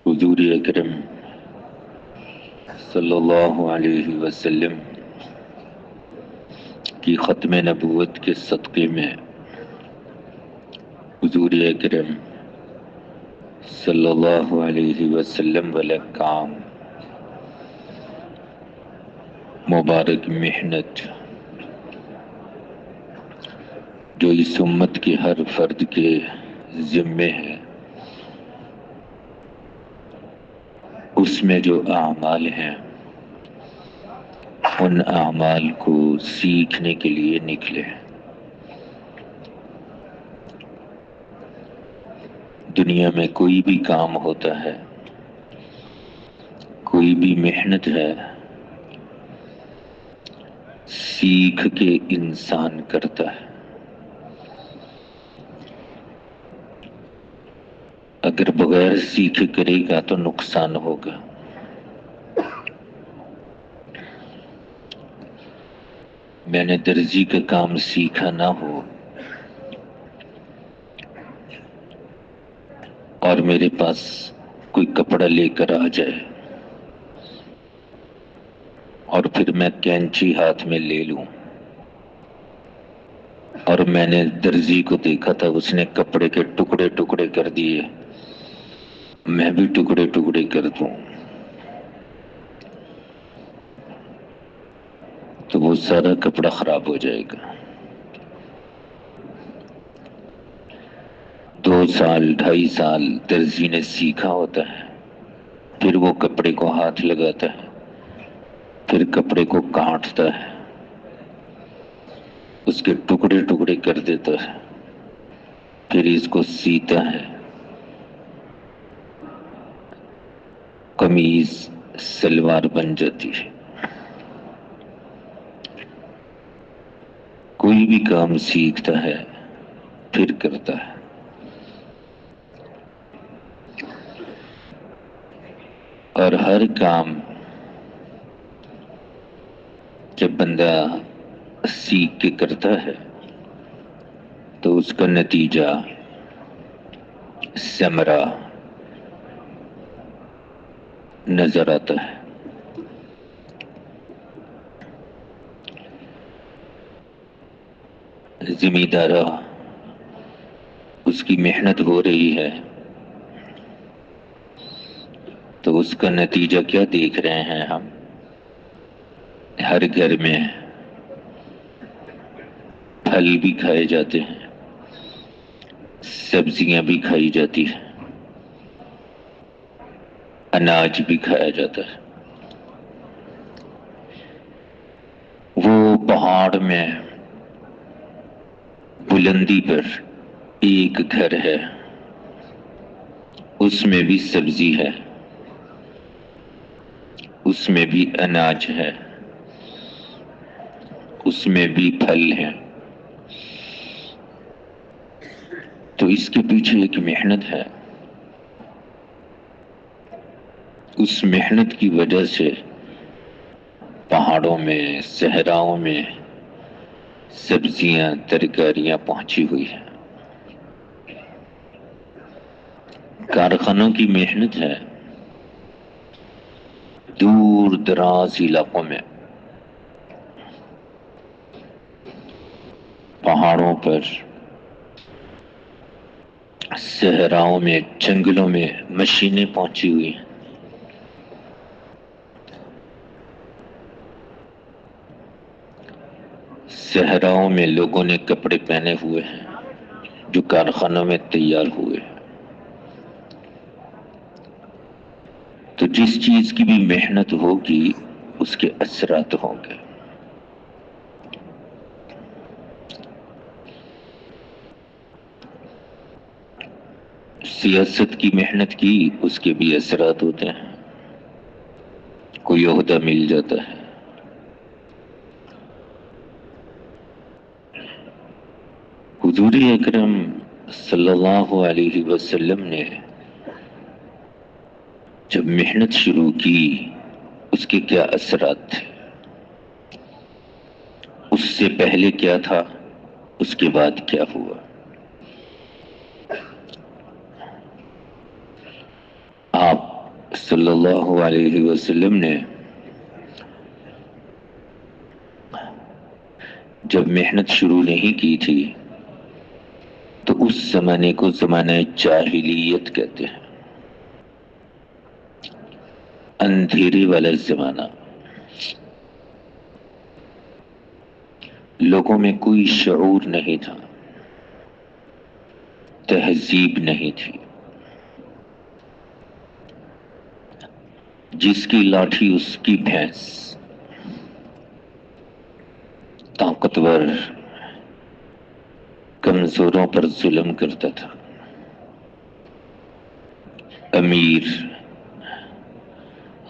حضور اکرم صلی اللہ علیہ وسلم کی ختم نبوت کے صدقے میں حضور اکرم صلی اللہ علیہ وسلم والا کام، مبارک محنت جو اس امت کے ہر فرد کے ذمے ہے، اس میں جو اعمال ہیں ان اعمال کو سیکھنے کے لیے نکلے۔ دنیا میں کوئی بھی کام ہوتا ہے، کوئی بھی محنت ہے، سیکھ کے انسان کرتا ہے۔ اگر بغیر سیکھے کرے گا تو نقصان ہوگا۔ میں نے درزی کا کام سیکھا نہ ہو اور میرے پاس کوئی کپڑا لے کر آ جائے اور پھر میں کینچی ہاتھ میں لے لوں، اور میں نے درزی کو دیکھا تھا اس نے کپڑے کے ٹکڑے ٹکڑے کر دیے، میں بھی ٹکڑے ٹکڑے کر دوں تو وہ سارا کپڑا خراب ہو جائے گا۔ 2 سال 2.5 سال درزی نے سیکھا ہوتا ہے، پھر وہ کپڑے کو ہاتھ لگاتا ہے، پھر کپڑے کو کاٹتا ہے، اس کے ٹکڑے ٹکڑے کر دیتا ہے، پھر اس کو سیتا ہے، قمیض سلوار بن جاتی ہے۔ کوئی بھی کام سیکھتا ہے پھر کرتا ہے۔ اور ہر کام جب بندہ سیکھ کے کرتا ہے تو اس کا نتیجہ، ثمرہ نظر آتا ہے۔ زمیندارہ اس کی محنت ہو رہی ہے تو اس کا نتیجہ کیا دیکھ رہے ہیں ہم؟ ہر گھر میں پھل بھی کھائے جاتے ہیں، سبزیاں بھی کھائی جاتی ہیں، اناج بھی کھایا جاتا ہے۔ وہ پہاڑ میں بلندی پر ایک گھر ہے، اس میں بھی سبزی ہے، اس میں بھی اناج ہے، اس میں بھی پھل ہیں، تو اس کے پیچھے ایک محنت ہے۔ اس محنت کی وجہ سے پہاڑوں میں، صحراؤں میں سبزیاں، ترکاریاں پہنچی ہوئی ہیں۔ کارخانوں کی محنت ہے، دور دراز علاقوں میں، پہاڑوں پر، صحراؤں میں، جنگلوں میں مشینیں پہنچی ہوئی ہیں۔ صحراؤں میں لوگوں نے کپڑے پہنے ہوئے ہیں جو کارخانوں میں تیار ہوئے ہیں۔ تو جس چیز کی بھی محنت ہوگی اس کے اثرات ہوں گے۔ سیاست کی محنت کی، اس کے بھی اثرات ہوتے ہیں، کوئی عہدہ مل جاتا ہے۔ حضور اکرم صلی اللہ علیہ وسلم نے جب محنت شروع کی اس کے کیا اثرات تھے، اس سے پہلے کیا تھا، اس کے بعد کیا ہوا۔ آپ صلی اللہ علیہ وسلم نے جب محنت شروع نہیں کی تھی تو اس زمانے کو زمانہ جاہلیت کہتے ہیں، اندھیرے والا زمانہ. لوگوں میں کوئی شعور نہیں تھا، تہذیب نہیں تھی. جس کی لاٹھی اس کی بھینس. طاقتور کمزوروں پر ظلم کرتا تھا، امیر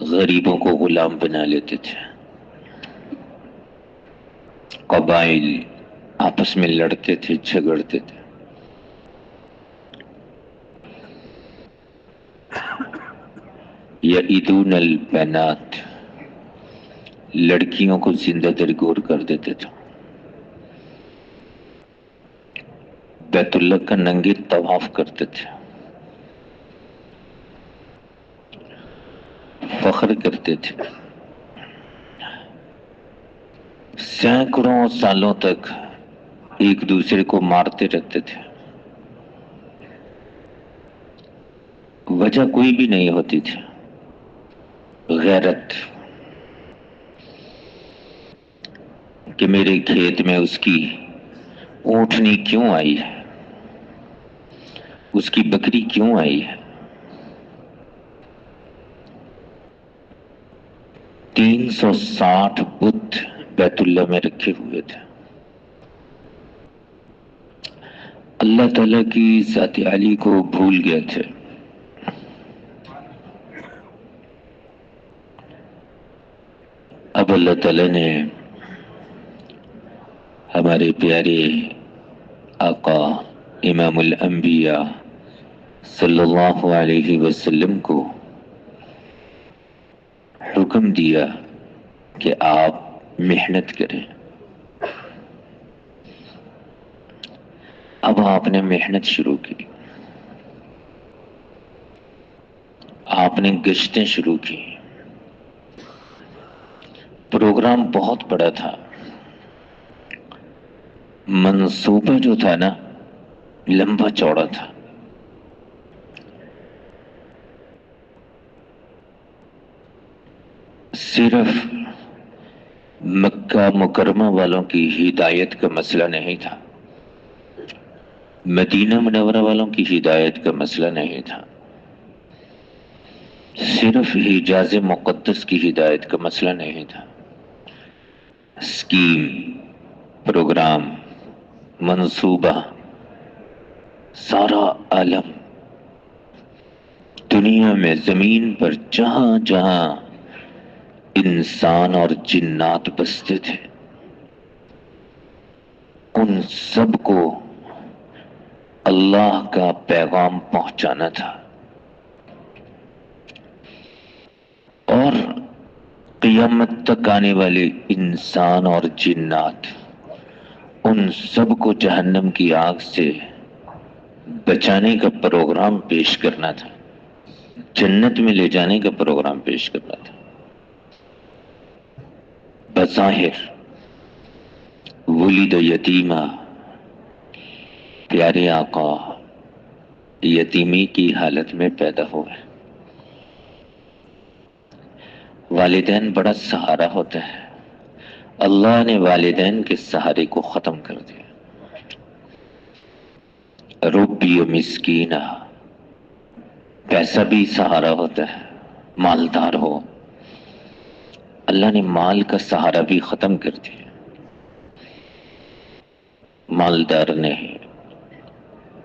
غریبوں کو غلام بنا لیتے تھے، قبائل آپس میں لڑتے تھے، جھگڑتے تھے. یعیدون البنات، لڑکیوں کو زندہ درگور کر دیتے تھے. بیت اللہ کا ننگے طواف کرتے تھے، فخر کرتے تھے. سینکڑوں سالوں تک ایک دوسرے کو مارتے رہتے تھے، وجہ کوئی بھی نہیں ہوتی تھی. غیرت کہ میرے کھیت میں اس کی اونٹنی کیوں آئی ہے، اس کی بکری کیوں آئی ہے. 360 بت بیت اللہ میں رکھے ہوئے تھے. اللہ تعالیٰ کی ذات عالی کو بھول گئے تھے. اب اللہ تعالیٰ نے ہمارے پیارے آقا امام الانبیاء صلی اللہ علیہ وسلم کو حکم دیا کہ آپ محنت کریں. اب آپ نے محنت شروع کی، آپ نے گشتیں شروع کی. پروگرام بہت بڑا تھا، منصوبہ جو تھا نا لمبا چوڑا تھا. صرف مکہ مکرمہ والوں کی ہدایت کا مسئلہ نہیں تھا، مدینہ منورہ والوں کی ہدایت کا مسئلہ نہیں تھا، صرف حجاز مقدس کی ہدایت کا مسئلہ نہیں تھا. اسکیم، پروگرام، منصوبہ، سارا عالم، دنیا میں زمین پر جہاں جہاں انسان اور جنات بستے تھے ان سب کو اللہ کا پیغام پہنچانا تھا. اور قیامت تک آنے والے انسان اور جنات ان سب کو جہنم کی آگ سے بچانے کا پروگرام پیش کرنا تھا، جنت میں لے جانے کا پروگرام پیش کرنا تھا. بظاہر ولد یتیما، پیارے آقا یتیمی کی حالت میں پیدا ہوئے. والدین بڑا سہارا ہوتا ہے، اللہ نے والدین کے سہارے کو ختم کر دیا. ربی مسکینہ، پیسہ بھی سہارا ہوتا ہے، مالدار ہو. اللہ نے مال کا سہارا بھی ختم کر دیا. مالدار نہیں،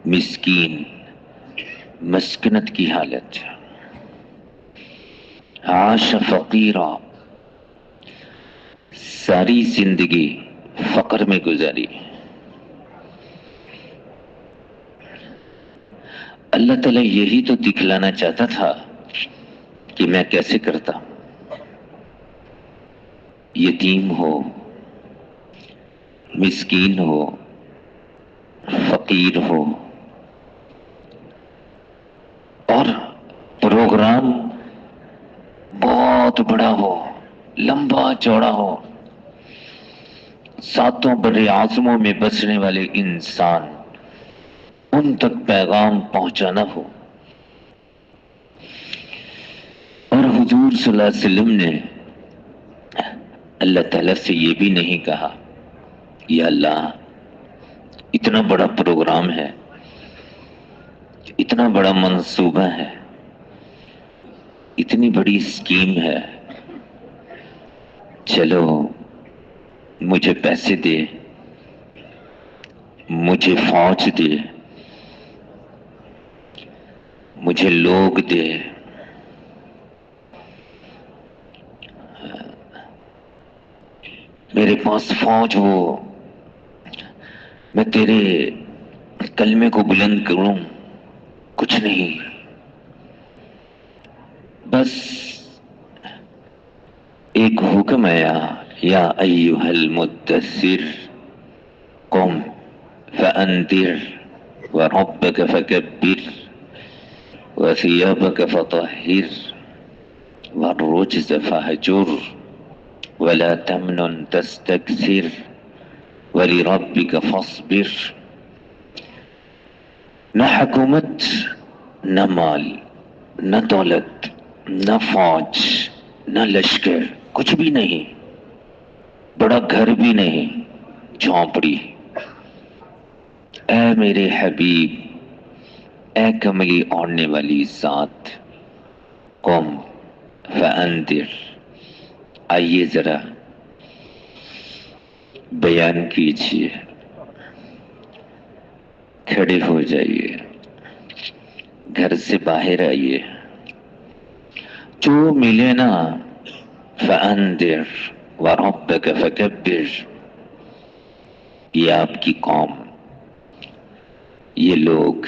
مسکین، مسکنت کی حالت. عاش فقیرا، ساری زندگی فقر میں گزاری. اللہ تعالیٰ یہی تو دکھلانا چاہتا تھا کہ میں کیسے کرتا. یتیم ہو، مسکین ہو، فقیر ہو، اور پروگرام بہت بڑا ہو، لمبا چوڑا ہو، ساتوں بر اعظموں میں بسنے والے انسان، ان تک پیغام پہنچانا ہو۔ اور حضور صلی اللہ علیہ وسلم نے اللہ تعالیٰ سے یہ بھی نہیں کہا یا اللہ اتنا بڑا پروگرام ہے، اتنا بڑا منصوبہ ہے، اتنی بڑی اسکیم ہے، چلو مجھے پیسے دے، مجھے فوج دے، مجھے لوگ دے، میرے پاس فوج ہو، میں تیرے کلمے کو بلند کروں، کچھ نہیں، بس ایک حکم آیا، یا ایھا المدثر قم فانذر وربک فکبر وثیابک فطہر والرجز فہجر ولا تمنن تستکثر ولربک فاصبر۔ نہ حکومت، نہ مال، نہ دولت، نہ فوج، نہ لشکر، کچھ بھی نہیں، بڑا گھر بھی نہیں، جھونپڑی۔ اے میرے حبیب، اے کملی اوڑھنے والی ذات، قم فانذر، آئیے ذرا بیان کیجئے، کھڑے ہو جائیے، گھر سے باہر آئیے، جو ملے نا فانذر وربک فکبر، یہ آپ کی قوم، یہ لوگ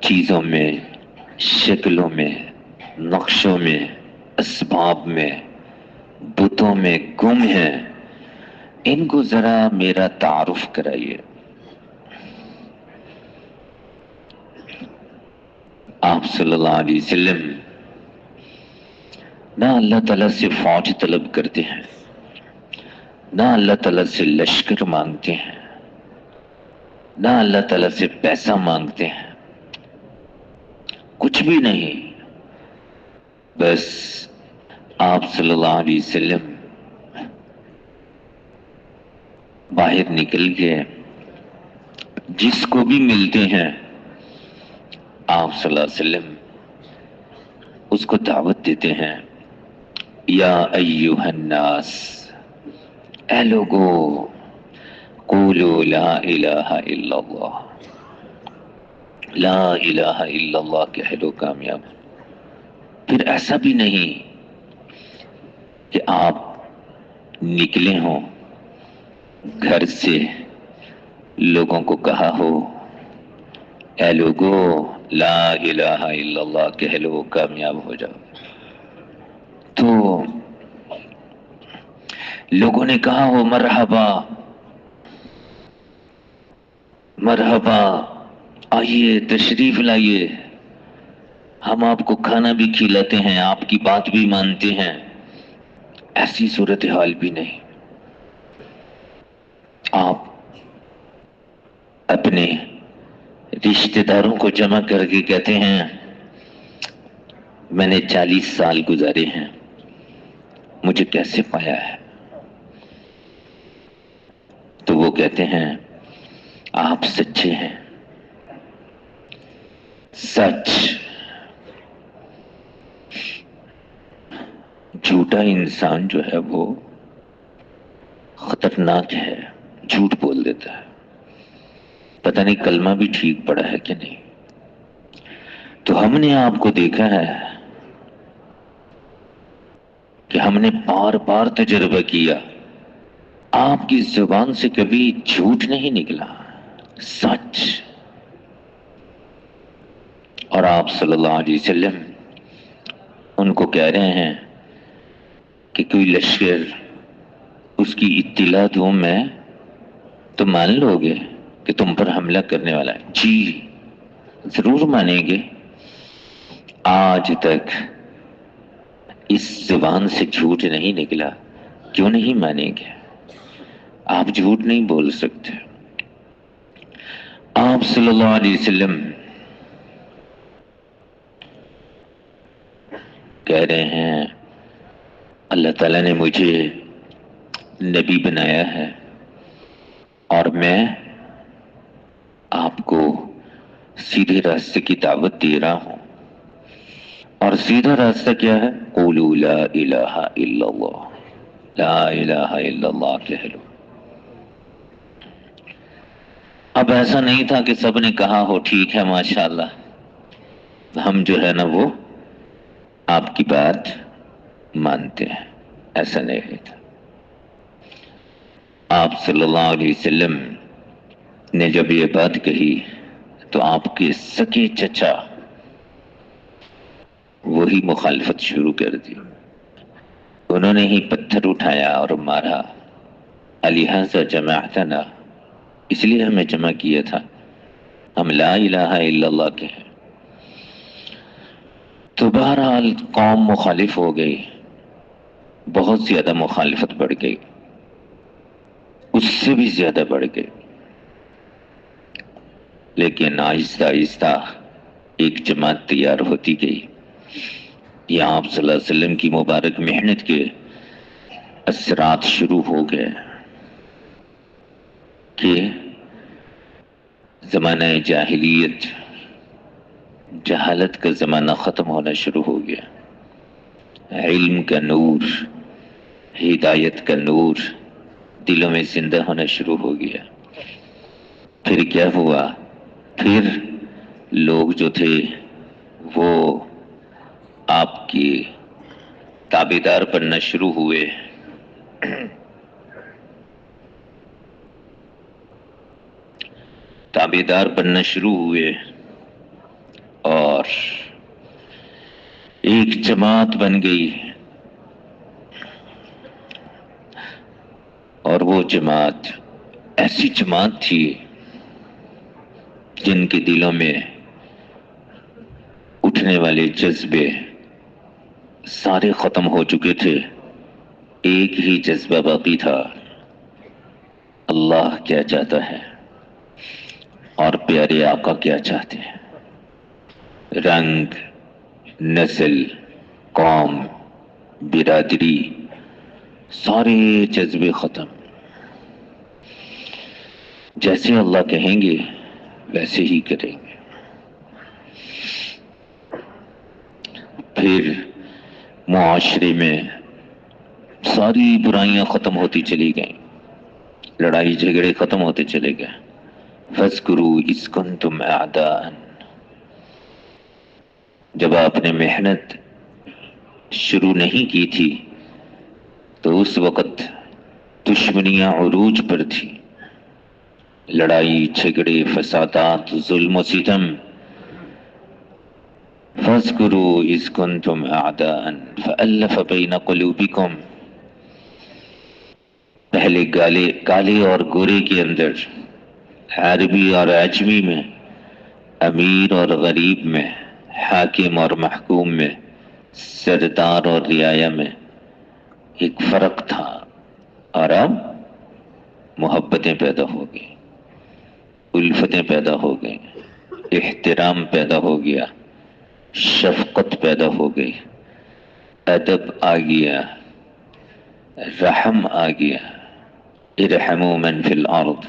چیزوں میں، شکلوں میں، نقشوں میں، اسباب میں، بتوں میں گم ہیں، ان کو ذرا میرا تعارف کرائیے۔ آپ صلی اللہ علیہ وسلم نہ اللہ تعالیٰ سے فوج طلب کرتے ہیں، نہ اللہ تعالیٰ سے لشکر مانگتے ہیں، نہ اللہ تعالیٰ سے پیسہ مانگتے ہیں، کچھ بھی نہیں، بس آپ صلی اللہ علیہ وسلم باہر نکل کے جس کو بھی ملتے ہیں آپ صلی اللہ علیہ وسلم اس کو دعوت دیتے ہیں، یا ایھا الناس، اے لوگو، قولوا لا الہ الا اللہ، لا الہ الا اللہ کہہ لو، کامیاب۔ پھر ایسا بھی نہیں کہ آپ نکلے ہوں گھر سے، لوگوں کو کہا ہو اے لوگو لا الہ الا اللہ کہہ لو، کامیاب ہو جاؤ۔ تو لوگوں نے کہا ہو مرحبا مرحبا، آئیے تشریف لائیے، ہم آپ کو کھانا بھی کھلاتے ہیں، آپ کی بات بھی مانتے ہیں، ایسی صورتحال بھی نہیں۔ آپ اپنے رشتہ داروں کو جمع کر کے کہتے ہیں میں نے 40 سال گزارے ہیں، مجھے کیسے پایا ہے؟ تو وہ کہتے ہیں آپ سچے ہیں۔ سچ، جھوٹا انسان جو ہے وہ خطرناک ہے، جھوٹ بول دیتا ہے، پتہ نہیں کلمہ بھی ٹھیک پڑا ہے کہ نہیں۔ تو ہم نے آپ کو دیکھا ہے کہ ہم نے بار بار تجربہ کیا، آپ کی زبان سے کبھی جھوٹ نہیں نکلا، سچ۔ اور آپ صلی اللہ علیہ وسلم ان کو کہہ رہے ہیں کہ کوئی لشکر اس کی اطلاع دوں میں تو مان لو گے کہ تم پر حملہ کرنے والا ہے؟ جی ضرور مانیں گے۔ آج تک اس زبان سے جھوٹ نہیں نکلا، کیوں نہیں مانیں گے؟ آپ جھوٹ نہیں بول سکتے۔ آپ صلی اللہ علیہ وسلم کہہ رہے ہیں اللہ تعالیٰ نے مجھے نبی بنایا ہے اور میں آپ کو سیدھے راستے کی دعوت دے رہا ہوں، اور سیدھا راستہ کیا ہے؟ قولوا لا الہ الا اللہ، لا الہ الا اللہ کہہ لو۔ اب ایسا نہیں تھا کہ سب نے کہا ہو ٹھیک ہے ماشاءاللہ، ہم جو ہے نا وہ آپ کی بات مانتے ہیں، ایسا نہیں تھا۔ آپ صلی اللہ علیہ وسلم نے جب یہ بات کہی تو آپ کے سکے چچا وہی مخالفت شروع کر دی، انہوں نے ہی پتھر اٹھایا اور مارا، الہٰذا جمعتنا، اس لیے ہمیں جمع کیا تھا، ہم لا الہ الا اللہ کے ہیں۔ تو بہرحال قوم مخالف ہو گئی، بہت زیادہ مخالفت بڑھ گئی، اس سے بھی زیادہ بڑھ گئی، لیکن آہستہ آہستہ ایک جماعت تیار ہوتی گئی۔ یہاں آپ صلی اللہ علیہ وسلم کی مبارک محنت کے اثرات شروع ہو گئے کہ زمانہ جاہلیت، جہالت کا زمانہ ختم ہونا شروع ہو گیا، علم کا نور، ہدایت کا نور دلوں میں زندہ ہونا شروع ہو گیا۔ پھر کیا ہوا؟ پھر لوگ جو تھے وہ آپ کی تابعدار بننا شروع ہوئے، تابعدار بننا شروع ہوئے، اور ایک جماعت بن گئی، اور وہ جماعت ایسی جماعت تھی جن کے دلوں میں اٹھنے والے جذبے سارے ختم ہو چکے تھے، ایک ہی جذبہ باقی تھا، اللہ کیا چاہتا ہے اور پیارے آقا کیا چاہتے ہیں۔ رنگ، نسل، قوم، برادری، سارے جذبے ختم، جیسے اللہ کہیں گے ویسے ہی کریں گے۔ پھر معاشرے میں ساری برائیاں ختم ہوتی چلی گئیں، لڑائی جھگڑے ختم ہوتے چلے گئے۔ فاذکروا اذ کنتم اعداء، جب آپ نے محنت شروع نہیں کی تھی تو اس وقت دشمنیاں عروج پر تھی، لڑائی جھگڑے، فسادات، ظلم و ستم۔ فاذکروا اذ کنتم اعداء فألف بین قلوبکم، پہلے کالے اور گورے کے اندر، عربی اور عجمی میں، امیر اور غریب میں، حاکم اور محکوم میں، سردار اور رعایا میں ایک فرق تھا، اور اب محبتیں پیدا ہو گئیں، الفتیں پیدا ہو گئیں، احترام پیدا ہو گیا، شفقت پیدا ہو گئی، ادب آ گیا، رحم آ گیا۔ ارحموا من فی الارض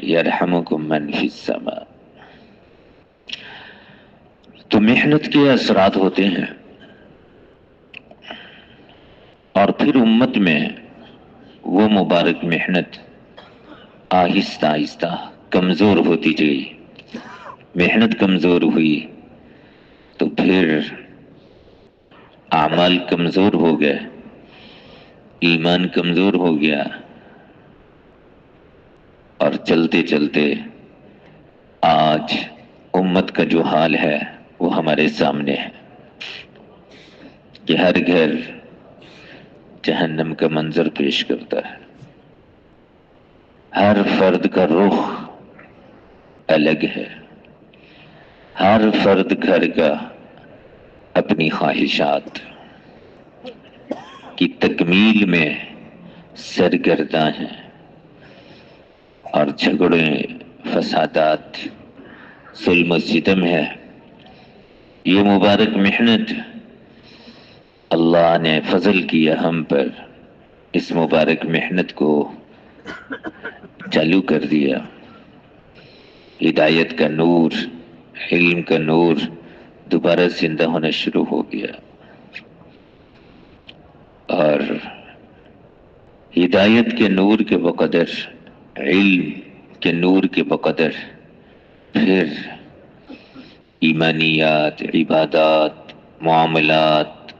یرحمکم من فی السماء۔ تو محنت کے اثرات ہوتے ہیں، اور پھر امت میں وہ مبارک محنت آہستہ آہستہ کمزور ہوتی گئی، محنت کمزور ہوئی تو پھر اعمال کمزور ہو گئے، ایمان کمزور ہو گیا، اور چلتے چلتے آج امت کا جو حال ہے وہ ہمارے سامنے ہے کہ ہر گھر جہنم کا منظر پیش کرتا ہے، ہر فرد کا رخ الگ ہے، ہر فرد گھر کا اپنی خواہشات، کی تکمیل میں سرگرداں ہیں، اور جھگڑے، فسادات، ظلم و ستم ہے۔ یہ مبارک محنت اللہ نے فضل کیا ہم پر، اس مبارک محنت کو چالو کر دیا۔ ہدایت کا نور، علم کا نور دوبارہ زندہ ہونا شروع ہو گیا، اور ہدایت کے نور کے بقدر، علم کے نور کے بقدر پھر ایمانیات، عبادات، معاملات،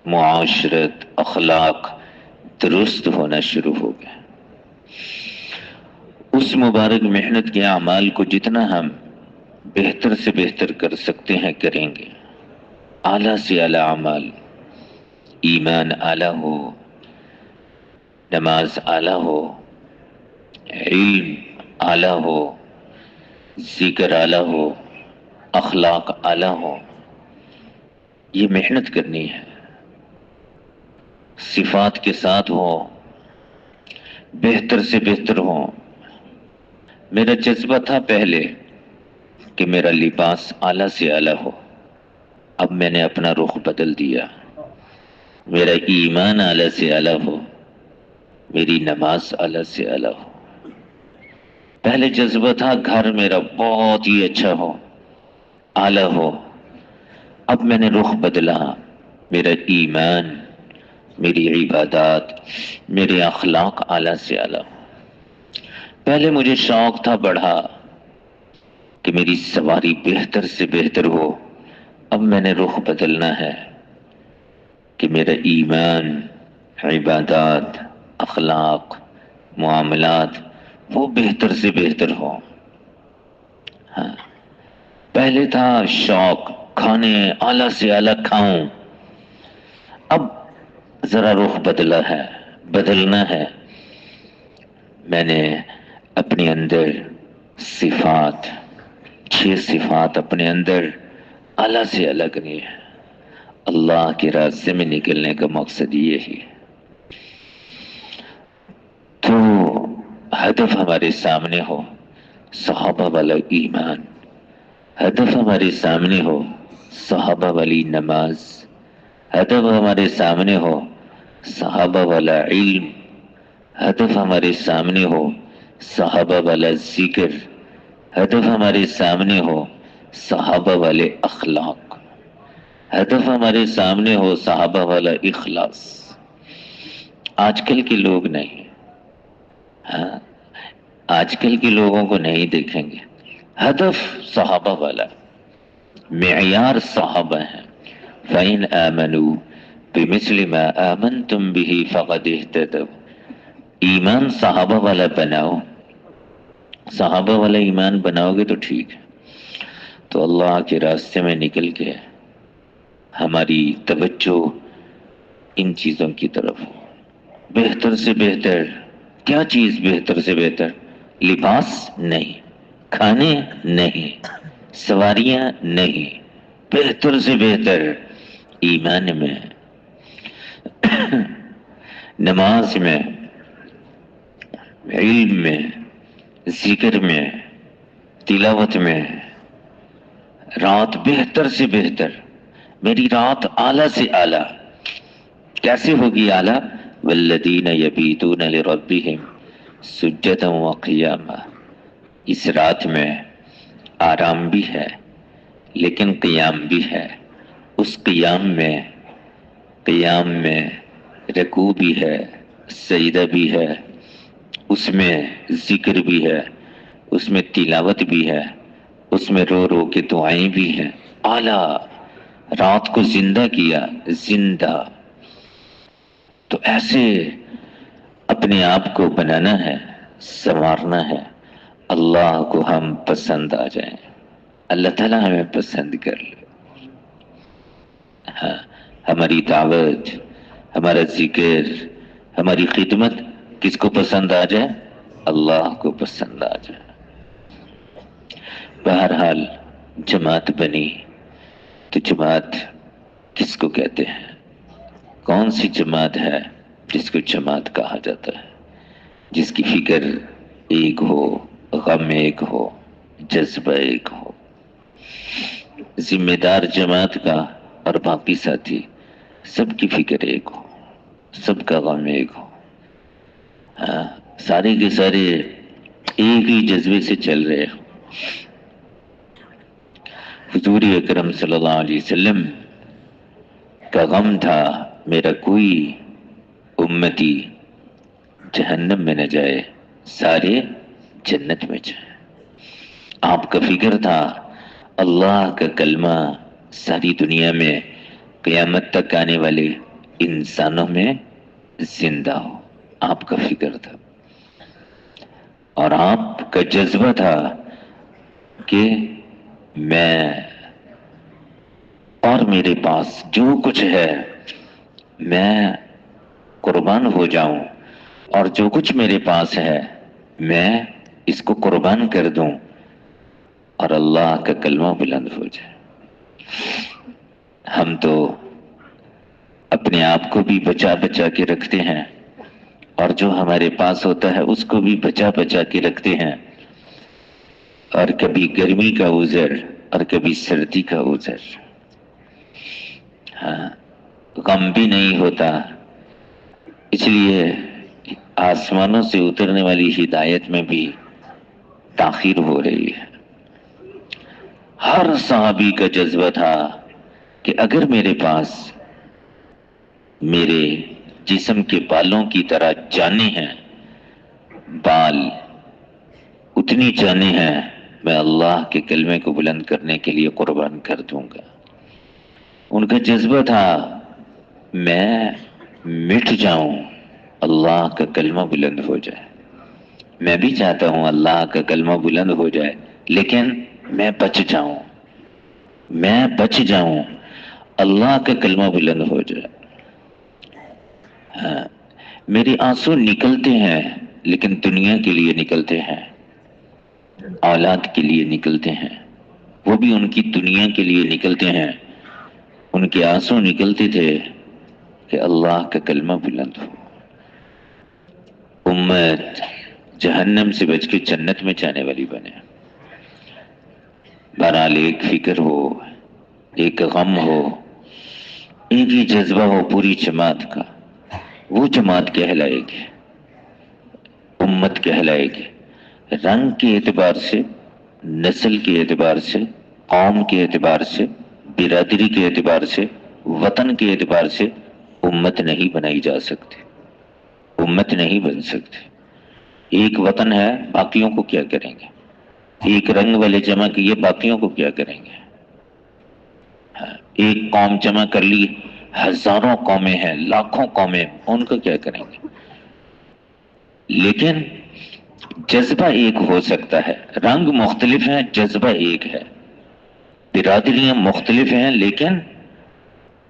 معاشرت، اخلاق درست ہونا شروع ہو گیا۔ اس مبارک محنت کے اعمال کو جتنا ہم بہتر سے بہتر کر سکتے ہیں کریں گے، اعلیٰ سے اعلیٰ اعمال، ایمان اعلیٰ ہو، نماز اعلیٰ ہو، علم اعلیٰ ہو، ذکر اعلیٰ ہو، اخلاق اعلیٰ ہو، یہ محنت کرنی ہے۔ صفات کے ساتھ ہو، بہتر سے بہتر ہو۔ میرا جذبہ تھا پہلے کہ میرا لباس اعلیٰ سے اعلیٰ ہو، اب میں نے اپنا رخ بدل دیا۔ میرا ایمان اعلیٰ سے اعلیٰ ہو، میری نماز اعلیٰ سے اعلیٰ ہو۔ پہلے جذبہ تھا گھر میرا بہت ہی اچھا ہو، اعلیٰ ہو، اب میں نے رخ بدلا، میرا ایمان، میری عبادات، میرے اخلاق اعلیٰ سے اعلیٰ ہو۔ پہلے مجھے شوق تھا بڑھا کہ میری سواری بہتر سے بہتر ہو، اب میں نے رخ بدلنا ہے کہ میرا ایمان، عبادات، اخلاق، معاملات وہ بہتر سے بہتر ہو۔ ہاں، پہلے تھا شوق کھانے اعلیٰ سے اعلیٰ کھاؤں، اب ذرا رخ بدلا ہے، بدلنا ہے۔ میں نے اپنے اندر صفات، 6 صفات اپنے اندر اعلیٰ سے اعلیٰ کرنی ہے۔ اللہ کے راستے میں نکلنے کا مقصد یہی ہے۔ تو ہدف ہمارے سامنے ہو صحابہ والا ایمان، ہدف ہمارے سامنے ہو صحابہ والی نماز، ہدف ہمارے سامنے ہو صحابہ والا علم، ہدف ہمارے سامنے ہو صحابہ والا ذکر، ہدف ہمارے سامنے ہو صحابہ والے اخلاق، ہدف ہمارے سامنے ہو صحابہ والا اخلاص۔ آج کل کے لوگ نہیں، ہاں، آج کل کے لوگوں کو نہیں دیکھیں گے۔ ہدف صحابہ والا، معیار صحابہ ہیں۔ فَإِنْ آمَنُوا بِمِثْلِ مَا آمَنْتُمْ بِهِ فَقَدِ اهْتَدَوْا۔ ایمان صحابہ والا بناؤ، صحابہ والا ایمان بناؤ گے تو ٹھیک ہے۔ تو اللہ کے راستے میں نکل کے ہماری توجہ ان چیزوں کی طرف ہو۔ بہتر سے بہتر، کیا چیز بہتر سے بہتر؟ لباس نہیں، کھانے نہیں، سواریاں نہیں، بہتر سے بہتر ایمان میں، نماز میں، علم میں، ذکر میں، تلاوت میں، رات بہتر سے بہتر۔ میری رات اعلیٰ سے اعلیٰ، کیسے ہوگی اعلیٰ؟ والذین یبیتون لربہم سجدا وقیاما۔ اس رات میں آرام بھی ہے لیکن قیام بھی ہے۔ اس قیام میں رکوع بھی ہے، سجدہ بھی ہے، اس میں ذکر بھی ہے، اس میں تلاوت بھی ہے، اس میں رو رو کے دعائیں بھی ہیں۔ اعلیٰ، رات کو زندہ کیا، زندہ۔ تو ایسے اپنے آپ کو بنانا ہے، سنوارنا ہے، اللہ کو ہم پسند آ جائیں، اللہ تعالیٰ ہمیں پسند کر لے۔ ہاں، ہماری دعوت، ہمارا ذکر، ہماری خدمت کس کو پسند آ جائے؟ اللہ کو پسند آ جائے۔ بہرحال جماعت بنی تو جماعت کس کو کہتے ہیں؟ کون سی جماعت ہے جس کو جماعت کہا جاتا ہے، جس کی فکر ایک ہو، غم ایک ہو، جذبہ ایک ہو، ذمہ دار جماعت کا اور باقی ساتھی سب کی فکر ایک ہو، سب کا غم ایک ہو، ہاں، سارے کے سارے ایک ہی جذبے سے چل رہے ہو۔ حضور اکرم صلی اللہ علیہ وسلم کا غم تھا میرا کوئی امتی جہنم میں نہ جائے، سارے جنت میں جائے۔ آپ کا فکر تھا اللہ کا کلمہ ساری دنیا میں قیامت تک آنے والے انسانوں میں زندہ ہو، آپ کا فکر تھا، اور آپ کا جذبہ تھا کہ میں اور میرے پاس جو کچھ ہے میں قربان ہو جاؤں، اور جو کچھ میرے پاس ہے میں اس کو قربان کر دوں اور اللہ کا کلمہ بلند ہو جائے۔ ہم تو اپنے آپ کو بھی بچا بچا کے رکھتے ہیں، اور جو ہمارے پاس ہوتا ہے اس کو بھی بچا بچا کے رکھتے ہیں، اور کبھی گرمی کا عذر اور کبھی سردی کا عذر، ہاں، غم بھی نہیں ہوتا، اس لیے آسمانوں سے اترنے والی ہدایت میں بھی تاخیر ہو رہی ہے۔ ہر صحابی کا جذبہ تھا کہ اگر میرے پاس میرے جسم کے بالوں کی طرح جانیں ہیں، بال اتنی جانیں ہیں، میں اللہ کے کلمے کو بلند کرنے کے لیے قربان کر دوں گا۔ ان کا جذبہ تھا میں مٹ جاؤں، اللہ کا کلمہ بلند ہو جائے۔ میں بھی چاہتا ہوں اللہ کا کلمہ بلند ہو جائے، لیکن میں بچ جاؤں، میں بچ جاؤں، اللہ کا کلمہ بلند ہو جائے۔ ہاں، میرے آنسو نکلتے ہیں لیکن دنیا کے لیے نکلتے ہیں، اولاد کے لیے نکلتے ہیں، وہ بھی ان کی دنیا کے لیے نکلتے ہیں۔ ان کے آنسو نکلتے تھے کہ اللہ کا کلمہ بلند ہو، امت جہنم سے بچ کے جنت میں جانے والی بنے۔ بہرحال ایک فکر ہو، ایک غم ہو، ایک ہی جذبہ ہو پوری جماعت کا، وہ جماعت کہلائے گی، امت کہلائے گی۔ رنگ کے اعتبار سے، نسل کے اعتبار سے، قوم کے اعتبار سے، برادری کے اعتبار سے، وطن کے اعتبار سے امت نہیں بنائی جا سکتی، امت نہیں بن سکتی۔ ایک وطن ہے، باقیوں کو کیا کریں گے؟ ایک رنگ والے جمع کیے، باقیوں کو کیا کریں گے؟ ایک قوم جمع کر لی، ہزاروں قومیں ہیں، لاکھوں قومیں، ان کو کیا کریں گے؟ لیکن جذبہ ایک ہو سکتا ہے، رنگ مختلف ہیں، جذبہ ایک ہے، برادریاں مختلف ہیں لیکن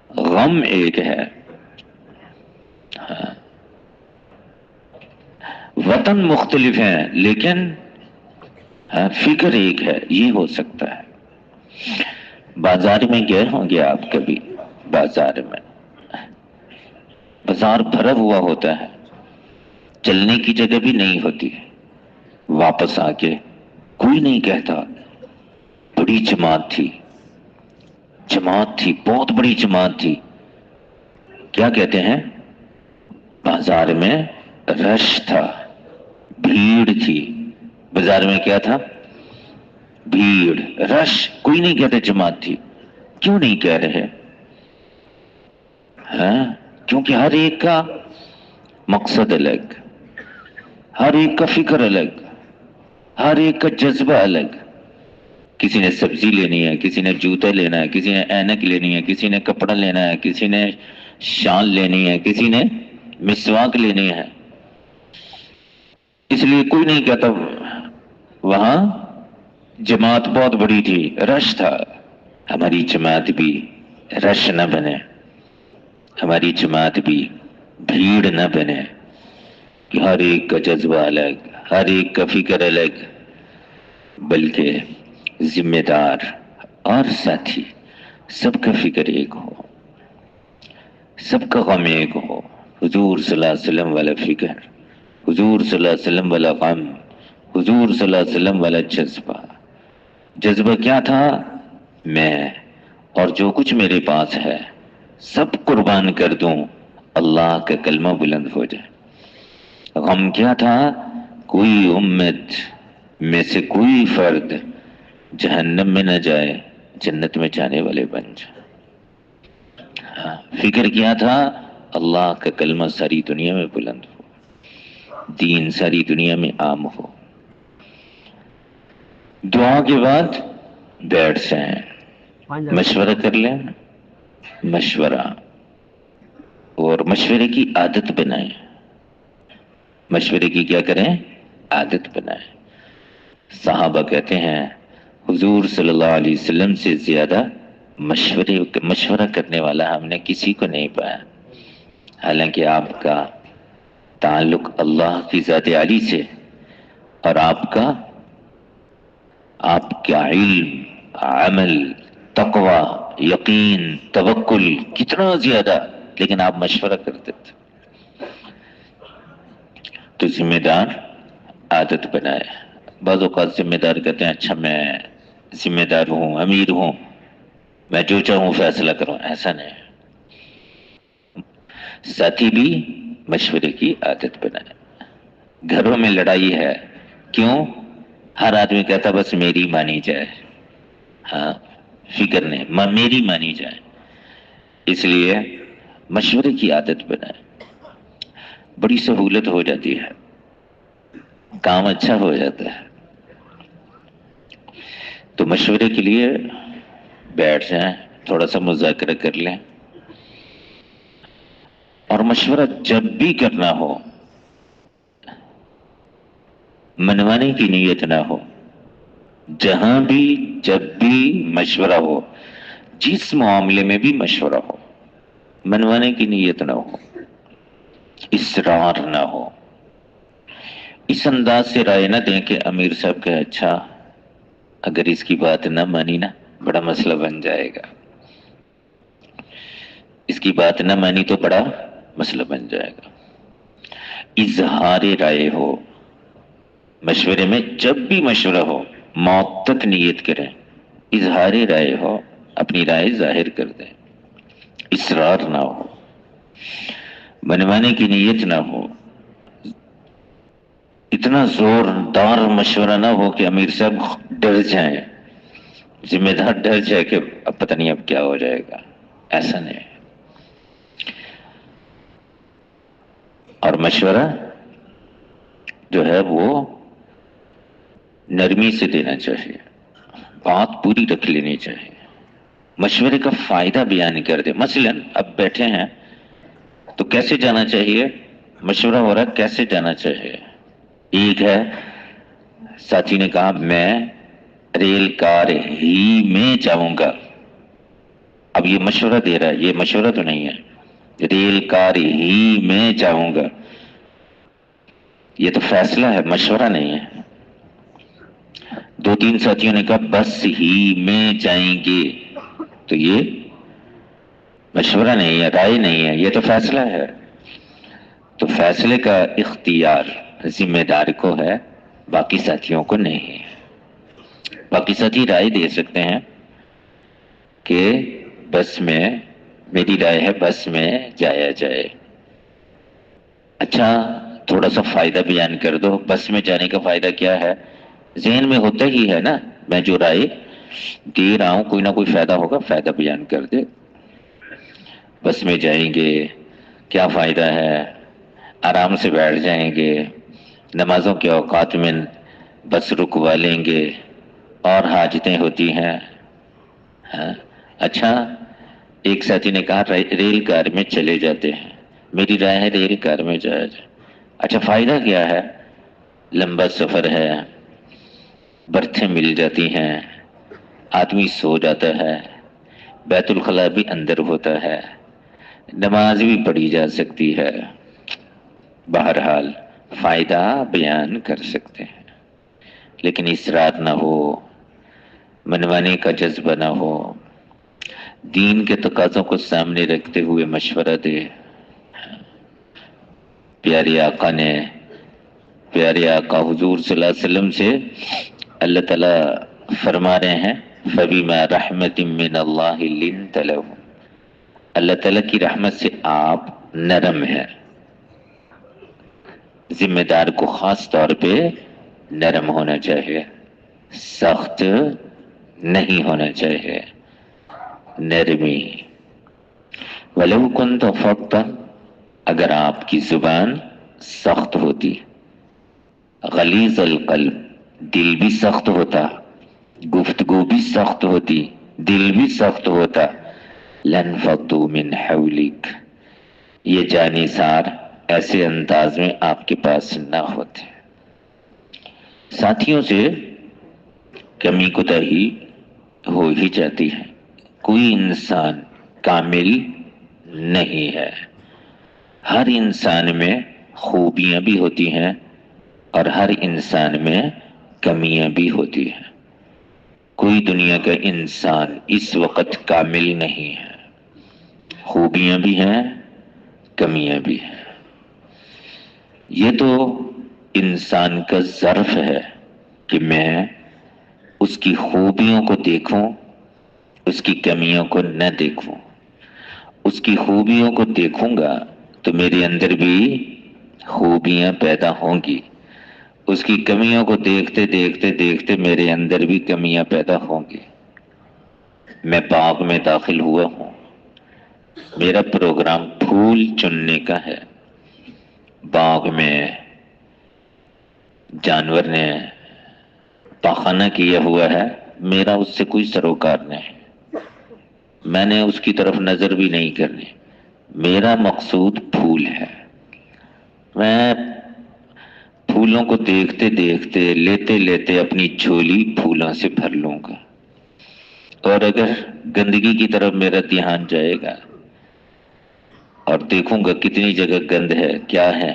غم ایک ہے، وطن مختلف ہیں لیکن فکر ایک ہے، یہ ہو سکتا ہے۔ بازار میں گئے ہوں گے آپ کبھی؟ بازار میں بازار بھرا ہوا ہوتا ہے، چلنے کی جگہ بھی نہیں ہوتی، واپس آ کے کوئی نہیں کہتا بڑی جماعت تھی، جماعت تھی، بہت بڑی جماعت تھی۔ کیا کہتے ہیں؟ بازار میں رش تھا، بھیڑ تھی۔ بازار میں کیا تھا؟ بھیڑ، رش، کوئی نہیں کہتے جماعت تھی۔ کیوں نہیں کہہ رہے؟ ہاں، کیونکہ ہر ایک کا مقصد الگ، ہر ایک کا فکر الگ، ہر ایک کا جذبہ الگ۔ کسی نے سبزی لینی ہے، کسی نے جوتا لینا ہے، کسی نے اینک لینی ہے، کسی نے کپڑا لینا ہے، کسی نے شال لینی ہے، کسی نے مسواک لینی ہے۔ اس لیے کوئی نہیں کہتا وہاں جماعت بہت بڑی تھی، رش تھا۔ ہماری جماعت بھی رش نہ بنے، ہماری جماعت بھی بھیڑ نہ بنے، کہ ہر ایک کا جذبہ الگ، ہر ایک کا فکر الگ، بلکہ ذمہ دار اور ساتھی سب کا فکر ایک ہو۔ سب کا غم ایک ہو، حضور صلی اللہ علیہ وسلم والا فکر، حضور صلی اللہ علیہ وسلم والا غم، حضور صلی اللہ علیہ وسلم والا جذبہ۔ جذبہ کیا تھا؟ میں اور جو کچھ میرے پاس ہے سب قربان کر دوں، اللہ کا کلمہ بلند ہو جائے۔ غم کیا تھا؟ کوئی امت میں سے کوئی فرد جہنم میں نہ جائے، جنت میں جانے والے بن جائے۔ فکر کیا تھا؟ اللہ کا کلمہ ساری دنیا میں بلند ہو، دین ساری دنیا میں عام ہو۔ دعا کے بعد بیٹھ جائیں، مشورہ کر لیں، مشورہ، اور مشورے کی عادت بنائیں۔ مشورے کی کیا کریں؟ عادت بنائیں۔ صحابہ کہتے ہیں حضور صلی اللہ علیہ وسلم سے زیادہ مشورہ کرنے والا ہم نے کسی کو نہیں پایا۔ حالانکہ آپ کا تعلق اللہ کی ذات عالی سے، اور آپ کا علم، عمل، تقوی، یقین، توکل کتنا زیادہ، لیکن آپ مشورہ کرتے تھے۔ تو ذمہ دار عادت بنائے۔ بعض اوقات ذمہ دار کہتے ہیں اچھا میں ذمہ دار ہوں، امیر ہوں، میں جو چاہوں فیصلہ کروں، ایسا نہیں۔ ساتھی بھی مشورے کی عادت بنائے۔ گھروں میں لڑائی ہے، کیوں؟ ہر آدمی کہتا بس میری مانی جائے، ہاں فکر نہیں، میری مانی جائے۔ اس لیے مشورے کی عادت بنائے، بڑی سہولت ہو جاتی ہے، کام اچھا ہو جاتا ہے۔ تو مشورے کے لیے بیٹھ جائیں، تھوڑا سا مذاکرہ کر لیں، اور مشورہ جب بھی کرنا ہو منوانے کی نیت نہ ہو۔ جہاں بھی جب بھی مشورہ ہو، جس معاملے میں بھی مشورہ ہو، منوانے کی نیت نہ ہو، اصرار نہ ہو۔ اس انداز سے رائے نہ دیں کہ امیر صاحب کہ اچھا اگر اس کی بات نہ مانی نا بڑا مسئلہ بن جائے گا، اس کی بات نہ مانی تو بڑا مسئلہ بن جائے گا۔ اظہار رائے ہو مشورے میں، جب بھی مشورہ ہو موت تک نیت کریں، اظہار رائے ہو، اپنی رائے ظاہر کر دیں، اصرار نہ ہو، منوانے کی نیت نہ ہو، اتنا زوردار مشورہ نہ ہو کہ امیر صاحب ڈر جائیں، ذمہ دار ڈر جائے کہ اب پتہ نہیں اب کیا ہو جائے گا، ایسا نہیں۔ اور مشورہ جو ہے وہ نرمی سے دینا چاہیے، بات پوری رکھ لینی چاہیے، مشورے کا فائدہ بیان کر دے۔ مثلا اب بیٹھے ہیں تو کیسے جانا چاہیے؟ مشورہ ہو رہا ہے کیسے جانا چاہیے۔ ایک ہے ساتھی نے کہا میں ریل کار ہی میں جاؤں گا، اب یہ مشورہ دے رہا ہے، یہ مشورہ تو نہیں ہے، ریل کار ہی میں جاؤں گا، یہ تو فیصلہ ہے، مشورہ نہیں ہے۔ دو تین ساتھیوں نے کہا بس ہی میں جائیں گے، تو یہ مشورہ نہیں ہے، رائے نہیں ہے، یہ تو فیصلہ ہے۔ تو فیصلے کا اختیار ذمہ دار کو ہے، باقی ساتھیوں کو نہیں ہے۔ باقی ساتھی رائے دے سکتے ہیں کہ بس میں، میری رائے ہے بس میں جایا جائے۔ اچھا تھوڑا سا فائدہ بیان کر دو، بس میں جانے کا فائدہ کیا ہے؟ ذہن میں ہوتا ہی ہے نا، میں جو رائے دے رہا ہوں کوئی نہ کوئی فائدہ ہوگا، فائدہ بیان کر دے۔ بس میں جائیں گے، کیا فائدہ ہے؟ آرام سے بیٹھ جائیں گے، نمازوں کے اوقات میں بس رکوا لیں گے، اور حاجتیں ہوتی ہیں۔ اچھا ایک ساتھی نے کہا ریل کار میں چلے جاتے ہیں، میری رائے ہے ریل کار میں جایا جائے۔ اچھا فائدہ کیا ہے؟ لمبا سفر ہے، برتھیں مل جاتی ہیں، آدمی سو جاتا ہے، بیت الخلاء بھی اندر ہوتا ہے، نماز بھی پڑھی جا سکتی ہے، بہرحال فائدہ بیان کر سکتے ہیں، لیکن اصرار نہ ہو، منوانے کا جذبہ نہ ہو۔ دین کے تقاضوں کو سامنے رکھتے ہوئے مشورہ دے. پیارے آقا نے، پیارے آقا حضور صلی اللہ علیہ وسلم سے اللہ تعالیٰ فرما رہے ہیں فَبِمَا رَحْمَةٍ مِّنَ اللَّهِ لِنْتَ لَهُمْ. اللہ تعالیٰ کی رحمت سے آپ نرم ہیں. ذمہ دار کو خاص طور پہ نرم ہونا چاہیے، سخت نہیں ہونا چاہیے. نرمی. وَلَوْ كُنْتَ فَظًّا، اگر آپ کی زبان سخت ہوتی، غلیظ القلب، دل بھی سخت ہوتا، گفتگو بھی سخت ہوتی، دل بھی سخت ہوتا، لَانفَضُّوا مِنْ حَوْلِكَ، یہ جانثار ایسے انداز میں آپ کے پاس نہ ہوتے. ساتھیوں سے کمی کوتاہی ہو ہی جاتی ہے. کوئی انسان کامل نہیں ہے. ہر انسان میں خوبیاں بھی ہوتی ہیں اور ہر انسان میں کمیاں بھی ہوتی ہیں. کوئی دنیا کا انسان اس وقت کامل نہیں ہے. خوبیاں بھی ہیں، کمیاں بھی ہیں. یہ تو انسان کا ظرف ہے کہ میں اس کی خوبیوں کو دیکھوں، اس کی کمیوں کو نہ دیکھوں. اس کی خوبیوں کو دیکھوں گا تو میرے اندر بھی خوبیاں پیدا ہوں گی. اس کی کمیوں کو دیکھتے دیکھتے دیکھتے میرے اندر بھی کمیاں پیدا ہوں گی. میں باغ میں داخل ہوا ہوں، میرا پروگرام پھول چننے کا ہے. باغ میں جانور نے پاخانہ کیا ہوا ہے، میرا اس سے کوئی سروکار نہیں، میں نے اس کی طرف نظر بھی نہیں کرنی. میرا مقصود پھول ہے. میں پھولوں کو دیکھتے دیکھتے لیتے لیتے اپنی جھولی پھولوں سے بھر لوں گا. اور اگر گندگی کی طرف میرا دھیان جائے گا اور دیکھوں گا کتنی جگہ گند ہے، کیا ہے،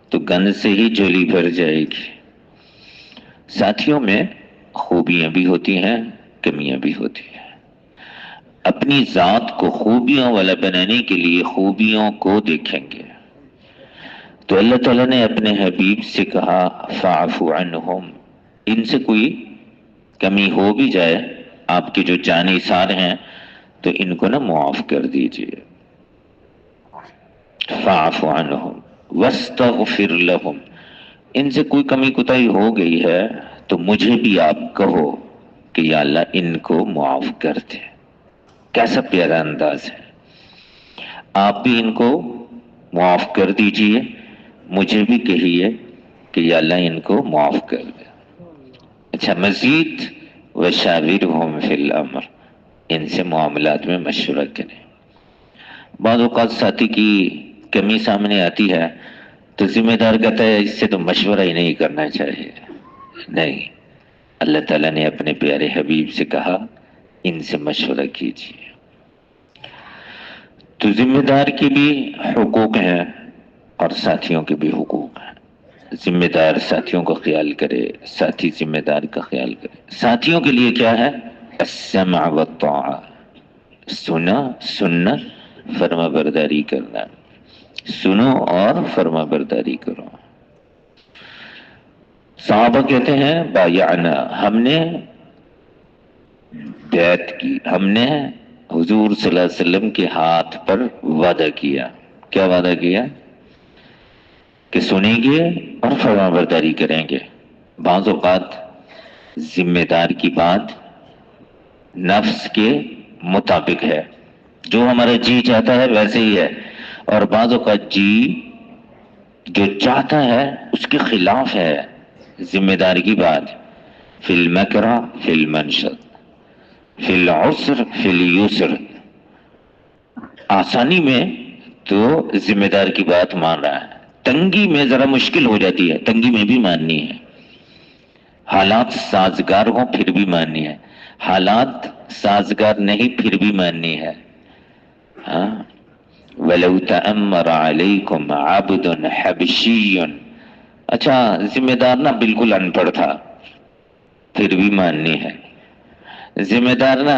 تو گند سے ہی جھولی بھر جائے گی. ساتھیوں میں خوبیاں بھی ہوتی ہیں، کمیاں بھی ہوتی ہیں. اپنی ذات کو خوبیوں والا بنانے کے لیے خوبیوں کو دیکھیں گے. تو اللہ تعالیٰ نے اپنے حبیب سے کہا فَاعْفُ عَنْهُمْ، ان سے کوئی کمی ہو بھی جائے، آپ کے جو جانثار ہیں تو ان کو نہ معاف کر دیجئے. فَاعْفُ عَنْهُمْ وَاسْتَغْفِرْ لَهُمْ، ان سے کوئی کمی کوتاہی ہو گئی ہے تو مجھے بھی آپ کہو کہ یا اللہ ان کو معاف کر دے. کیسا پیارا انداز ہے. آپ بھی ان کو معاف کر دیجئے، مجھے بھی کہیے کہ یا اللہ ان کو معاف کر دے. اچھا، مزید وَشَاوِرْهُمْ فِي الْأَمْرِ، ان سے معاملات میں مشورہ کریں. بعض اوقات ساتھی کی کمی سامنے آتی ہے تو ذمہ دار کہتا ہے اس سے تو مشورہ ہی نہیں کرنا چاہیے. نہیں، اللہ تعالیٰ نے اپنے پیارے حبیب سے کہا ان سے مشورہ کیجیے. تو ذمہ دار کے بھی حقوق ہیں اور ساتھیوں کے بھی حقوق ہیں. ذمہ دار ساتھیوں کا خیال کرے، ساتھی ذمہ دار کا خیال کرے. ساتھیوں کے لیے کیا ہے؟ السمع والطاعہ، سننا، فرما برداری کرنا. سنو اور فرما برداری کرو. صحابہ کہتے ہیں بایعنا، ہم نے بیعت کی، ہم نے حضور صلی اللہ علیہ وسلم کے ہاتھ پر وعدہ کیا. کیا وعدہ کیا؟ کہ سنیں گے اور فرما برداری کریں گے. بعض اوقات ذمہ دار کی بات نفس کے مطابق ہے، جو ہمارا جی چاہتا ہے ویسے ہی ہے، اور بعض اوقات جی جو چاہتا ہے اس کے خلاف ہے. ذمہ دار کی بات فی المکرہ فی المنشط فی العسر فی اليسر، آسانی میں تو ذمہ دار کی بات مان رہا ہے، تنگی میں ذرا مشکل ہو جاتی ہے، تنگی میں بھی ماننی ہے. حالات سازگار ہوں پھر بھی ماننی ہے، حالات سازگار نہیں پھر بھی ماننی ہے. ہاں، وَلَوْ تَأَمَّرَ عَلَيْكُمْ عَبْدٌ حَبْشِيٌّ، اچھا ذمہ دار نا بالکل ان پڑھ تھا پھر بھی ماننی ہے. ذمہ دار نا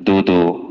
2-2।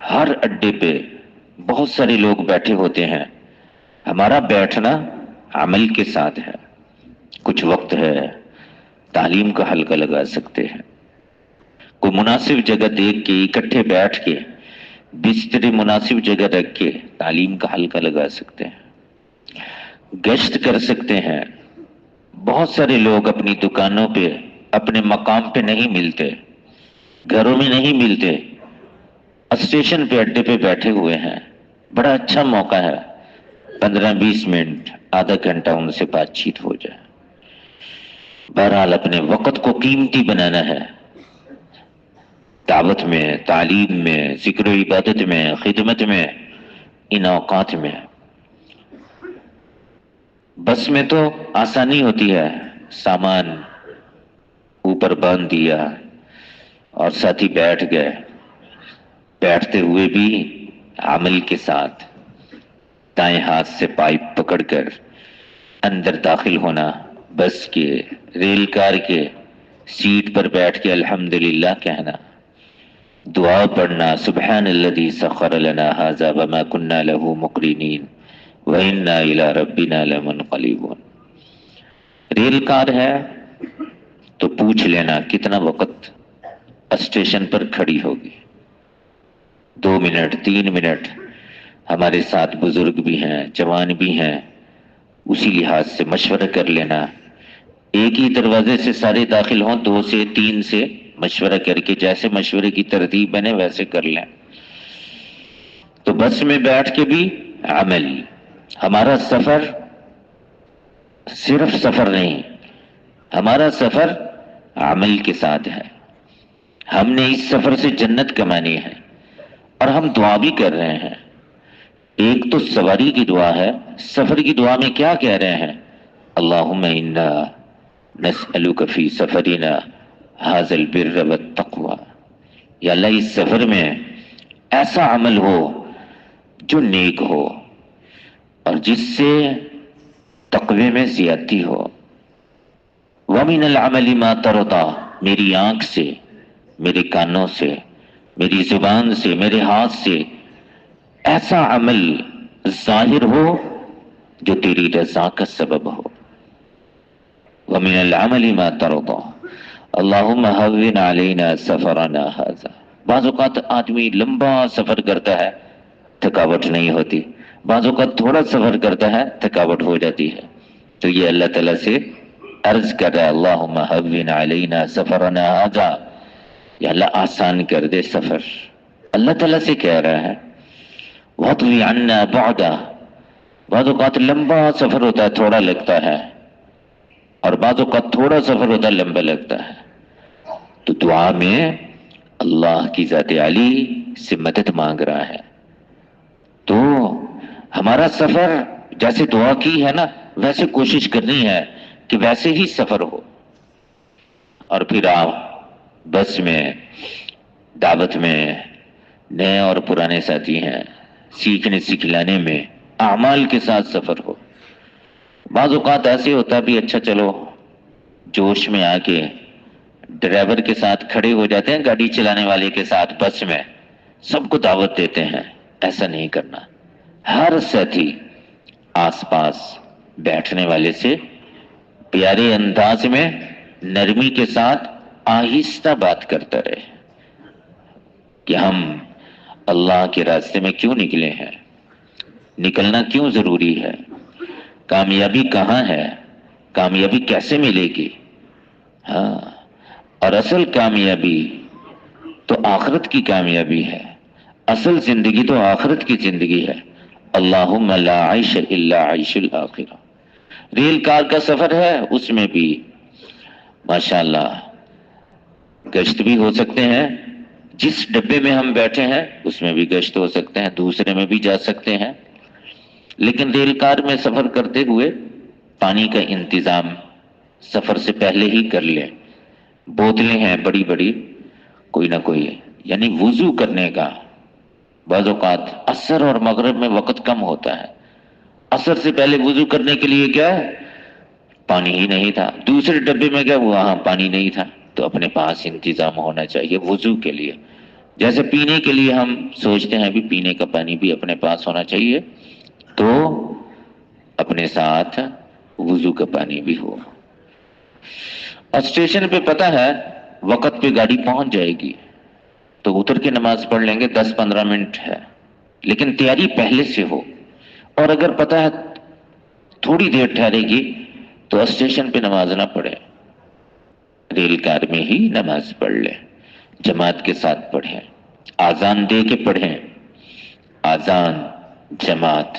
ہر اڈے پہ بہت سارے لوگ بیٹھے ہوتے ہیں. ہمارا بیٹھنا عمل کے ساتھ ہے. کچھ وقت ہے تعلیم کا حلقہ لگا سکتے ہیں. کوئی مناسب جگہ دیکھ کے اکٹھے بیٹھ کے بستر مناسب جگہ رکھ کے تعلیم کا حلقہ لگا سکتے ہیں. گشت کر سکتے ہیں. بہت سارے لوگ اپنی دکانوں پہ اپنے مقام پہ نہیں ملتے، گھروں میں نہیں ملتے، اسٹیشن پہ اڈے پہ بیٹھے ہوئے ہیں. بڑا اچھا موقع ہے 15-20 منٹ آدھا گھنٹہ ان سے بات چیت ہو جائے. بہرحال اپنے وقت کو قیمتی بنانا ہے. دعوت میں، تعلیم میں، ذکر و عبادت میں، خدمت میں، ان اوقات میں. بس میں تو آسانی ہوتی ہے، سامان اوپر باندھ دیا اور ساتھی بیٹھ گئے. بیٹھتے ہوئے بھی عمل کے ساتھ دائیں ہاتھ سے پائپ پکڑ کر اندر داخل ہونا، بس کے، ریل کار کے سیٹ پر بیٹھ کے الحمدللہ کہنا، دعا پڑھنا، سبحان الذی سخر لنا ھذا وما كنا له مقرنین وَإِنَّا إِلَىٰ رَبِّنَا لَمُنْقَلِبُونَ. ریل کار ہے تو پوچھ لینا کتنا وقت اسٹیشن پر کھڑی ہوگی. 2 منٹ، 3 منٹ. ہمارے ساتھ بزرگ بھی ہیں، جوان بھی ہیں، اسی لحاظ سے مشورہ کر لینا. ایک ہی دروازے سے سارے داخل ہوں، 2 سے 3 سے مشورہ کر کے جیسے مشورے کی ترتیب بنے ویسے کر لیں. تو بس میں بیٹھ کے بھی عمل. ہمارا سفر صرف سفر نہیں، ہمارا سفر عمل کے ساتھ ہے. ہم نے اس سفر سے جنت کمانی ہے اور ہم دعا بھی کر رہے ہیں. ایک تو سواری کی دعا ہے، سفر کی دعا میں کیا کہہ رہے ہیں؟ اللہم انا نسألک فی سفرنا ھذا البر والتقوی. یا اللہ اس سفر میں ایسا عمل ہو جو نیک ہو اور جس سے تقوی میں زیادتی ہو. وَمِنَ الْعَمَلِ مَا تَرْضَىٰ. میری آنکھ سے، میرے کانوں سے، میری زبان سے، میرے ہاتھ سے ایسا عمل ظاہر ہو جو تیری رضا کا سبب ہو. وَمِنَ الْعَمَلِ مَا تَرْضَىٰ اللہم ہون علینا سفرنا ھذا. بعض اوقات آدمی لمبا سفر کرتا ہے، تھکاوٹ نہیں ہوتی. بعض اوقات تھوڑا سفر کرتا ہے، تھکاوٹ ہو جاتی ہے. تو یہ اللہ تعالیٰ سے عرض کر رہا ہے اللہم ہون علینا سفرنا ھذا، یا اللہ آسان کر دے سفر. اللہ تعالیٰ سے کہہ رہا ہے واطوی عنا بعدا. بعض اوقات لمبا سفر ہوتا ہے، تھوڑا لگتا ہے، اور بعض اوقات تھوڑا سفر ہوتا ہے، لمبا لگتا ہے. تو دعا میں اللہ کی ذات علی سے مدد مانگ رہا ہے. تو ہمارا سفر جیسے دعا کی ہے نا، ویسے کوشش کرنی ہے کہ ویسے ہی سفر ہو. اور پھر آپ بس میں، دعوت میں نئے اور پرانے ساتھی ہیں، سیکھنے سکھلانے میں اعمال کے ساتھ سفر ہو. بعض اوقات ایسے ہوتا بھی اچھا چلو جوش میں آ کے ڈرائیور کے ساتھ کھڑے ہو جاتے ہیں، گاڑی چلانے والے کے ساتھ بس میں سب کو دعوت دیتے ہیں. ایسا نہیں کرنا. ہر ساتھی آس پاس بیٹھنے والے سے پیارے انداز میں نرمی کے ساتھ آہستہ بات کرتا رہے کہ ہم اللہ کے راستے میں کیوں نکلے ہیں، نکلنا کیوں ضروری ہے، کامیابی کہاں ہے، کامیابی کیسے ملے گی. ہاں، اور اصل کامیابی تو آخرت کی کامیابی ہے. اصل زندگی تو آخرت کی زندگی ہے. اللہم لا عیش الا عیش الاخرہ. ریل کار کا سفر ہے، اس میں بھی ماشاءاللہ گشت بھی ہو سکتے ہیں. جس ڈبے میں ہم بیٹھے ہیں اس میں بھی گشت ہو سکتے ہیں، دوسرے میں بھی جا سکتے ہیں. لیکن ریل کار میں سفر کرتے ہوئے پانی کا انتظام سفر سے پہلے ہی کر لیں. بوتلیں ہیں بڑی بڑی، کوئی نہ کوئی، یعنی وضو کرنے کا. بعض اوقات عصر اور مغرب میں وقت کم ہوتا ہے، عصر سے پہلے وضو کرنے کے لیے کیا ہے، پانی ہی نہیں تھا. دوسرے ڈبے میں کیا ہوا، ہاں پانی نہیں تھا. تو اپنے پاس انتظام ہونا چاہیے وضو کے لیے. جیسے پینے کے لیے ہم سوچتے ہیں بھی پینے کا پانی بھی اپنے پاس ہونا چاہیے، تو اپنے ساتھ وضو کا پانی بھی ہو۔ اور اسٹیشن پہ پتہ ہے وقت پہ گاڑی پہنچ جائے گی تو اتر کے نماز پڑھ لیں گے، 10-15 منٹ ہے، لیکن تیاری پہلے سے ہو۔ اور اگر پتہ ہے تھوڑی دیر ٹھہرے گی تو اسٹیشن پہ نماز نہ پڑھے، ریل کار میں ہی نماز پڑھ لے، جماعت کے ساتھ پڑھیں، آذان دے کے پڑھیں، آذان جماعت۔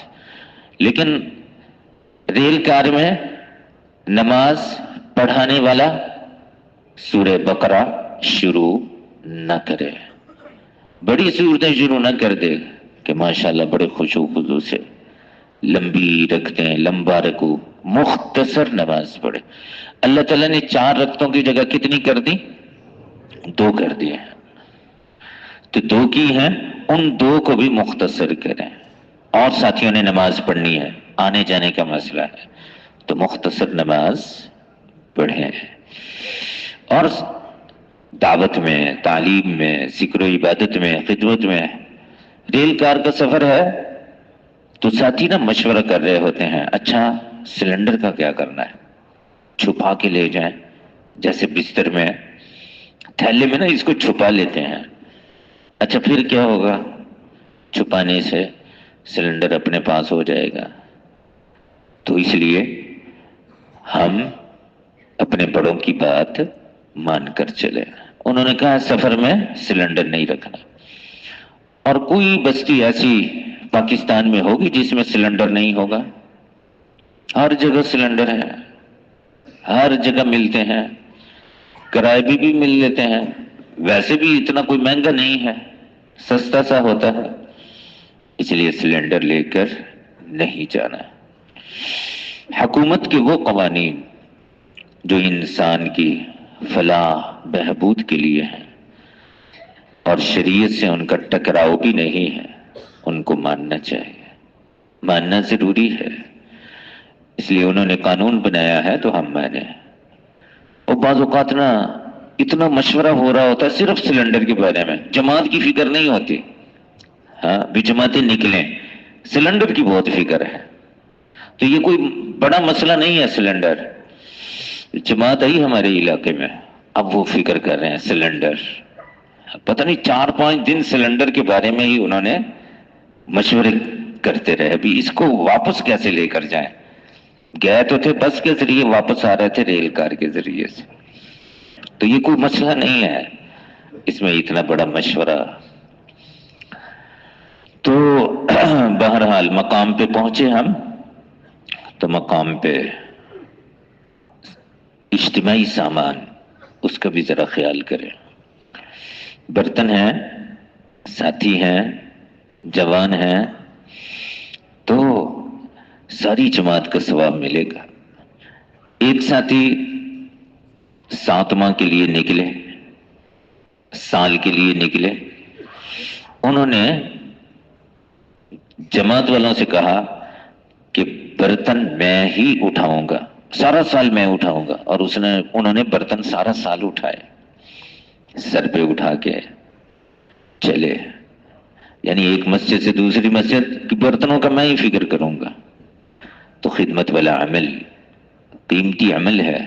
لیکن ریل کار میں نماز پڑھانے والا سورہ بقرہ شروع نہ کرے، بڑی صورتیں شروع نہ کر دے کہ ماشاءاللہ بڑے خشوع و خضوع سے لمبی رکھتے ہیں، لمبا رکوع، مختصر نماز پڑھے۔ اللہ تعالیٰ نے 4 رکعتوں کی جگہ کتنی کر دی؟ 2 کر دی ہیں، تو 2 کی ہیں، ان 2 کو بھی مختصر کریں۔ اور ساتھیوں نے نماز پڑھنی ہے، آنے جانے کا مسئلہ ہے تو مختصر نماز پڑھیں۔ اور دعوت میں، تعلیم میں، ذکر و عبادت میں، خدمت میں، ریل کار کا سفر ہے تو ساتھی نا مشورہ کر رہے ہوتے ہیں، اچھا سلنڈر کا کیا کرنا ہے؟ چھپا کے لے جائیں، جیسے بستر میں تھیلے میں نا اس کو چھپا لیتے ہیں۔ اچھا پھر کیا ہوگا؟ چھپانے سے سلنڈر اپنے پاس ہو جائے گا۔ تو اس لیے ہم اپنے بڑوں کی بات مان کر چلے۔ انہوں نے کہا سفر میں سلنڈر نہیں رکھنا، اور کوئی بستی ایسی پاکستان میں ہوگی جس میں سلنڈر نہیں ہوگا؟ ہر جگہ سلنڈر ہے، ہر جگہ ملتے ہیں، کرائے بھی مل لیتے ہیں، ویسے بھی اتنا کوئی مہنگا نہیں ہے، سستا سا ہوتا ہے، اس لیے سلنڈر لے کر نہیں جانا۔ حکومت کے وہ قوانین جو انسان کی فلاح بہبود کے لیے ہیں اور شریعت سے ان کا ٹکراؤ بھی نہیں ہے، ان کو ماننا چاہیے، ماننا ضروری ہے۔ اس لیے انہوں نے قانون بنایا ہے تو ہم مانیں۔ اور بعض اوقات نا اتنا مشورہ ہو رہا ہوتا ہے صرف سلنڈر کے بارے میں، جماعت کی فکر نہیں ہوتی۔ ہاں بھی جماعتیں نکلیں، سلنڈر کی بہت فکر ہے۔ تو یہ کوئی بڑا مسئلہ نہیں ہے سلنڈر، جماعت آئی ہمارے علاقے میں، اب وہ فکر کر رہے ہیں سلنڈر، پتہ نہیں 4-5 دن سلنڈر کے بارے میں ہی انہوں نے مشورے کرتے رہے، بھی اس کو واپس کیسے لے کر جائیں۔ گئے تو تھے بس کے ذریعے، واپس آ رہے تھے ریل کار کے ذریعے سے۔ تو یہ کوئی مسئلہ نہیں ہے، اس میں اتنا بڑا مشورہ۔ تو بہرحال مقام پہ پہنچے ہم، تو مقام پہ اجتماعی سامان اس کا بھی ذرا خیال کریں۔ برتن ہیں، ساتھی ہیں، جوان ہیں، تو ساری جماعت کا ثواب ملے گا۔ ایک ساتھی 7 ماہ کے لیے نکلے، سال کے لیے نکلے، انہوں نے جماعت والوں سے کہا کہ برتن میں ہی اٹھاؤں گا، سارا سال میں اٹھاؤں گا، اور انہوں نے برتن سارا سال اٹھائے، سر پہ اٹھا کے چلے۔ یعنی ایک مسجد سے دوسری مسجد کی برتنوں کا میں ہی فکر کروں گا۔ تو خدمت والا عمل قیمتی عمل ہے۔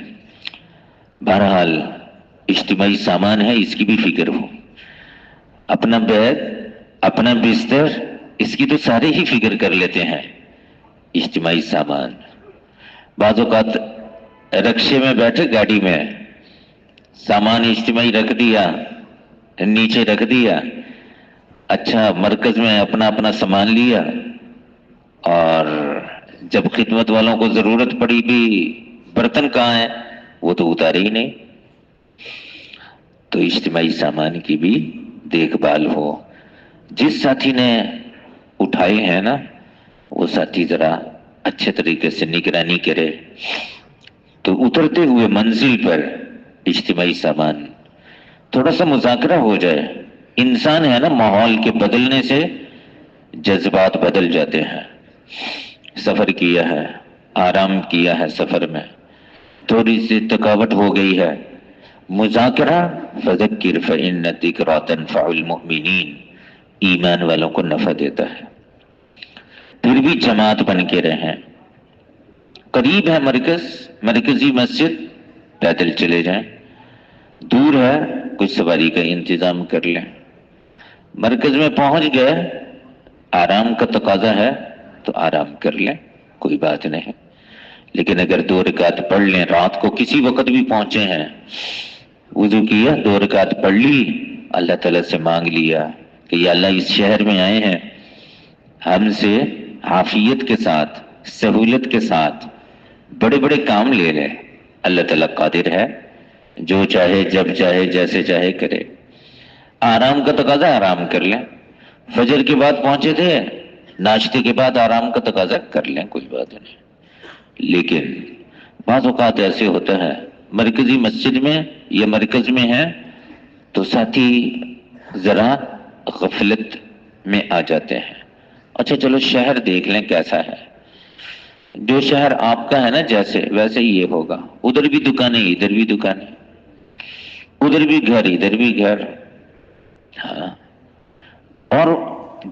بہرحال اجتماعی سامان ہے، اس کی بھی فکر ہو۔ اپنا بیگ، اپنا بستر، اس کی تو سارے ہی فکر کر لیتے ہیں۔ اجتماعی سامان، بعض اوقات رکشے میں بیٹھے، گاڑی میں سامان اجتماعی رکھ دیا، نیچے رکھ دیا، اچھا مرکز میں اپنا اپنا سامان لیا، اور جب خدمت والوں کو ضرورت پڑی بھی برتن کہاں ہیں، وہ تو اتارے ہی نہیں۔ تو اجتماعی سامان کی بھی دیکھ بھال ہو۔ جس ساتھی نے اٹھائے ہیں نا، وہ ساتھی ذرا اچھے طریقے سے نگرانی کرے، تو اترتے ہوئے منزل پر اجتماعی سامان تھوڑا سا مذاکرہ ہو جائے۔ انسان ہے نا، ماحول کے بدلنے سے جذبات بدل جاتے ہیں۔ سفر کیا ہے، آرام کیا ہے، سفر میں تھوڑی سی تھکاوٹ ہو گئی ہے، مذاکرہ فذکر فإن الذکریٰ تنفع المؤمنین، ایمان والوں کو نفع دیتا ہے۔ پھر بھی جماعت بن کے رہیں، قریب ہے مرکزی مسجد، پیدل چلے جائیں، دور ہے کچھ سواری کا انتظام کر لیں، مرکز میں پہنچ گئے آرام کا تقاضا ہے تو آرام کر لیں، کوئی بات نہیں۔ لیکن اگر 2 رکعت پڑھ لیں، رات کو کسی وقت بھی پہنچے ہیں، وضو کیا 2 رکعت پڑھ لی، اللہ تعالیٰ سے مانگ لیا کہ یا اللہ اس شہر میں آئے ہیں، ہم سے عافیت کے ساتھ سہولت کے ساتھ بڑے بڑے کام لے لے، اللہ تعالیٰ قادر ہے، جو چاہے جب چاہے جیسے چاہے کرے۔ آرام کا تقاضا آرام کر لیں، فجر کے بعد پہنچے تھے، ناشتے کے بعد آرام کا تقاضا کر لیں، کوئی بات نہیں۔ لیکن بعض اوقات ایسے ہوتا ہے مرکزی مسجد میں یا مرکز میں ہے تو ساتھی ذرا غفلت میں آ جاتے ہیں، اچھا چلو شہر دیکھ لیں کیسا ہے، جو شہر آپ کا ہے نا جیسے ویسے ہی یہ ہوگا، ادھر بھی دکانیں ادھر بھی دکانیں، ادھر بھی گھر ادھر بھی گھر، ہاں۔ اور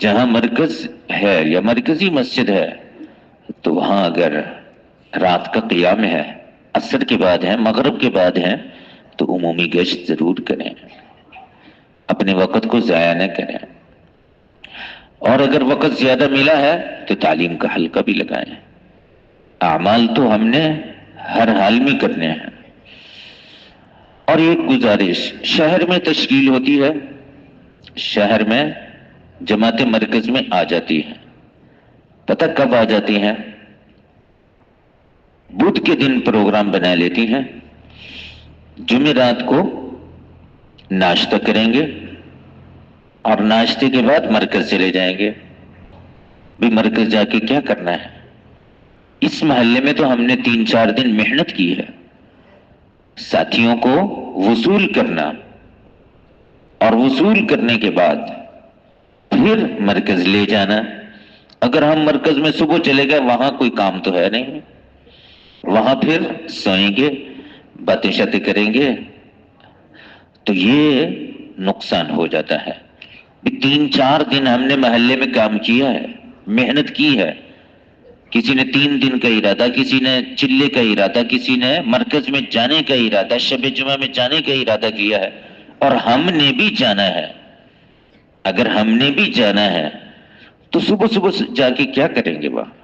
جہاں مرکز ہے یا مرکزی مسجد ہے تو وہاں اگر رات کا قیام ہے، عصر کے بعد ہے، مغرب کے بعد ہے، تو عمومی گشت ضرور کریں، اپنے وقت کو ضائع نہ کریں، اور اگر وقت زیادہ ملا ہے تو تعلیم کا حلقہ بھی لگائیں۔ اعمال تو ہم نے ہر حال میں کرنے ہیں۔ اور ایک گزارش، شہر میں تشکیل ہوتی ہے، شہر میں جماعت مرکز میں آ جاتی ہیں، پتہ کب آ جاتی ہیں؟ بدھ کے دن پروگرام بنا لیتی ہیں، جمعرات کو ناشتہ کریں گے اور ناشتے کے بعد مرکز چلے جائیں گے۔ بھی مرکز جا کے کیا کرنا ہے؟ اس محلے میں تو ہم نے 3-4 دن محنت کی ہے، ساتھیوں کو وصول کرنا، اور وصول کرنے کے بعد پھر مرکز لے جانا۔ اگر ہم مرکز میں صبح چلے گئے، وہاں کوئی کام تو ہے نہیں، وہاں پھر سوئیں گے، باتیں شاتیں کریں گے، تو یہ نقصان ہو جاتا ہے۔ 3-4 دن ہم نے محلے میں کام کیا ہے، محنت کی ہے، کسی نے 3 دن کا ارادہ، کسی نے چلے کا ارادہ، کسی نے مرکز میں جانے کا ارادہ، شب جمعہ میں جانے کا ارادہ کیا ہے، اور ہم نے بھی جانا ہے۔ اگر ہم نے بھی جانا ہے تو صبح صبح جا کے کیا کریں گے وہاں؟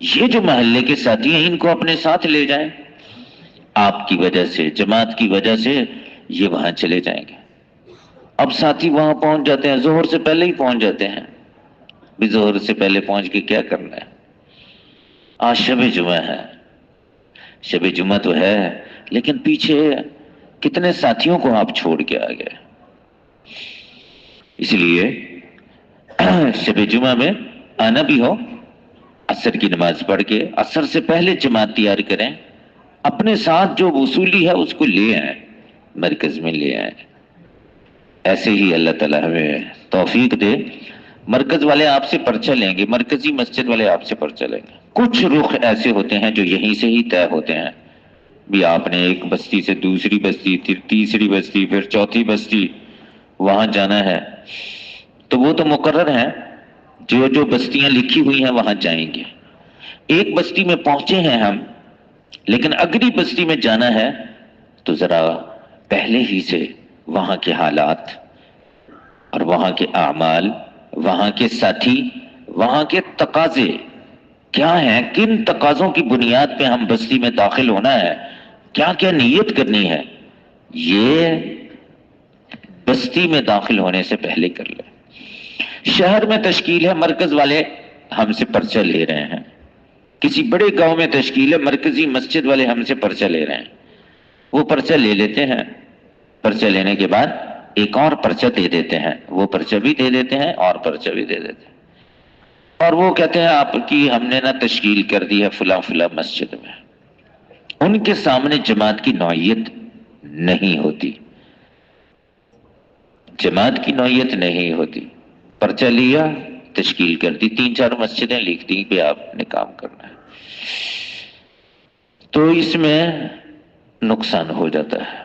یہ جو محلے کے ساتھی ہیں ان کو اپنے ساتھ لے جائیں، آپ کی وجہ سے، جماعت کی وجہ سے یہ وہاں چلے جائیں گے۔ اب ساتھی وہاں پہنچ جاتے ہیں، ظہر سے پہلے ہی پہنچ جاتے ہیں، بھی ظہر سے پہلے پہنچ کے کیا کرنا ہے؟ آج شب جمعہ ہے، شب جمعہ تو ہے، لیکن پیچھے کتنے ساتھیوں کو آپ چھوڑ کے آ گئے۔ اس لیے شب جمعہ میں آنا بھی ہو، عصر کی نماز پڑھ کے عصر سے پہلے جماعت تیار کریں، اپنے ساتھ جو وصولی ہے اس کو لے آئیں، مرکز میں لے آئیں۔ ایسے ہی اللہ تعالیٰ ہمیں توفیق دے۔ مرکز والے آپ سے پرچہ لیں گے، مرکزی مسجد والے آپ سے پرچہ لیں گے۔ کچھ رخ ایسے ہوتے ہیں جو یہیں سے ہی طے ہوتے ہیں، بھی آپ نے ایک بستی سے دوسری بستی، پھر تیسری بستی، پھر چوتھی بستی وہاں جانا ہے، تو وہ تو مقرر ہیں، جو جو بستیاں لکھی ہوئی ہیں وہاں جائیں گے۔ ایک بستی میں پہنچے ہیں ہم، لیکن اگلی بستی میں جانا ہے تو ذرا پہلے ہی سے وہاں کے حالات اور وہاں کے اعمال، وہاں کے ساتھی، وہاں کے تقاضے کیا ہیں، کن تقاضوں کی بنیاد پہ ہم بستی میں داخل ہونا ہے، کیا کیا نیت کرنی ہے، یہ بستی میں داخل ہونے سے پہلے کر لیں۔ شہر میں تشکیل ہے، مرکز والے ہم سے پرچہ لے رہے ہیں، کسی بڑے گاؤں میں تشکیل ہے، مرکزی مسجد والے ہم سے پرچہ لے رہے ہیں، وہ پرچہ لے لیتے ہیں، پرچہ لینے کے بعد ایک اور پرچہ دے دیتے ہیں، وہ پرچہ بھی دے دیتے ہیں اور پرچہ بھی دے دیتے ہیں، اور وہ کہتے ہیں آپ کی ہم نے نہ تشکیل کر دی ہے فلاں فلاں مسجد میں۔ ان کے سامنے جماعت کی نوعیت نہیں ہوتی، جماعت کی نوعیت نہیں ہوتی، پرچہ لیا، تشکیل کر دی، 3-4 مسجدیں لکھ دی کہ آپ نے کام کرنا ہے، تو اس میں نقصان ہو جاتا ہے۔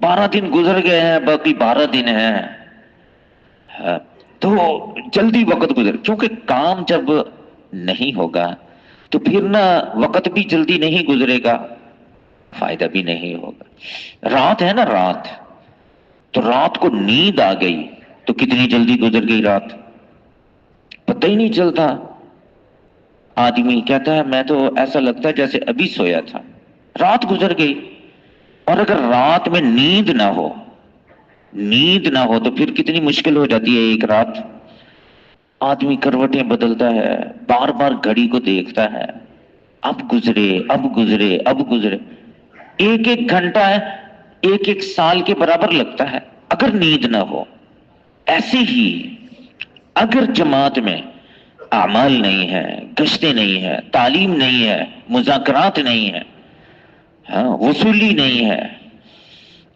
12 دن گزر گئے ہیں، باقی 12 دن ہیں، تو جلدی وقت گزر، کیونکہ کام جب نہیں ہوگا تو پھر نا وقت بھی جلدی نہیں گزرے گا، فائدہ بھی نہیں ہوگا۔ رات ہے نا، رات، تو رات کو نیند آ گئی تو کتنی جلدی گزر گئی رات، پتہ ہی نہیں چلتا۔ آدمی کہتا ہے میں تو ایسا لگتا ہے جیسے ابھی سویا تھا، رات گزر گئی۔ اور اگر رات میں نیند نہ ہو، نیند نہ ہو تو پھر کتنی مشکل ہو جاتی ہے ایک رات۔ آدمی کروٹیں بدلتا ہے، بار بار گھڑی کو دیکھتا ہے، اب گزرے اب گزرے اب گزرے، ایک ایک گھنٹہ ہے ایک ایک سال کے برابر لگتا ہے اگر نیند نہ ہو۔ ایسے ہی اگر جماعت میں اعمال نہیں ہے، گشتیں نہیں ہے، تعلیم نہیں ہے، مذاکرات نہیں ہے، ہاں وصولی نہیں ہے،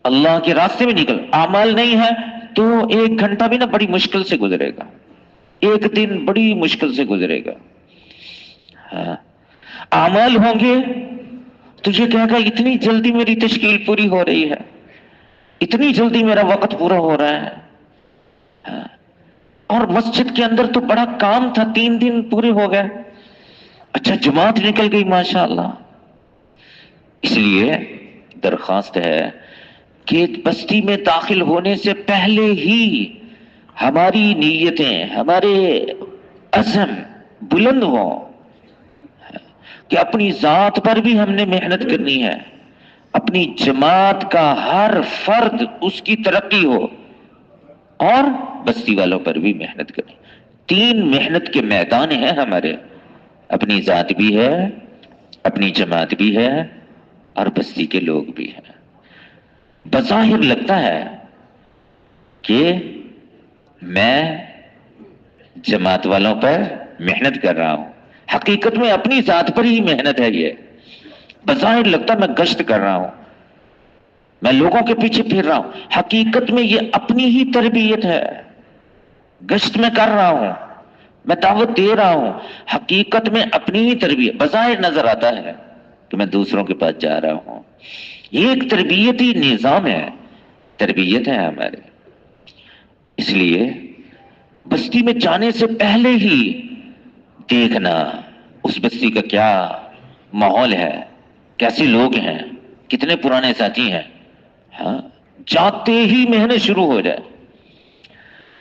اللہ کے راستے میں نکل اعمال نہیں ہے، تو ایک گھنٹہ بھی نا بڑی مشکل سے گزرے گا، ایک دن بڑی مشکل سے گزرے گا۔ ہاں اعمال ہوں گے تو یہ کہے گا اتنی جلدی میری تشکیل پوری ہو رہی ہے، اتنی جلدی میرا وقت پورا ہو رہا ہے۔ ہاں، اور مسجد کے اندر تو بڑا کام تھا، 3 دن پورے ہو گئے، اچھا جماعت نکل گئی ماشاءاللہ۔ اس لیے درخواست ہے کہ بستی میں داخل ہونے سے پہلے ہی ہماری نیتیں، ہمارے عزم بلند ہوں کہ اپنی ذات پر بھی ہم نے محنت کرنی ہے، اپنی جماعت کا ہر فرد اس کی ترقی ہو، اور بستی والوں پر بھی محنت کرنی۔ 3 محنت کے میدان ہیں ہمارے، اپنی ذات بھی ہے، اپنی جماعت بھی ہے، اور بستی کے لوگ بھی ہیں۔ بظاہر لگتا ہے کہ میں جماعت والوں پر محنت کر رہا ہوں، حقیقت میں اپنی ذات پر ہی محنت ہے۔ یہ بظاہر لگتا میں گشت کر رہا ہوں، میں لوگوں کے پیچھے پھر رہا ہوں، حقیقت میں یہ اپنی ہی تربیت ہے۔ گشت میں کر رہا ہوں، میں دعوت دے رہا ہوں، حقیقت میں اپنی ہی تربیت، بظاہر نظر آتا ہے کہ میں دوسروں کے پاس جا رہا ہوں۔ یہ ایک تربیتی نظام ہے، تربیت ہے ہمارے۔ اس لیے بستی میں جانے سے پہلے ہی دیکھنا اس بستی کا کیا ماحول ہے، کیسے لوگ ہیں، کتنے پرانے ساتھی ہیں، ہاں جاتے ہی محنت شروع ہو جائے۔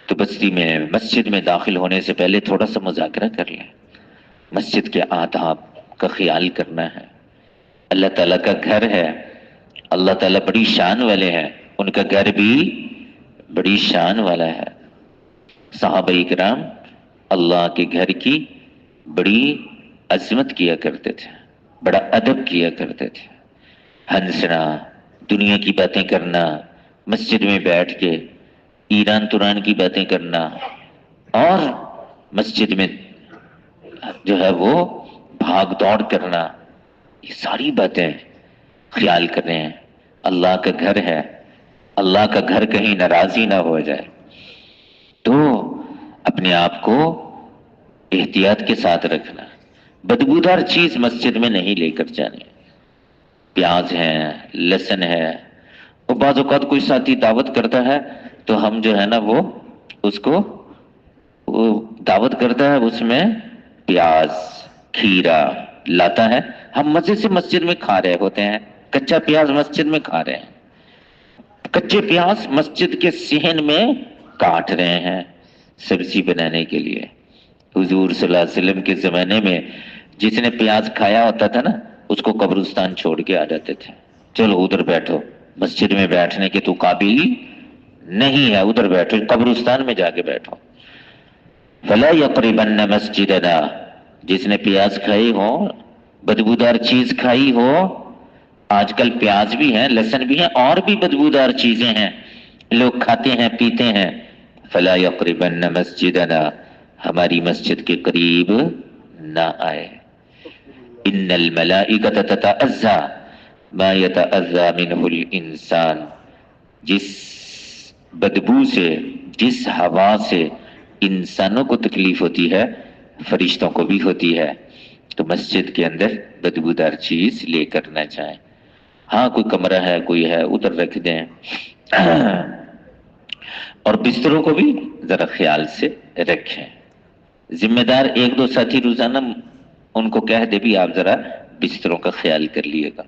تو بستی میں مسجد میں داخل ہونے سے پہلے تھوڑا سا مذاکرہ کر لیں، مسجد کے آداب کا خیال کرنا ہے۔ اللہ تعالیٰ کا گھر ہے، اللہ تعالیٰ بڑی شان والے ہیں، ان کا گھر بھی بڑی شان والا ہے۔ صحابہ اکرام اللہ کے گھر کی بڑی عظمت کیا کرتے تھے، بڑا ادب کیا کرتے تھے۔ ہنسنا، دنیا کی باتیں کرنا، مسجد میں بیٹھ کے ایران توران کی باتیں کرنا، اور مسجد میں جو ہے وہ بھاگ دوڑ کرنا، یہ ساری باتیں خیال کریں۔ اللہ کا گھر ہے، اللہ کا گھر کہیں ناراضی نہ ہو جائے، تو اپنے آپ کو احتیاط کے ساتھ رکھنا۔ بدبودار چیز مسجد میں نہیں لے کر جانے، پیاز ہے، لہسن ہے، اور بعض اوقات کوئی ساتھی دعوت کرتا ہے تو ہم جو ہے نا وہ اس کو وہ دعوت کرتا ہے، اس میں پیاز کھیرا لاتا ہے، ہم مزے سے مسجد میں کھا رہے ہوتے ہیں، کچا پیاز مسجد میں کھا رہے ہیں، کچے پیاز مسجد کے صحن میں کاٹ رہے ہیں سبزی بنانے کے لیے۔ حضور صلی اللہ علیہ وسلم کے زمانے میں جس نے پیاز کھایا ہوتا تھا نا، اس کو قبرستان چھوڑ کے آ جاتے تھے، چلو ادھر بیٹھو، مسجد میں بیٹھنے کے تو قابل نہیں ہے، ادھر بیٹھو، قبرستان میں جا کے بیٹھو۔ فلا یقربن مسجدنا، جس نے پیاز کھائی ہو، بدبودار چیز کھائی ہو، آج کل پیاز بھی ہیں، لہسن بھی ہیں، اور بھی بدبودار چیزیں ہیں، لوگ کھاتے ہیں پیتے ہیں، فلا یقربن مسجدنا، ہماری مسجد کے قریب نہ آئے۔ ان الملائکۃ تتأذی ما یتأذی منہ الانسان، جس بدبو سے، جس ہوا سے انسانوں کو تکلیف ہوتی ہے، فرشتوں کو بھی ہوتی ہے۔ تو مسجد کے اندر بدبودار چیز لے کر نہ جائیں۔ ہاں کوئی کمرہ ہے کوئی ہے ادھر رکھ دیں، اور بستروں کو بھی ذرا خیال سے رکھیں۔ ذمہ دار ایک دو ساتھی روزانہ ان کو کہہ دے بھی آپ ذرا بستروں کا خیال کر لیے گا۔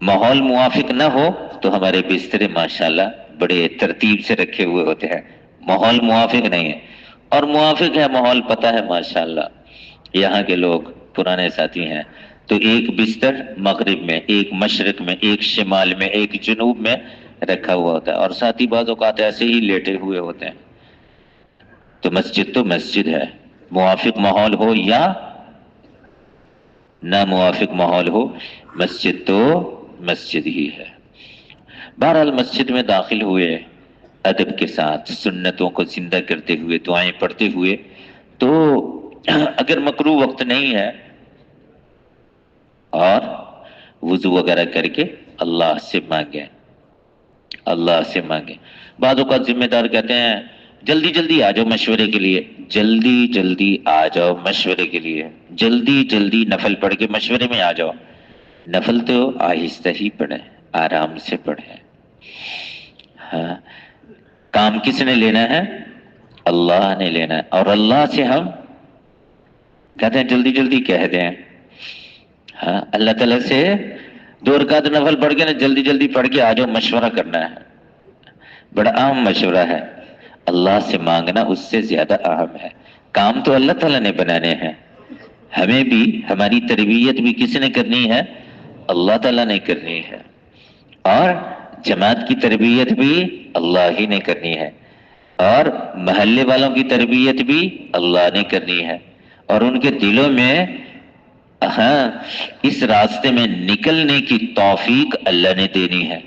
ماحول موافق نہ ہو تو ہمارے بسترے ماشاءاللہ بڑے ترتیب سے رکھے ہوئے ہوتے ہیں، ماحول موافق نہیں ہے، اور موافق ہے ماحول پتہ ہے ماشاءاللہ یہاں کے لوگ پرانے ساتھی ہیں تو ایک بستر مغرب میں، ایک مشرق میں، ایک شمال میں، ایک جنوب میں رکھا ہوا ہوتا ہے، اور ساتھی بعض اوقات ایسے ہی لیٹے ہوئے ہوتے ہیں۔ تو مسجد ہے، موافق ماحول ہو یا نہ موافق ماحول ہو، مسجد تو مسجد ہی ہے۔ بہرحال مسجد میں داخل ہوئے ادب کے ساتھ، سنتوں کو زندہ کرتے ہوئے، دعائیں پڑھتے ہوئے، تو اگر مکروہ وقت نہیں ہے اور وضو وغیرہ کر کے اللہ سے مانگیں، اللہ سے مانگیں۔ بعض اوقات ذمہ دار کہتے ہیں جلدی جلدی آ جاؤ مشورے کے لیے، جلدی جلدی آ جاؤ مشورے کے لیے، جلدی جلدی نفل پڑھ کے مشورے میں آ جاؤ۔ نفل تو آہستہ ہی پڑھیں، آرام سے پڑھیں۔ ہاں، کام کس نے لینا ہے؟ اللہ نے لینا ہے، اور اللہ سے ہم کہتے ہیں جلدی جلدی کہہ دیں۔ ہاں، اللہ تعالیٰ سے 2 رکعت نفل پڑھ کے نا جلدی جلدی پڑھ کے آ جاؤ مشورہ کرنا ہے، بڑا اہم مشورہ ہے۔ اللہ سے مانگنا اس سے زیادہ اہم ہے۔ کام تو اللہ تعالیٰ نے بنانے ہیں، ہمیں بھی ہماری تربیت بھی کس نے کرنی ہے؟ اللہ تعالیٰ نے کرنی ہے، اور جماعت کی تربیت بھی اللہ ہی نے کرنی ہے، اور محلے والوں کی تربیت بھی اللہ نے کرنی ہے، اور ان کے دلوں میں اس راستے میں نکلنے کی توفیق اللہ نے دینی ہے۔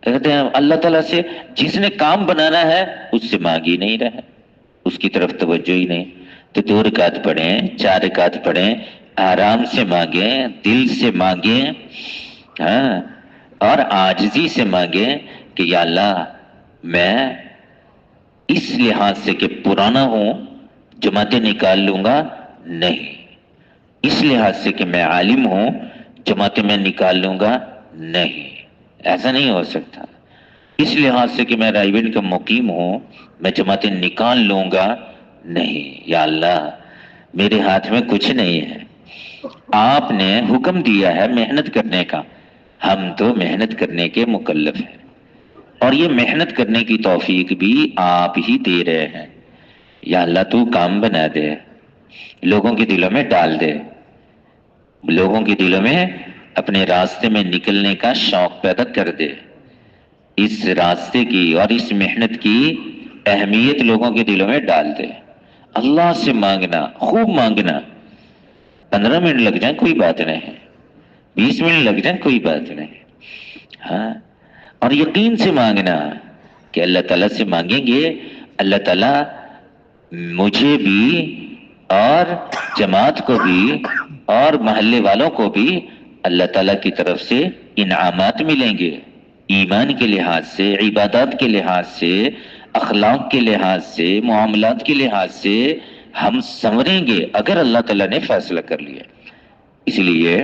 کہتے ہیں اللہ تعالیٰ سے جس نے کام بنانا ہے اس سے مانگ ہی نہیں رہے، اس کی طرف توجہ ہی نہیں، تو 2 رکعت پڑھیں، 4 رکعت پڑھیں، آرام سے مانگیں، دل سے مانگیں، ہاں، اور عاجزی سے مانگیں کہ یا اللہ میں اس لحاظ سے کہ پرانا ہوں جماعتیں نکال لوں گا نہیں، اس لحاظ سے کہ میں عالم ہوں جماعتیں میں نکال لوں گا نہیں، ایسا نہیں ہو سکتا۔ اس لحاظ سے کہ میں رائیوڈ کا مقیم ہوں میں جماعتیں نکال لوں گا نہیں، یا اللہ میرے ہاتھ میں کچھ نہیں ہے، آپ نے حکم دیا ہے محنت کرنے کا، ہم تو محنت کرنے کے مکلف ہیں، اور یہ محنت کرنے کی توفیق بھی آپ ہی دے رہے ہیں۔ یا اللہ تو کام بنا دے، لوگوں کے دلوں میں ڈال دے، لوگوں کے دلوں میں اپنے راستے میں نکلنے کا شوق پیدا کر دے، اس راستے کی اور اس محنت کی اہمیت لوگوں کے دلوں میں ڈال دے۔ اللہ سے مانگنا، خوب مانگنا، 15 منٹ لگ جائیں کوئی بات نہیں، 20 منٹ لگ جائیں کوئی بات نہیں، ہاں، اور یقین سے مانگنا کہ اللہ تعالیٰ سے مانگیں گے اللہ تعالیٰ مجھے بھی اور جماعت کو بھی اور محلے والوں کو بھی اللہ تعالیٰ کی طرف سے انعامات ملیں گے، ایمان کے لحاظ سے، عبادات کے لحاظ سے، اخلاق کے لحاظ سے، معاملات کے لحاظ سے ہم سنوریں گے اگر اللہ تعالیٰ نے فیصلہ کر لیا۔ اس لیے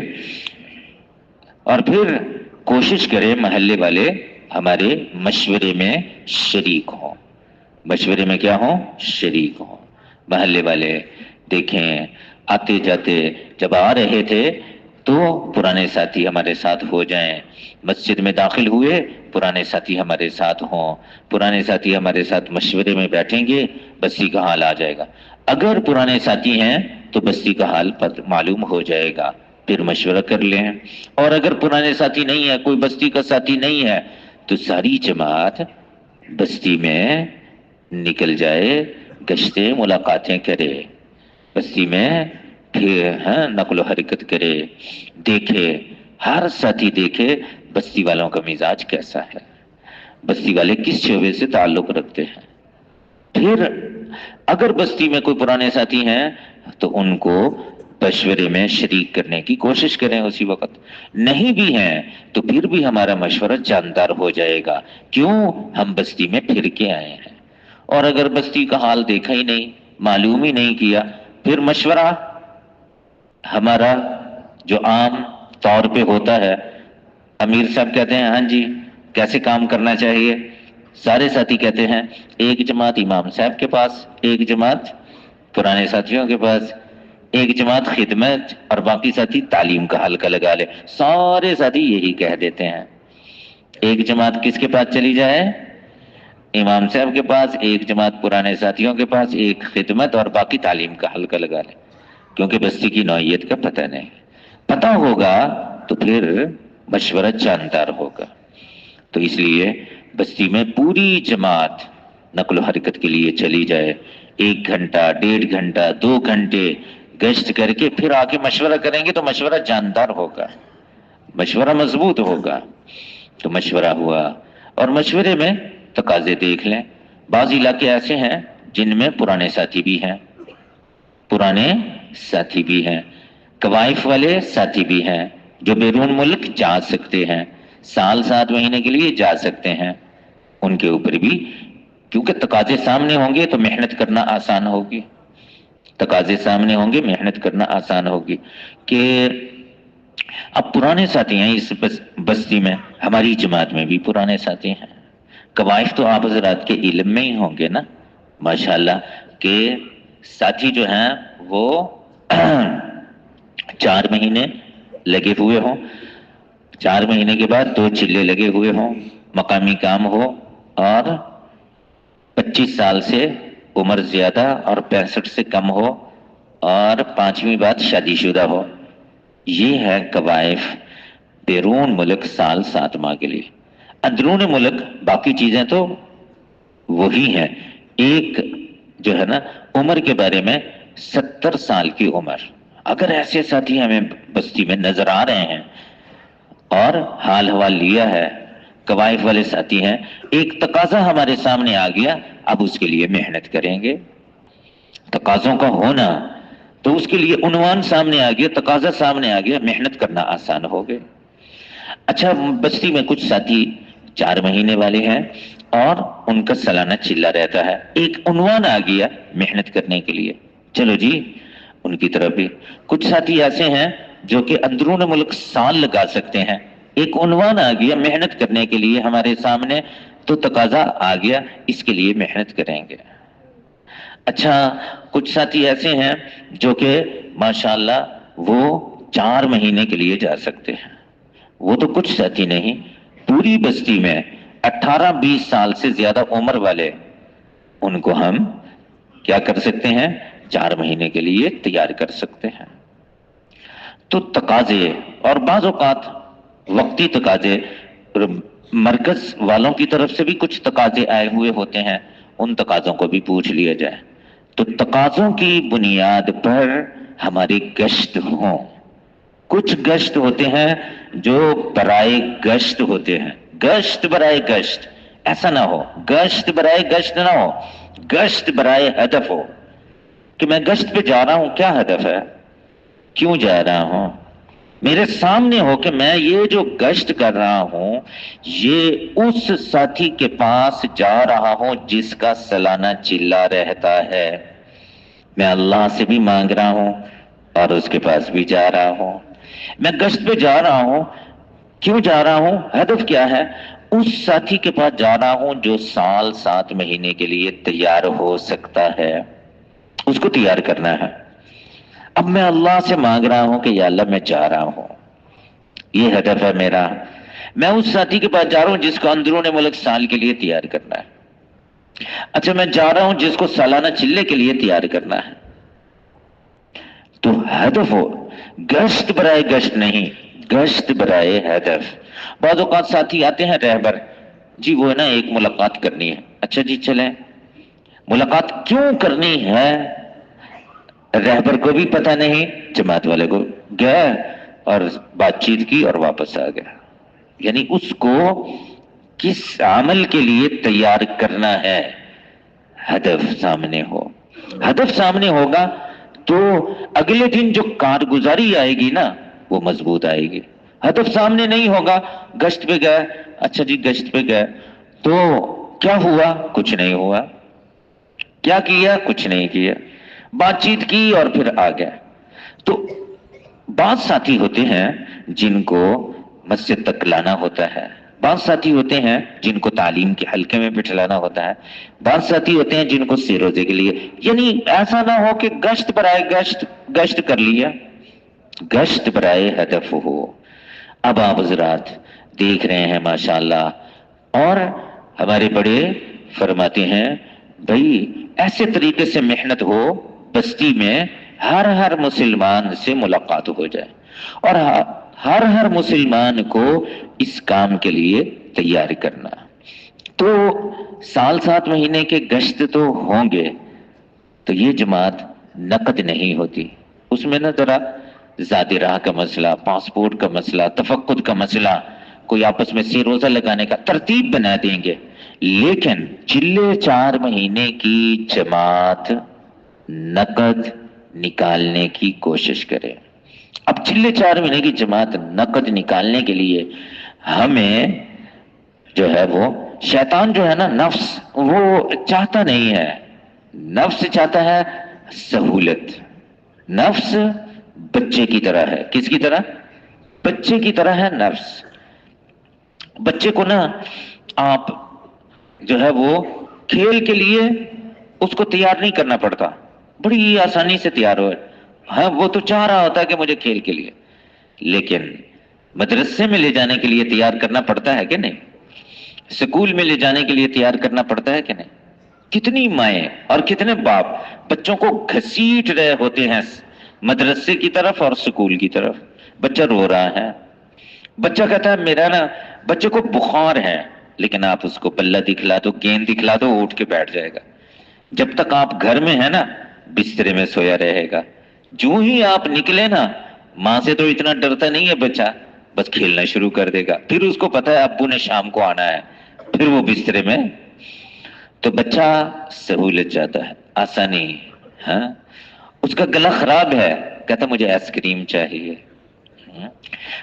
اور پھر کوشش کریں محلے والے ہمارے مشورے میں شریک ہوں، مشورے میں کیا ہوں؟ شریک ہوں۔ محلے والے دیکھیں آتے جاتے جب آ رہے تھے تو پرانے ساتھی ہمارے ساتھ ہو جائیں، مسجد میں داخل ہوئے پرانے ساتھی ہمارے ساتھ ہوں، پرانے ساتھی ہمارے ساتھ مشورے میں بیٹھیں گے بستی کا حال آ جائے گا، اگر پرانے ساتھی ہیں تو بستی کا حال معلوم ہو جائے گا، پھر مشورہ کر لیں، اور اگر پرانے ساتھی نہیں ہے، کوئی بستی کا ساتھی نہیں ہے، تو ساری جماعت بستی میں نکل جائے، گشتیں ملاقاتیں کرے، بستی میں پھر نقل و حرکت کرے، دیکھے، ہر ساتھی دیکھے بستی والوں کا مزاج کیسا ہے، بستی والے کس شعبے سے تعلق رکھتے ہیں، پھر اگر بستی میں کوئی پرانے ساتھی ہیں تو ان کو مشورے میں شریک کرنے کی کوشش کریں اسی وقت، نہیں بھی ہیں تو پھر بھی ہمارا مشورہ جاندار ہو جائے گا، کیوں؟ ہم بستی میں پھر کے آئے ہیں، اور اگر بستی کا حال دیکھا ہی نہیں، معلوم ہی نہیں کیا، پھر مشورہ ہمارا جو عام طور پہ ہوتا ہے امیر صاحب کہتے ہیں ہاں جی کیسے کام کرنا چاہیے؟ سارے ساتھی کہتے ہیں ایک جماعت امام صاحب کے پاس، ایک جماعت پرانے ساتھیوں کے پاس، ایک جماعت خدمت، اور باقی ساتھی تعلیم کا حلقہ لگا لے۔ سارے ساتھی یہی کہہ دیتے ہیں۔ ایک جماعت کس کے پاس چلی جائے؟ امام صاحب کے پاس، ایک جماعت پرانے ساتھیوں کے پاس، ایک خدمت، اور باقی تعلیم کا حلقہ لگا لے، کیونکہ بستی کی نوعیت کا پتہ نہیں۔ پتہ ہوگا تو پھر مشورہ جاندار ہوگا۔ تو اس لیے بستی میں پوری جماعت نقل و حرکت کے لیے چلی جائے، 1 گھنٹہ 1.5 گھنٹہ 2 گھنٹے گشت کر کے پھر آ کے مشورہ کریں گے تو مشورہ جاندار ہوگا، مشورہ مضبوط ہوگا۔ تو مشورہ ہوا، اور مشورے میں تقاضے دیکھ لیں۔ بعض علاقے ایسے ہیں جن میں پرانے ساتھی بھی ہیں، پرانے ساتھی بھی ہیں، قوائف والے ساتھی بھی ہیں جو بیرون ملک جا سکتے ہیں، سال 7 مہینے کے لیے جا سکتے ہیں۔ ان کے اوپر بھی کیونکہ تقاضے سامنے ہوں گے تو محنت کرنا آسان ہوگی، تقاضے سامنے ہوں گے محنت کرنا آسان ہوگی۔ کہ اب پرانے ساتھی ہیں اس بستی میں، ہماری جماعت میں بھی پرانے ساتھی ہیں، قوائف تو آپ حضرات کے علم میں ہی ہوں گے نا ماشاءاللہ، کہ ساتھی جو ہیں وہ 4 مہینے لگے ہوئے ہوں، 4 مہینے کے بعد 2 چلے لگے ہوئے ہوں، مقامی کام ہو، اور 25 سال سے عمر زیادہ اور 65 سے کم ہو، اور 5ویں بات شادی شدہ ہو۔ یہ ہے قوائف بیرون ملک سال 7 ماہ کے لیے۔ اندرون ملک باقی چیزیں تو وہی ہیں۔ ایک جو ہے نا عمر کے بارے میں 70 سال کی عمر، اگر ایسے ساتھی ہمیں بستی میں نظر آ رہے ہیں اور حال حوال لیا ہے، قوائف والے ساتھی ہیں، ایک تقاضا ہمارے سامنے آ گیا، اب اس کے لیے محنت کریں گے۔ تقاضوں کا ہونا تو اس کے لیے عنوان سامنے آ گیا، تقاضا سامنے آ گیا، محنت کرنا آسان ہو گئے۔ اچھا بستی میں کچھ ساتھی 4 مہینے والے ہیں اور ان کا سالانہ چلہ رہتا ہے، ایک عنوان آ گیا محنت کرنے کے لیے، چلو جی ان کی طرف بھی۔ کچھ ساتھی ایسے ہیں جو کہ اندرون ملک سال لگا سکتے ہیں، ایک عنوان آ گیا محنت کرنے کے لیے ہمارے سامنے، تو تقاضا آ گیا، اس کے لیے محنت کریں گے۔ اچھا کچھ ساتھی ایسے ہیں جو کہ ماشاءاللہ وہ 4 مہینے کے لیے جا سکتے ہیں، وہ تو کچھ ساتھی نہیں، پوری بستی میں 18-20 سال سے زیادہ عمر والے، ان کو ہم کیا کر سکتے ہیں؟ 4 مہینے کے لیے تیار کر سکتے ہیں۔ تو تقاضے، اور بعض اوقات وقتی تقاضے، مرکز والوں کی طرف سے بھی کچھ تقاضے آئے ہوئے ہوتے ہیں، ان تقاضوں کو بھی پوچھ لیا جائے۔ تو تقاضوں کی بنیاد پر ہماری گشت ہوں۔ کچھ گشت ہوتے ہیں جو برائے گشت ہوتے ہیں، گشت برائے گشت، ایسا نہ ہو گشت برائے گشت نہ ہو، گشت برائے ہدف ہو، کہ میں گشت پہ جا رہا ہوں، کیا ہدف ہے، کیوں جا رہا ہوں، میرے سامنے ہو کہ میں یہ جو گشت کر رہا ہوں یہ اس ساتھی کے پاس جا رہا ہوں جس کا سالانہ چلہ رہتا ہے، میں اللہ سے بھی مانگ رہا ہوں اور اس کے پاس بھی جا رہا ہوں۔ میں گشت پہ جا رہا ہوں، کیوں جا رہا ہوں، ہدف کیا ہے، اس ساتھی کے پاس جا رہا ہوں جو سال 7 مہینے کے لیے تیار ہو سکتا ہے، اس کو تیار کرنا ہے۔ اب میں اللہ سے مانگ رہا ہوں کہ یا اللہ میں جا رہا ہوں، یہ ہدف ہے میرا، میں اس ساتھی کے پاس جا رہا ہوں جس کو اندرون ملک سال کے لیے تیار کرنا ہے۔ اچھا میں جا رہا ہوں جس کو سالانہ چلے کے لیے تیار کرنا ہے، تو ہدف ہو، گشت برائے گشت نہیں، گشت برائے ہدف۔ بعض اوقات ساتھی آتے ہیں رہبر، جی وہ ہے نا ایک ملاقات کرنی ہے، اچھا جی چلیں، ملاقات کیوں کرنی ہے رہبر کو بھی پتہ نہیں، جماعت والے کو، گیا اور بات چیت کی اور واپس آ گیا، یعنی اس کو کس عمل کے لیے تیار کرنا ہے، ہدف سامنے ہو، ہدف سامنے ہوگا تو اگلے دن جو کارگزاری آئے گی نا وہ مضبوط آئے گی۔ ہدف سامنے نہیں ہوگا، گشت پہ گئے، اچھا جی گشت پہ گئے تو کیا ہوا، کچھ نہیں ہوا، کیا کیا، کچھ نہیں کیا، بات چیت کی اور پھر آ گیا۔ تو بعض ساتھی ہوتے ہیں جن کو مسجد تک لانا ہوتا ہے، بعض ساتھی ہوتے ہیں جن کو تعلیم کے حلقے میں بٹھلانا ہوتا ہے، بعض ساتھی ہوتے ہیں جن کو سیر روزے کے لیے، یعنی ایسا نہ ہو کہ گشت برائے گشت کر لیا، گشت برائے ہدف ہو۔ اب آپ حضرات دیکھ رہے ہیں ماشاءاللہ، اور ہمارے بڑے فرماتے ہیں بھائی ایسے طریقے سے محنت ہو بستی میں ہر مسلمان سے ملاقات ہو جائے، اور ہر مسلمان کو اس کام کے لیے تیار کرنا۔ تو سال 7 مہینے کے گشت تو ہوں گے، تو یہ جماعت نقد نہیں ہوتی، اس میں نہ ذرا ذاتی راہ کا مسئلہ، پاسپورٹ کا مسئلہ، تفقد کا مسئلہ، کوئی آپس میں سے روزہ لگانے کا ترتیب بنا دیں گے، لیکن چلے 4 مہینے کی جماعت نقد نکالنے کی کوشش کرے۔ اب چلے 4 مہینے کی جماعت نقد نکالنے کے لیے ہمیں جو ہے وہ شیطان جو ہے نا، نفس وہ چاہتا نہیں ہے، نفس چاہتا ہے سہولت۔ نفس بچے کی طرح ہے، کس کی طرح؟ بچے کی طرح ہے نفس۔ بچے کو نا آپ جو ہے وہ کھیل کے لیے اس کو تیار نہیں کرنا پڑتا، بڑی آسانی سے تیار ہو، ہاں وہ تو چاہ رہا ہوتا ہے کہ مجھے کھیل کے لیے، لیکن مدرسے میں لے جانے کے لیے تیار کرنا پڑتا ہے کہ نہیں؟ سکول میں لے جانے کے لیے تیار کرنا پڑتا ہے کہ نہیں؟ کتنی مائیں اور کتنے باپ بچوں کو گھسیٹ رہے ہوتے ہیں مدرسے کی طرف اور سکول کی طرف۔ بچہ رو رہا ہے، بچہ کہتا ہے میرا نا، بچے کو بخار ہے، لیکن آپ اس کو بلہ دکھلا دو، گیند دکھلا دو، اٹھ کے بیٹھ جائے گا۔ جب تک آپ گھر میں ہیں نا بسترے میں سویا رہے گا، جو ہی آپ نکلے نا، ماں سے تو اتنا ڈرتا نہیں ہے بچہ، بس کھیلنا شروع کر دے گا، پھر اس کو پتا ہے ابو نے شام کو آنا ہے، پھر وہ بسترے میں۔ تو بچہ سہولت چاہتا ہے، آسانی، ہاں اس کا گلا خراب ہے، کہتا مجھے آئس کریم چاہیے۔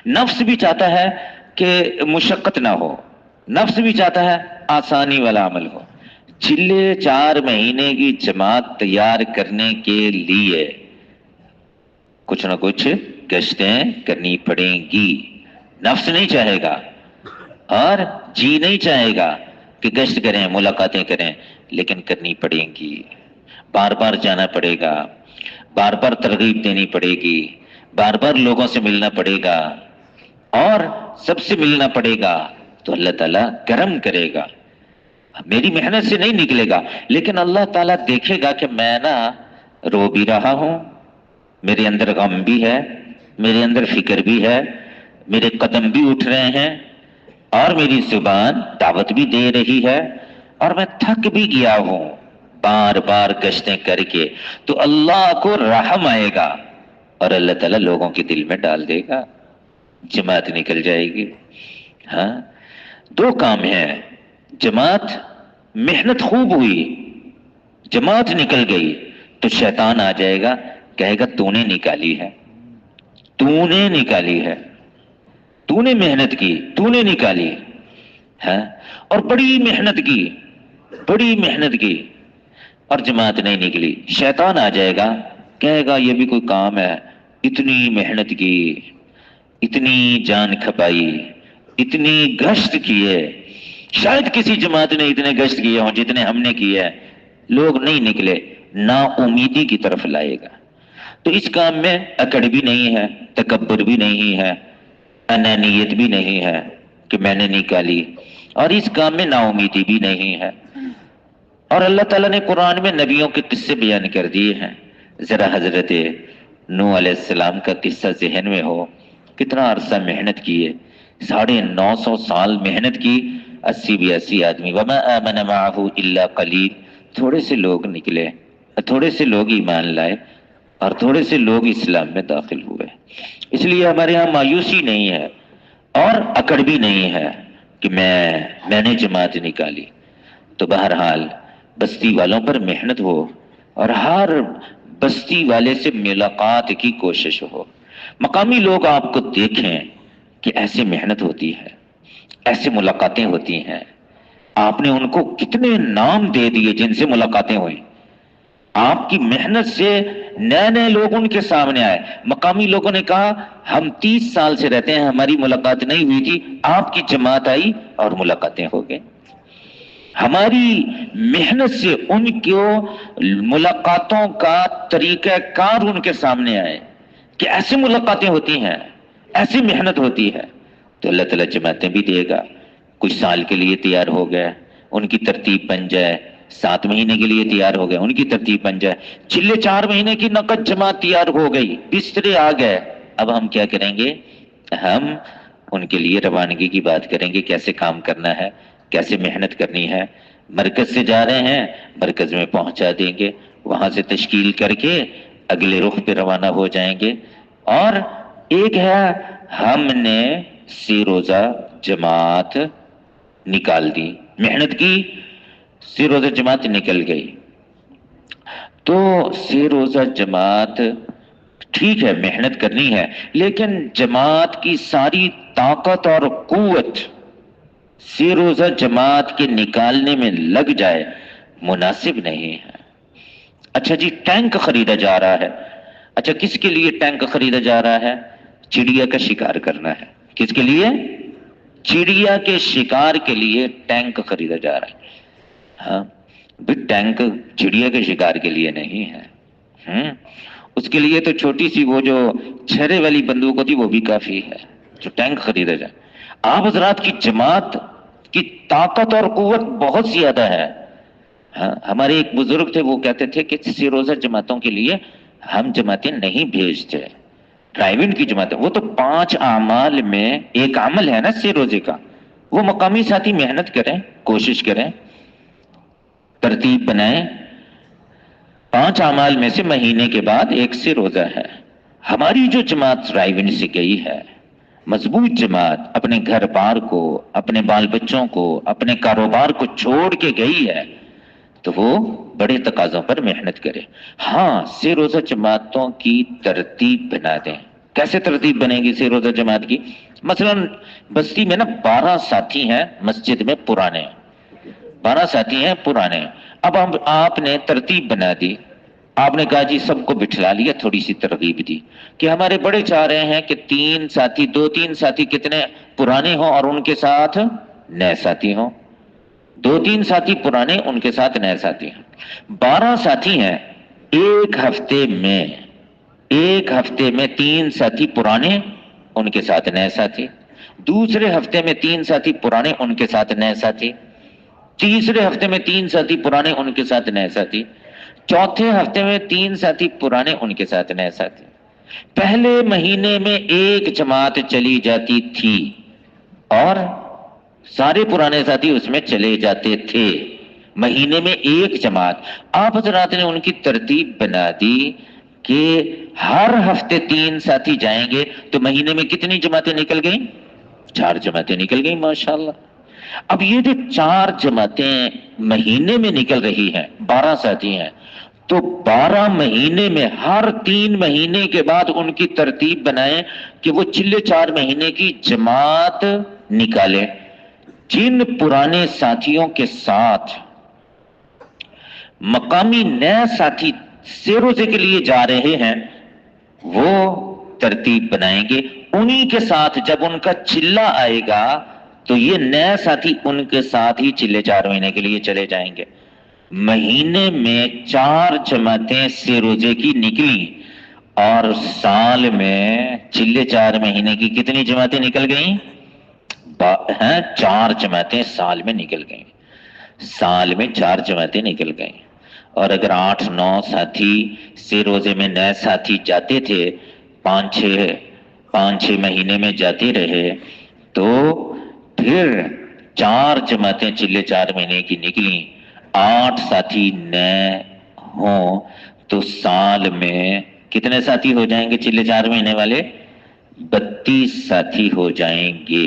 نفس بھی چاہتا ہے کہ مشقت نہ ہو، نفس بھی چاہتا ہے آسانی والا عمل ہو۔ چلے 4 مہینے کی جماعت تیار کرنے کے لیے کچھ نہ کچھ گشتیں کرنی پڑیں گی۔ نفس نہیں چاہے گا اور جی نہیں چاہے گا کہ گشت کریں، ملاقاتیں کریں، لیکن کرنی پڑیں گی، بار بار جانا پڑے گا، بار بار ترغیب دینی پڑے گی، بار بار لوگوں سے ملنا پڑے گا، اور سب سے ملنا پڑے گا تو اللہ تعالیٰ کرم کرے گا۔ میری محنت سے نہیں نکلے گا، لیکن اللہ تعالیٰ دیکھے گا کہ میں نا رو بھی رہا ہوں، میرے اندر غم بھی ہے، میرے اندر فکر بھی ہے، میرے قدم بھی اٹھ رہے ہیں، اور میری زبان دعوت بھی دے رہی ہے، اور میں تھک بھی گیا ہوں بار بار گشتیں کر کے، تو اللہ کو رحم آئے گا اور اللہ تعالیٰ لوگوں کے دل میں ڈال دے گا، جماعت نکل جائے گی۔ ہاں 2 کام ہیں، جماعت محنت خوب ہوئی، جماعت نکل گئی تو شیطان آ جائے گا، کہے گا تو نے نکالی ہے، تو نے نکالی ہے، تو نے محنت کی، تو نے نکالی ہے، اور بڑی محنت کی، بڑی محنت کی، اور جماعت نہیں نکلی۔ شیطان آ جائے گا، کہے گا یہ بھی کوئی کام ہے، اتنی محنت کی، اتنی جان کھپائی، اتنی گشت کیے، شاید کسی جماعت نے اتنے گشت کیے ہوں جتنے ہم نے کیے ہیں، لوگ نہیں نکلے، نا امیدی کی طرف لائے گا۔ تو اس کام میں اکڑ بھی نہیں ہے، تکبر بھی نہیں ہے، انانیت بھی نہیں ہے کہ میں نے نکالی، اور اس کام میں نا امیدی بھی نہیں ہے۔ اور اللہ تعالیٰ نے قرآن میں نبیوں کے قصے بیان کر دیے ہیں، ذرا حضرت نوح علیہ السلام کا قصہ ذہن میں ہو، کتنا عرصہ محنت کیے، 950 سال محنت کی، 80-82 آدمی، وما آمن معه الا قلیل، تھوڑے سے لوگ نکلے، تھوڑے سے لوگ ایمان لائے، اور تھوڑے سے لوگ اسلام میں داخل ہوئے۔ اس لیے ہمارے ہاں مایوسی نہیں ہے اور اکڑ بھی نہیں ہے کہ میں نے جماعت نکالی۔ تو بہرحال بستی والوں پر محنت ہو، اور ہر بستی والے سے ملاقات کی کوشش ہو، مقامی لوگ آپ کو دیکھیں کہ ایسے محنت ہوتی ہے، ایسے ملاقاتیں ہوتی ہیں۔ آپ نے ان کو کتنے نام دے دیے جن سے ملاقاتیں ہوئی، آپ کی محنت سے نئے نئے لوگ ان کے سامنے آئے. مقامی لوگوں نے کہا ہم 30 سال سے رہتے ہیں, ہماری ملاقات نہیں ہوئی تھی, آپ کی جماعت آئی اور ملاقاتیں ہو گئیں. ہماری محنت سے ان کو ملاقاتوں کا طریقہ کار ان کے سامنے آئے کہ ایسی ملاقاتیں ہوتی ہیں, ایسی محنت ہوتی ہے. تو اللہ تعالیٰ جماعتیں بھی دے گا. کچھ سال کے لیے تیار ہو گئے, ان کی ترتیب بن جائے, 7 مہینے کے لیے تیار ہو گئے, ان کی ترتیب بن جائے, چلے 4 مہینے کی نقد جماعت تیار ہو گئی, بسترے آ گئے. اب ہم کیا کریں گے؟ ہم ان کے لیے روانگی کی بات کریں گے, کیسے کام کرنا ہے, کیسے محنت کرنی ہے. مرکز سے جا رہے ہیں, مرکز میں پہنچا دیں گے, وہاں سے تشکیل کر کے اگلے رخ پہ روانہ ہو جائیں گے. اور ایک ہے, ہم نے 3 روزہ جماعت نکال دی, محنت کی, 3 روزہ جماعت نکل گئی. تو 3 روزہ جماعت ٹھیک ہے, محنت کرنی ہے, لیکن جماعت کی ساری طاقت اور قوت 3 روزہ جماعت کے نکالنے میں لگ جائے, مناسب نہیں ہے. اچھا جی, ٹینک خریدا جا رہا ہے. اچھا, کس کے لیے ٹینک خریدا جا رہا ہے؟ چڑیا کا شکار کرنا ہے. کس کے لیے؟ چڑیا کے شکار کے لیے ٹینک خریدا جا رہا ہے. ہاں ٹینک چڑیا کے شکار کے لیے نہیں ہے. اس کے لیے تو چھوٹی سی وہ جو چھرے والی بندوق ہوتی وہ بھی کافی ہے, جو ٹینک خریدا جائے. آپ حضرات کی جماعت کی طاقت اور قوت بہت زیادہ ہے. ہاں, ہمارے ایک بزرگ تھے, وہ کہتے تھے کہ 3 روزہ جماعتوں کے لیے ہم جماعتیں نہیں بھیجتے, ڈرائیو کی جماعتیں. وہ تو 5 اعمال میں ایک عمل ہے نا 3 روزے کا. وہ مقامی ساتھی محنت کریں, کوشش کریں, ترتیب بنائیں. 5 اعمال میں سے مہینے کے بعد ایک 3 روزہ ہے. ہماری جو جماعت رائیون سے گئی ہے, مضبوط جماعت, اپنے گھر بار کو, اپنے بال بچوں کو, اپنے کاروبار کو چھوڑ کے گئی ہے, تو وہ بڑے تقاضوں پر محنت کرے. ہاں, 3 روزہ جماعتوں کی ترتیب بنا دیں. کیسے ترتیب بنے گی 3 روزہ جماعت کی؟ مثلا بستی میں نا 12 ساتھی ہیں مسجد میں پرانے, 12 ساتھی ہیں پرانے. اب آپ نے ترتیب بنا دی, آپ نے کہا جی سب کو بٹھلا لیا, تھوڑی سی ترغیب دی کہ ہمارے بڑے چاہ رہے ہیں کہ 3 ساتھی, 2-3 ساتھی کتنے پرانے ہوں اور ان کے ساتھ نئے ساتھی ہوں. 2-3 ساتھی پرانے, ان کے ساتھ نئے ساتھی ہیں. 12 ساتھی ہیں, ایک ہفتے میں 3 ساتھی پرانے, ان کے ساتھ نئے ساتھی. دوسرے ہفتے میں 3 ساتھی پرانے, ان کے ساتھ نئے ساتھی. تیسرے ہفتے میں 3 ساتھی پرانے, ان کے ساتھ نئے ساتھی. چوتھے ہفتے میں 3 ساتھی پرانے, ان کے ساتھ نئے ساتھی. پہلے مہینے میں ایک جماعت چلی جاتی تھی اور سارے پرانے ساتھی اس میں چلے جاتے تھے. مہینے میں ایک جماعت. آپ حضرات نے ان کی ترتیب بنا دی کہ ہر ہفتے 3 ساتھی جائیں گے, تو مہینے میں کتنی جماعتیں نکل گئیں؟ 4 جماعتیں نکل گئیں, ماشاءاللہ. اب یہ جو 4 جماعتیں مہینے میں نکل رہی ہیں, 12 ساتھی ہیں, تو 12 مہینے میں ہر 3 مہینے کے بعد ان کی ترتیب بنائیں کہ وہ چلے 4 مہینے کی جماعت نکالیں. جن پرانے ساتھیوں کے ساتھ مقامی نئے ساتھی 3 روزے کے لیے جا رہے ہیں, وہ ترتیب بنائیں گے. انہی کے ساتھ جب ان کا چلہ آئے گا تو یہ نئے ساتھی ان کے ساتھ ہی چلے 4 مہینے کے لیے چلے جائیں گے. مہینے میں 4 جماعتیں 3 روزے کی نکلی, اور سال میں چلے 4 مہینے کی کتنی جماعتیں نکل گئیں؟ 4 جماعتیں سال میں نکل گئیں. سال میں 4 جماعتیں نکل گئیں. اور اگر 8-9 ساتھی 3 روزے میں نئے ساتھی جاتے تھے, 5-6 مہینے میں جاتے رہے, تو پھر 4 جماعتیں چلے 4 مہینے کی نکلی, 8 ساتھی نئے ہوں, تو سال میں کتنے ساتھی ہو جائیں گے چلے 4 مہینے والے؟ 32 ساتھی ہو جائیں گے.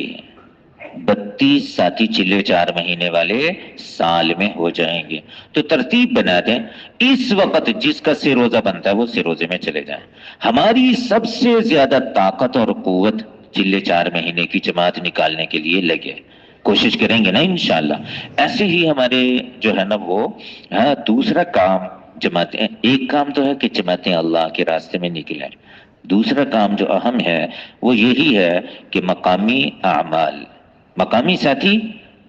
32 ساتھی چلے 4 مہینے والے سال میں ہو جائیں گے. تو ترتیب بنا دیں, اس وقت جس کا 3 روزہ بنتا ہے وہ 3 روزے میں چلے جائیں. ہماری سب سے زیادہ طاقت اور قوت چلے 4 مہینے کی جماعت نکالنے کے لیے لگے. کوشش کریں گے نا انشاءاللہ. ایسے ہی ہمارے جو ہے نا وہ دوسرا کام جماعتیں، ایک کام تو ہے کہ جماعتیں اللہ کے راستے میں نکلیں، دوسرا کام جو اہم ہے وہ یہی ہے کہ مقامی اعمال، مقامی ساتھی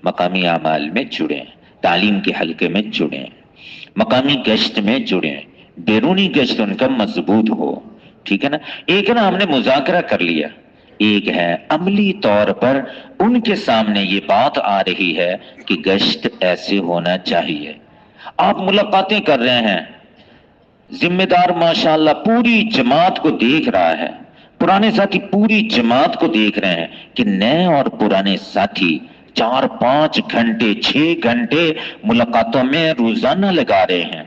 مقامی اعمال میں جڑیں، تعلیم کے حلقے میں جڑیں، مقامی گشت میں جڑیں، بیرونی گشت ان کا مضبوط ہو، ٹھیک ہے نا؟ ایک ہے نا ہم نے مذاکرہ کر لیا، ایک ہے عملی طور پر ان کے سامنے یہ بات آ رہی ہے کہ گشت ایسے ہونا چاہیے۔ آپ ملاقاتیں کر رہے ہیں، ذمہ دار ماشاءاللہ پوری جماعت کو دیکھ رہا ہے، پرانے ساتھی پوری جماعت کو دیکھ رہے ہیں کہ نئے اور پرانے ساتھی 4-5 گھنٹے 6 گھنٹے ملاقاتوں میں روزانہ لگا رہے ہیں،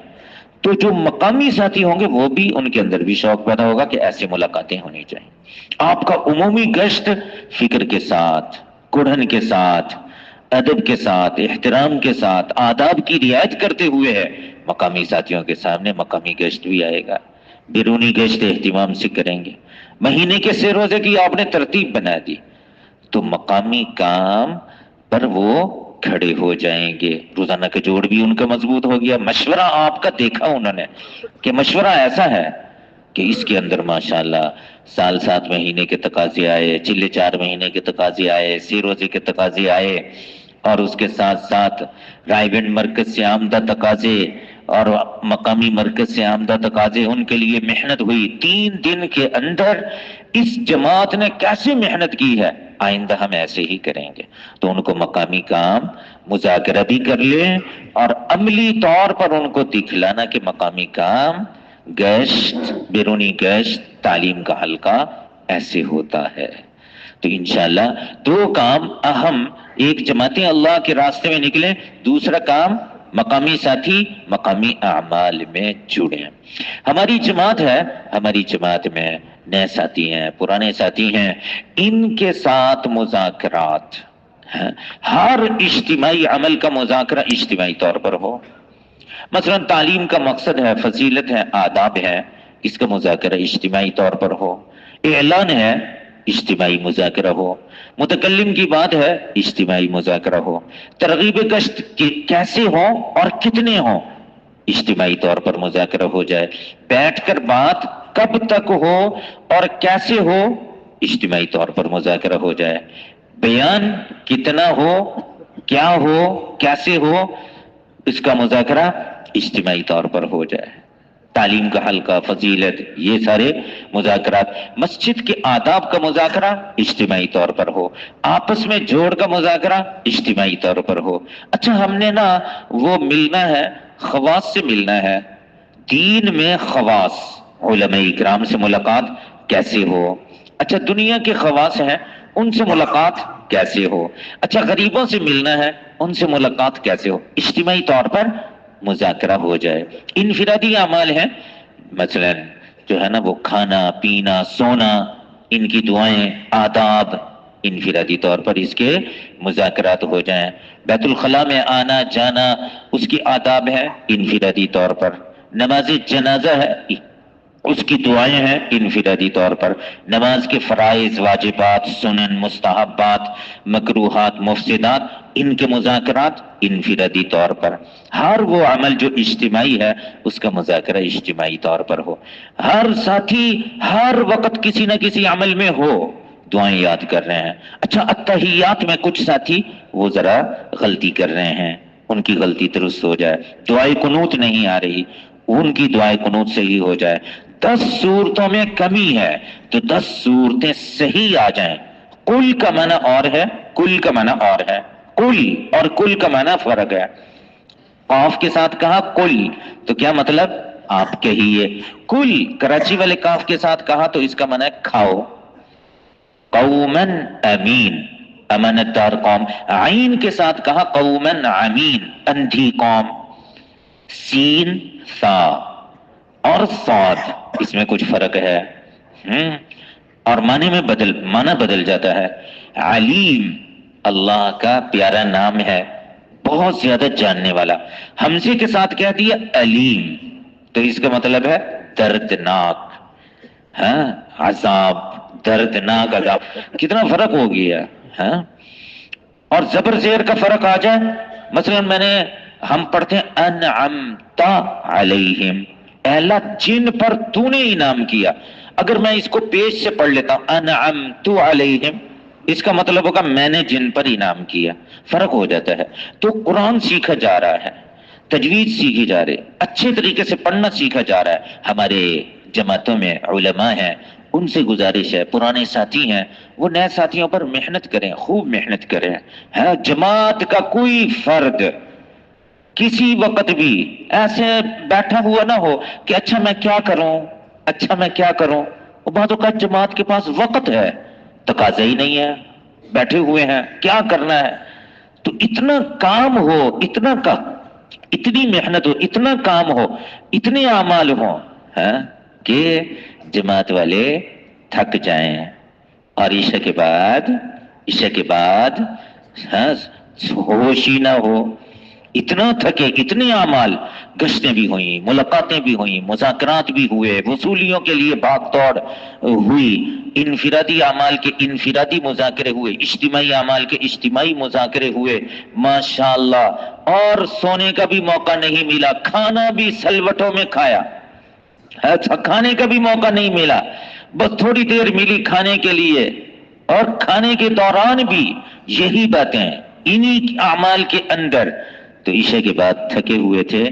تو جو مقامی ساتھی ہوں گے وہ بھی، ان کے اندر بھی شوق پیدا ہوگا کہ ایسے ملاقاتیں ہونی چاہیے۔ آپ کا عمومی گشت فکر کے ساتھ، کڑھن کے ساتھ، ادب کے ساتھ، احترام کے ساتھ، آداب کی رعایت کرتے ہوئے ہے، مقامی ساتھیوں کے سامنے مقامی گشت بھی آئے گا، بیرونی گشت اہتمام سے کریں گے۔ مہینے کے 6 روزے کی آپ نے ترتیب بنا دی تو مقامی کام پر وہ کھڑے ہو جائیں گے، روزانہ کا جوڑ بھی ان کا مضبوط ہو گیا۔ مشورہ آپ کا دیکھا انہوں نے کہ مشورہ ایسا ہے کہ اس کے اندر ماشاءاللہ سال 7 مہینے کے تقاضے آئے، چلے 4 مہینے کے تقاضے آئے، 6 روزے کے تقاضے آئے، اور اس کے ساتھ ساتھ رائے گنج مرکز سے آمدہ تقاضے اور مقامی مرکز سے آمدہ تقاضے، ان کے لیے محنت ہوئی۔ 3 دن کے اندر اس جماعت نے کیسے محنت کی ہے، آئندہ ہم ایسے ہی کریں گے۔ تو ان کو مقامی کام مذاکرہ بھی کر لیں اور عملی طور پر ان کو دکھلانا کہ مقامی کام، گشت، بیرونی گشت، تعلیم کا حلقہ ایسے ہوتا ہے۔ تو انشاءاللہ 2 کام اہم، ایک جماعتیں اللہ کے راستے میں نکلیں، دوسرا کام مقامی ساتھی مقامی اعمال میں جڑیں۔ ہماری جماعت ہے، ہماری جماعت میں نئے ساتھی ہیں، پرانے ساتھی ہیں، ان کے ساتھ مذاکرات، ہر اجتماعی عمل کا مذاکرہ اجتماعی طور پر ہو۔ مثلا تعلیم کا مقصد ہے، فضیلت ہے، آداب ہے، اس کا مذاکرہ اجتماعی طور پر ہو۔ اعلان ہے، اجتماعی مذاکرہ ہو۔ متکلم کی بات ہے، اجتماعی مذاکرہ ہو۔ ترغیب گشت کیسے ہو اور کتنے ہوں، اجتماعی طور پر مذاکرہ ہو جائے۔ بیٹھ کر بات کب تک ہو اور کیسے ہو، اجتماعی طور پر مذاکرہ ہو جائے۔ بیان کتنا ہو، کیا ہو، کیسے ہو، اس کا مذاکرہ اجتماعی طور پر ہو جائے۔ تعلیم کا حلقہ، فضیلت، یہ سارے مذاکرات۔ مسجد کے آداب کا مذاکرہ اجتماعی طور پر ہو۔ آپس میں جوڑ کا مذاکرہ اجتماعی طور پر ہو۔ اچھا ہم نے نا وہ ملنا ہے، خواص سے ملنا ہے، دین میں خواص، علماء اکرام سے ملاقات کیسے ہو۔ اچھا دنیا کے خواص ہیں، ان سے ملاقات کیسے ہو۔ اچھا غریبوں سے ملنا ہے، ان سے ملاقات کیسے ہو، اجتماعی طور پر مذاکرہ ہو جائے۔ انفرادی اعمال ہیں، مثلا جو ہے نا وہ کھانا پینا سونا، ان کی دعائیں، آداب، انفرادی طور پر اس کے مذاکرات ہو جائیں۔ بیت الخلاء میں آنا جانا، اس کی آداب ہے انفرادی طور پر۔ نماز جنازہ ہے، اس کی دعائیں ہیں انفرادی طور پر۔ نماز کے فرائض، واجبات، سنن، مستحبات، مکروہات، مفسدات، ان کے مذاکرات انفرادی طور پر۔ ہر وہ عمل جو اجتماعی ہے اس کا مذاکرہ اجتماعی طور پر ہو۔ ہر ساتھی ہر وقت کسی نہ کسی عمل میں ہو، دعائیں یاد کر رہے ہیں۔ اچھا اتحیات میں کچھ ساتھی وہ ذرا غلطی کر رہے ہیں، ان کی غلطی درست ہو جائے۔ دعائے قنوت نہیں آ رہی، ان کی دعائے قنوت صحیح ہو جائے۔ 10 صورتوں میں کمی ہے تو 10 صورتیں صحیح آ جائیں۔ کل کا معنی اور ہے، کل کا معنی اور ہے، کل اور کل کا معنی فرق ہے۔ قاف کے ساتھ کہا کل تو کیا مطلب، آپ کہیے۔ کل کراچی والے کاف کے ساتھ کہا تو اس کا معنی ہے کھاؤ۔ قومن امین، امانت دار قوم۔ عین کے ساتھ کہا قومن امین، اندھی قوم۔ سین سا اور صاد، اس میں کچھ فرق ہے اور معنی بدل جاتا ہے۔ علیم اللہ کا پیارا نام ہے، بہت زیادہ جاننے والا۔ حمزے کے ساتھ کہہ دیا علیم تو اس کا مطلب ہے دردناک، عذاب، دردناک عذاب۔ کتنا فرق ہو گیا۔ اور زبر زیر کا فرق آ جائے، مثلا میں نے ہم پڑھتے ہیں انعمت علیہم، اے اللہ جن پر تو نے انعام کیا. اگر میں اس کو پیش سے پڑھ لیتا ہوں انعمت علیہم، اس کا مطلب ہوگا میں نے جن پر انعام کیا، فرق ہو جاتا ہے. تو قرآن سیکھا جا رہا ہے، تجوید سیکھی جا رہی، اچھے طریقے سے پڑھنا سیکھا جا رہا ہے. ہمارے جماعتوں میں علماء ہیں، ان سے گزارش ہے، پرانے ساتھی ہیں، وہ نئے ساتھیوں پر محنت کریں، خوب محنت کریں. ہے جماعت کا کوئی فرد کسی وقت بھی ایسے بیٹھا ہوا نہ ہو کہ اچھا میں کیا کروں، اچھا میں کیا کروں. وہ بعض اوقات جماعت کے پاس وقت ہے، تقاضا ہی نہیں ہے، بیٹھے ہوئے ہیں، کیا کرنا ہے. تو اتنا کام ہو، اتنی محنت ہو، اتنا کام ہو، اتنے اعمال ہوں کہ جماعت والے تھک جائیں اور عشاء کے بعد ہوش ہی نہ ہو. اتنا تھکے، اتنے اعمال، گشتیں بھی ہوئیں، ملاقاتیں بھی ہوئیں، مذاکرات بھی ہوئے، وصولیوں کے لیے بھاگ دوڑ ہوئی، انفرادی اعمال کے انفرادی مذاکرے ہوئے، اجتماعی اعمال کے اجتماعی مذاکرے ہوئے، ماشاءاللہ. اور سونے کا بھی موقع نہیں ملا، کھانا بھی سلوٹوں میں کھایا، کھانے کا بھی موقع نہیں ملا، بس تھوڑی دیر ملی کھانے کے لیے، اور کھانے کے دوران بھی یہی باتیں انہی اعمال کے اندر. تو عشاء کے بعد تھکے ہوئے تھے،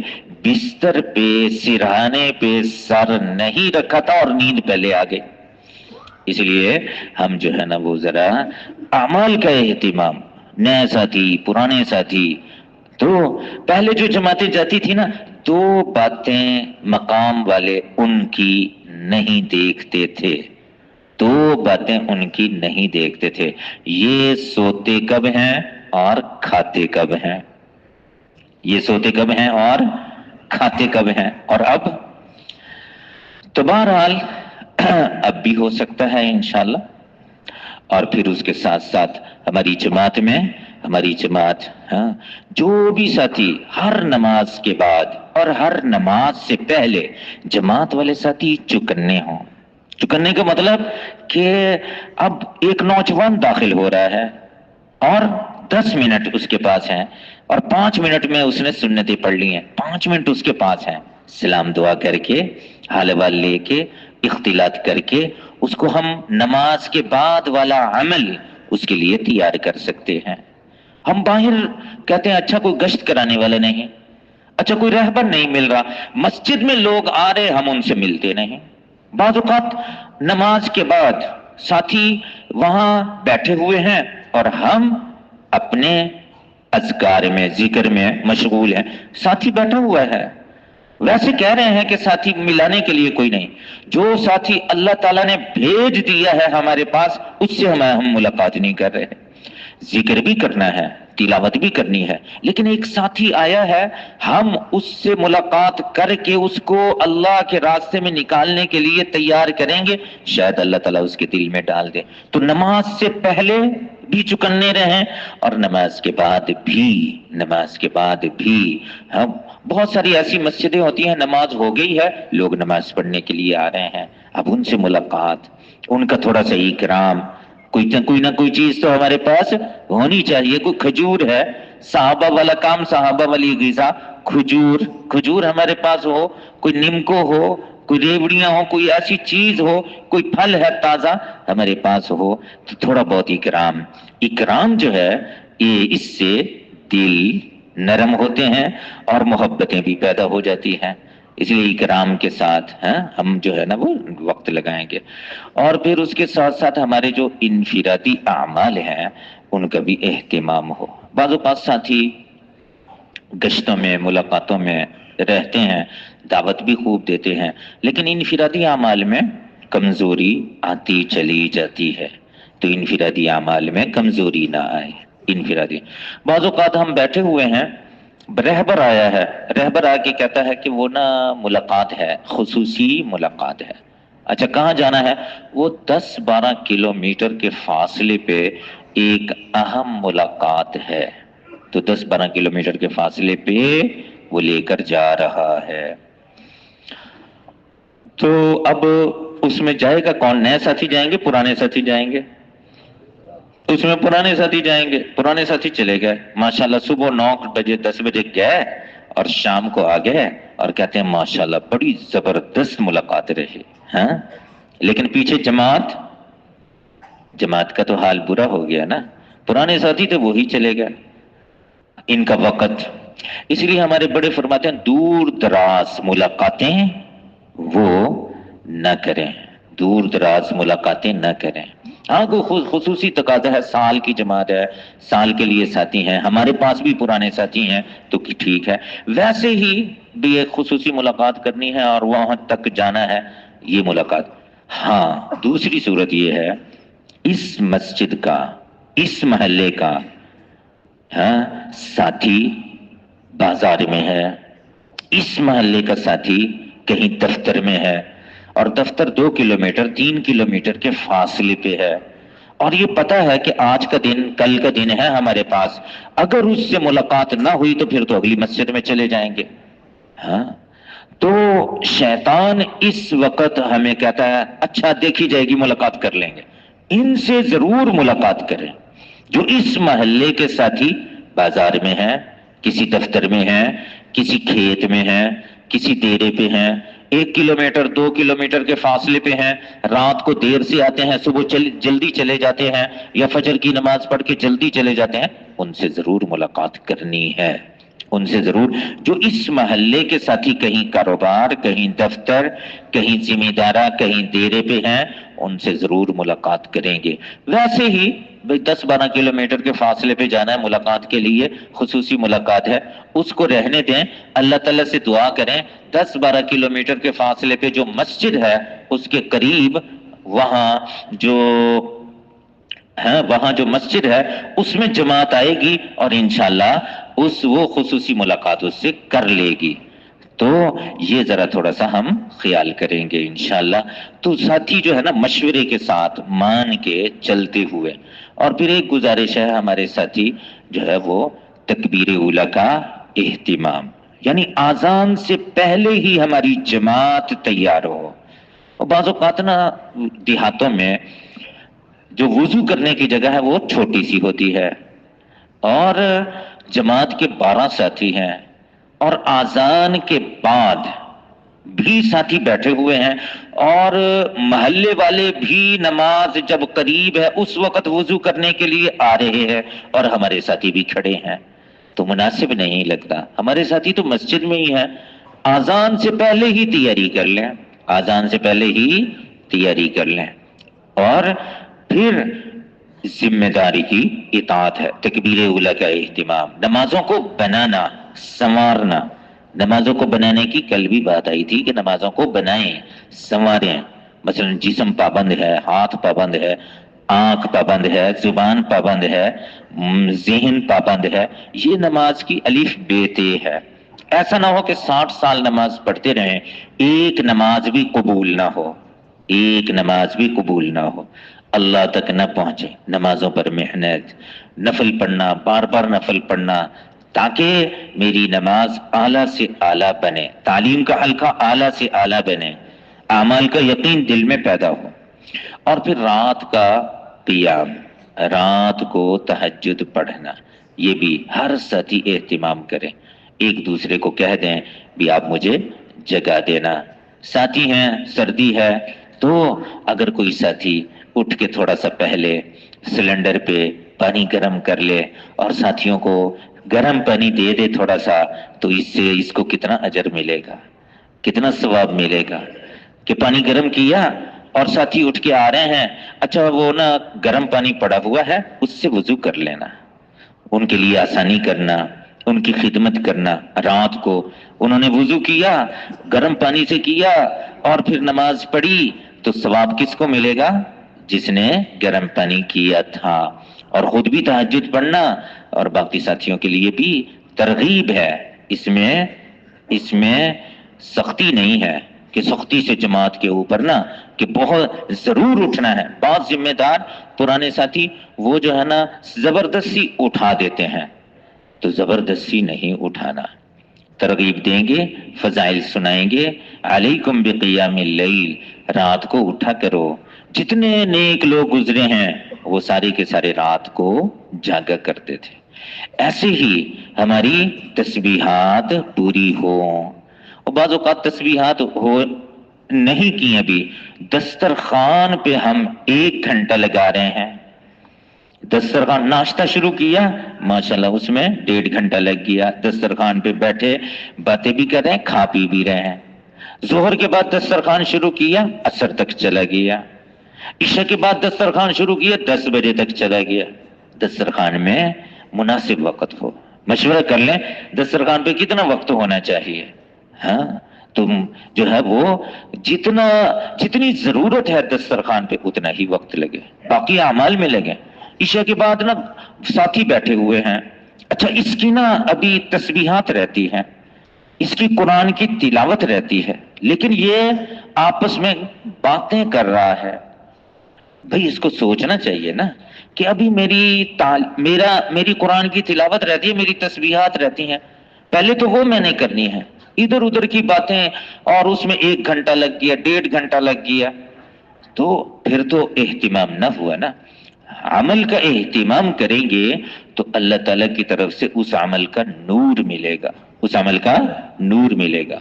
بستر پہ سرہانے پہ سر نہیں رکھا تھا اور نیند پہلے آ گئی. اس لیے ہم جو ہے نا وہ ذرا اعمال کا اہتمام، نئے ساتھی پرانے ساتھی. تو پہلے جو جماعتیں جاتی تھی نا، دو باتیں مقام والے ان کی نہیں دیکھتے تھے، دو باتیں ان کی نہیں دیکھتے تھے، یہ سوتے کب ہیں اور کھاتے کب ہیں. یہ سوتے کب ہیں اور کھاتے کب ہیں. اور اب تو بہرحال اب بھی ہو سکتا ہے انشاءاللہ. اور پھر اس کے ساتھ ساتھ ہماری جماعت جو بھی ساتھی ہر نماز کے بعد اور ہر نماز سے پہلے جماعت والے ساتھی چکنے ہوں. چکنے کا مطلب کہ اب ایک نوجوان داخل ہو رہا ہے اور 10 منٹ اس کے پاس ہیں اور 5 منٹ میں اس نے سنتیں پڑھ لی ہیں، 5 منٹ اس کے پاس ہیں، سلام دعا کر کے حال وال لے کے اختلاط کر کے اس کو ہم نماز کے بعد والا عمل اس کے لیے تیار کر سکتے ہیں. ہم باہر کہتے ہیں اچھا کوئی گشت کرانے والا نہیں، اچھا کوئی رہبر نہیں مل رہا، مسجد میں لوگ آ رہے ہم ان سے ملتے نہیں. بعض اوقات نماز کے بعد ساتھی وہاں بیٹھے ہوئے ہیں اور ہم اپنے اذکار میں ذکر میں مشغول ہیں، ساتھی بیٹھا ہوا ہے. ویسے کہہ رہے ہیں کہ ساتھی ملانے کے لیے کوئی نہیں، جو ساتھی اللہ تعالیٰ نے بھیج دیا ہے ہمارے پاس اس سے ہم ملاقات نہیں کر رہے. ذکر بھی کرنا ہے، تلاوت بھی کرنی ہے، لیکن ایک ساتھی آیا ہے، ہم اس سے ملاقات کر کے اس کو اللہ کے راستے میں نکالنے کے لیے تیار کریں گے، شاید اللہ تعالیٰ اس کے دل میں ڈال دے. تو نماز سے پہلے بھی چکنے رہیں اور نماز کے بعد بھی ہم بہت ساری ایسی مسجدیں ہوتی ہیں نماز ہو گئی ہے، لوگ نماز پڑھنے کے لیے آ رہے ہیں، اب ان سے ملاقات، ان کا تھوڑا سا اکرام، کوئی نہ کوئی چیز تو ہمارے پاس ہونی چاہیے. کوئی کھجور ہے، صحابہ والا کام، صحابہ والی غذا، کھجور ہمارے پاس ہو، کوئی نیمکو ہو، کوئی ریوڑیاں ہو، کوئی ایسی چیز ہو، کوئی پھل ہے تازہ ہمارے پاس ہو، تو تھوڑا بہت اکرام جو ہے یہ اس سے دل نرم ہوتے ہیں اور محبتیں بھی پیدا ہو جاتی ہیں. اس لیے اکرام کے ساتھ ہم جو ہے نا وہ وقت لگائیں گے. اور پھر اس کے ساتھ ساتھ ہمارے جو انفرادی اعمال ہیں ان کا بھی اہتمام ہو. بعض اوقات ساتھی گشتوں میں ملاقاتوں میں رہتے ہیں، دعوت بھی خوب دیتے ہیں، لیکن انفرادی اعمال میں کمزوری آتی چلی جاتی ہے. تو انفرادی اعمال میں کمزوری نہ آئے. بعض اوقات ہم بیٹھے ہوئے ہیں، رہبر آیا ہے، رہبر آ کے کہتا ہے کہ وہ نا ملاقات ہے، خصوصی ملاقات ہے. اچھا کہاں جانا ہے؟ وہ 10-12 کلومیٹر کے فاصلے پہ ایک اہم ملاقات ہے، تو 10-12 کلومیٹر کے فاصلے پہ وہ لے کر جا رہا ہے. تو اب اس میں جائے گا کون؟ نئے ساتھی جائیں گے، پرانے ساتھی جائیں گے؟ اس میں پرانے ساتھی جائیں گے، پرانے ساتھی چلے گئے ماشاءاللہ، صبح 9 بجے 10 بجے گئے اور شام کو آ گئے اور کہتے ہیں ماشاءاللہ بڑی زبردست ملاقات رہی، ہاں، لیکن پیچھے جماعت کا تو حال برا ہو گیا نا، پرانے ساتھی تھے وہی چلے گئے، ان کا وقت، اس لیے ہمارے بڑے فرماتے ہیں دور دراز ملاقاتیں وہ نہ کریں، دور دراز ملاقاتیں نہ کریں۔ ہاں کوئی خصوصی تقاضا ہے، سال کی جماعت ہے، سال کے لیے ساتھی ہیں، ہمارے پاس بھی پرانے ساتھی ہیں تو ٹھیک ہے، ویسے ہی بھی ایک خصوصی ملاقات کرنی ہے اور وہاں تک جانا ہے، یہ ملاقات۔ ہاں دوسری صورت یہ ہے، اس مسجد کا، اس محلے کا ہاں ساتھی بازار میں ہے، اس محلے کا ساتھی کہیں دفتر میں ہے اور دفتر 2 کلومیٹر 3 کلومیٹر کے فاصلے پہ ہے، اور یہ پتا ہے کہ آج کا دن کل کا دن ہے ہمارے پاس، اگر اس سے ملاقات نہ ہوئی تو پھر تو اگلی مسجد میں چلے جائیں گے، ہاں تو شیطان اس وقت ہمیں کہتا ہے اچھا دیکھی جائے گی ملاقات کر لیں گے، ان سے ضرور ملاقات کریں، جو اس محلے کے ساتھی بازار میں ہیں، کسی دفتر میں ہیں، کسی کھیت میں ہیں، کسی ڈیرے پہ ہیں، 1 کلومیٹر 2 کلومیٹر کے فاصلے پہ ہیں، رات کو دیر سے آتے ہیں، صبح جلدی چلے جاتے ہیں، یا فجر کی نماز پڑھ کے جلدی چلے جاتے ہیں، ان سے ضرور ملاقات کرنی ہے، ان سے ضرور، جو اس محلے کے ساتھی کہیں کاروبار، کہیں دفتر، کہیں ذمہ دارہ، کہیں ڈیرے پہ ہیں، ان سے ضرور ملاقات کریں گے۔ ویسے ہی 10-12 کلومیٹر کے فاصلے پہ جانا ہے ملاقات کے لیے، خصوصی ملاقات ہے، اس کو رہنے دیں، اللہ تعالیٰ سے دعا کریں 10-12 کلومیٹر کے فاصلے پہ جو مسجد ہے اس کے قریب وہاں جو مسجد ہے اس میں جماعت آئے گی اور انشاءاللہ وہ خصوصی ملاقات اس سے کر لے گی، تو یہ ذرا تھوڑا سا ہم خیال کریں گے انشاءاللہ۔ تو ساتھی جو ہے نا مشورے کے ساتھ مان کے چلتے ہوئے، اور پھر ایک گزارش ہے ہمارے ساتھی جو ہے وہ تکبیر اولیٰ کا اہتمام، یعنی آذان سے پہلے ہی ہماری جماعت تیار ہو۔ اور بعض اوقات نا دیہاتوں میں جو وضو کرنے کی جگہ ہے وہ چھوٹی سی ہوتی ہے اور جماعت کے 12 ساتھی ہیں اور آذان کے بعد بھی ساتھی بیٹھے ہوئے ہیں اور محلے والے بھی نماز جب قریب ہے اس وقت وضو کرنے کے لیے آ رہے ہیں اور ہمارے ساتھی بھی کھڑے ہیں، تو مناسب نہیں لگتا۔ ہمارے ساتھی تو مسجد میں ہی ہیں، آذان سے پہلے ہی تیاری کر لیں، آذان سے پہلے ہی تیاری کر لیں، اور پھر ذمہ داری کی اطاعت ہے، تکبیر اولیٰ کا اہتمام، نمازوں کو بنانا، سنوارنا، نمازوں کو بنانے کی کل بھی بات آئی تھی کہ نمازوں کو بنائیں، سنواریں، مثلا جسم پابند ہے، ہاتھ پابند ہے، آنکھ پابند ہے، زبان پابند ہے، ذہن پابند ہے، یہ نماز کی الف بے تے ہے۔ ایسا نہ ہو کہ 60 سال نماز پڑھتے رہیں، ایک نماز بھی قبول نہ ہو، ایک نماز بھی قبول نہ ہو، اللہ تک نہ پہنچے۔ نمازوں پر محنت، نفل پڑھنا، بار بار نفل پڑھنا، تاکہ میری نماز اعلیٰ سے اعلیٰ بنے، تعلیم کا حلقہ اعلیٰ سے اعلیٰ بنے، اعمال کا یقین دل میں پیدا ہو۔ اور پھر رات کا قیام، رات کو تہجد پڑھنا، یہ بھی ہر ساتھی اہتمام کریں، ایک دوسرے کو کہہ دیں بھی آپ مجھے جگا دینا، ساتھی ہیں، سردی ہے تو اگر کوئی ساتھی اٹھ کے تھوڑا سا پہلے سلنڈر پہ پانی گرم کر لے اور ساتھیوں کو گرم پانی دے دے تھوڑا سا، تو اس سے اس کو کتنا اجر ملے گا، کتنا ثواب ملے گا کہ پانی گرم کیا اور ساتھی اٹھ کے آ رہے ہیں، اچھا وہ نا گرم پانی پڑا ہوا ہے اس سے وضو کر لینا، ان کے لیے آسانی کرنا، ان کی خدمت کرنا۔ رات کو انہوں نے وضو کیا، گرم پانی سے کیا اور پھر نماز پڑھی، تو ثواب کس کو ملے گا؟ جس نے گرم پانی کیا تھا۔ اور خود بھی تہجد پڑھنا اور باقی ساتھیوں کے لیے بھی ترغیب ہے، اس میں سختی نہیں ہے کہ سختی سے جماعت کے اوپر نا کہ بہت ضرور اٹھنا ہے۔ بعض ذمہ دار پرانے ساتھی وہ جو ہے نا زبردستی اٹھا دیتے ہیں، تو زبردستی نہیں اٹھانا، ترغیب دیں گے، فضائل سنائیں گے، علیکم بقیام اللیل، رات کو اٹھا کرو، جتنے نیک لوگ گزرے ہیں وہ ساری کے سارے رات کو جاگا کرتے تھے. ایسے ہی ہماری تسبیحات پوری ہو. اور بعض اوقات تسبیحات ہو نہیں کی ابھی، دسترخوان پہ ہم 1 گھنٹہ لگا رہے ہیں. دسترخوان ناشتہ شروع کیا ماشاءاللہ اس میں 1.5 گھنٹہ لگ گیا. دسترخوان پہ بیٹھے باتیں بھی کر رہے ہیں، کھا پی بھی رہے ہیں. ظہر کے بعد دسترخوان شروع کیا، عصر تک چلا گیا. عشاء کے بعد دسترخوان شروع کیا، 10 بجے تک چلا گیا. دسترخوان میں مناسب وقت ہو. مشورہ کر لیں دسترخوان پہ کتنا وقت ہونا چاہیے. ہاں تم جو ہے وہ جتنی ضرورت ہے دسترخوان پہ اتنا ہی وقت لگے، باقی اعمال میں لگے. عشاء کے بعد نا ساتھی بیٹھے ہوئے ہیں، اچھا اس کی نا ابھی تسبیحات رہتی ہیں، اس کی قرآن کی تلاوت رہتی ہے، لیکن یہ آپس میں باتیں کر رہا ہے. بھئی اس کو سوچنا چاہیے نا کہ ابھی میری قرآن کی تلاوت رہتی ہے، میری تسبیحات رہتی ہیں، پہلے تو وہ میں نے کرنی ہے. ادھر ادھر کی باتیں اور اس میں 1 گھنٹہ لگ گیا، 1.5 گھنٹہ لگ گیا، تو پھر تو اہتمام نہ ہوا نا. عمل کا اہتمام کریں گے تو اللہ تعالیٰ کی طرف سے اس عمل کا نور ملے گا، اس عمل کا نور ملے گا.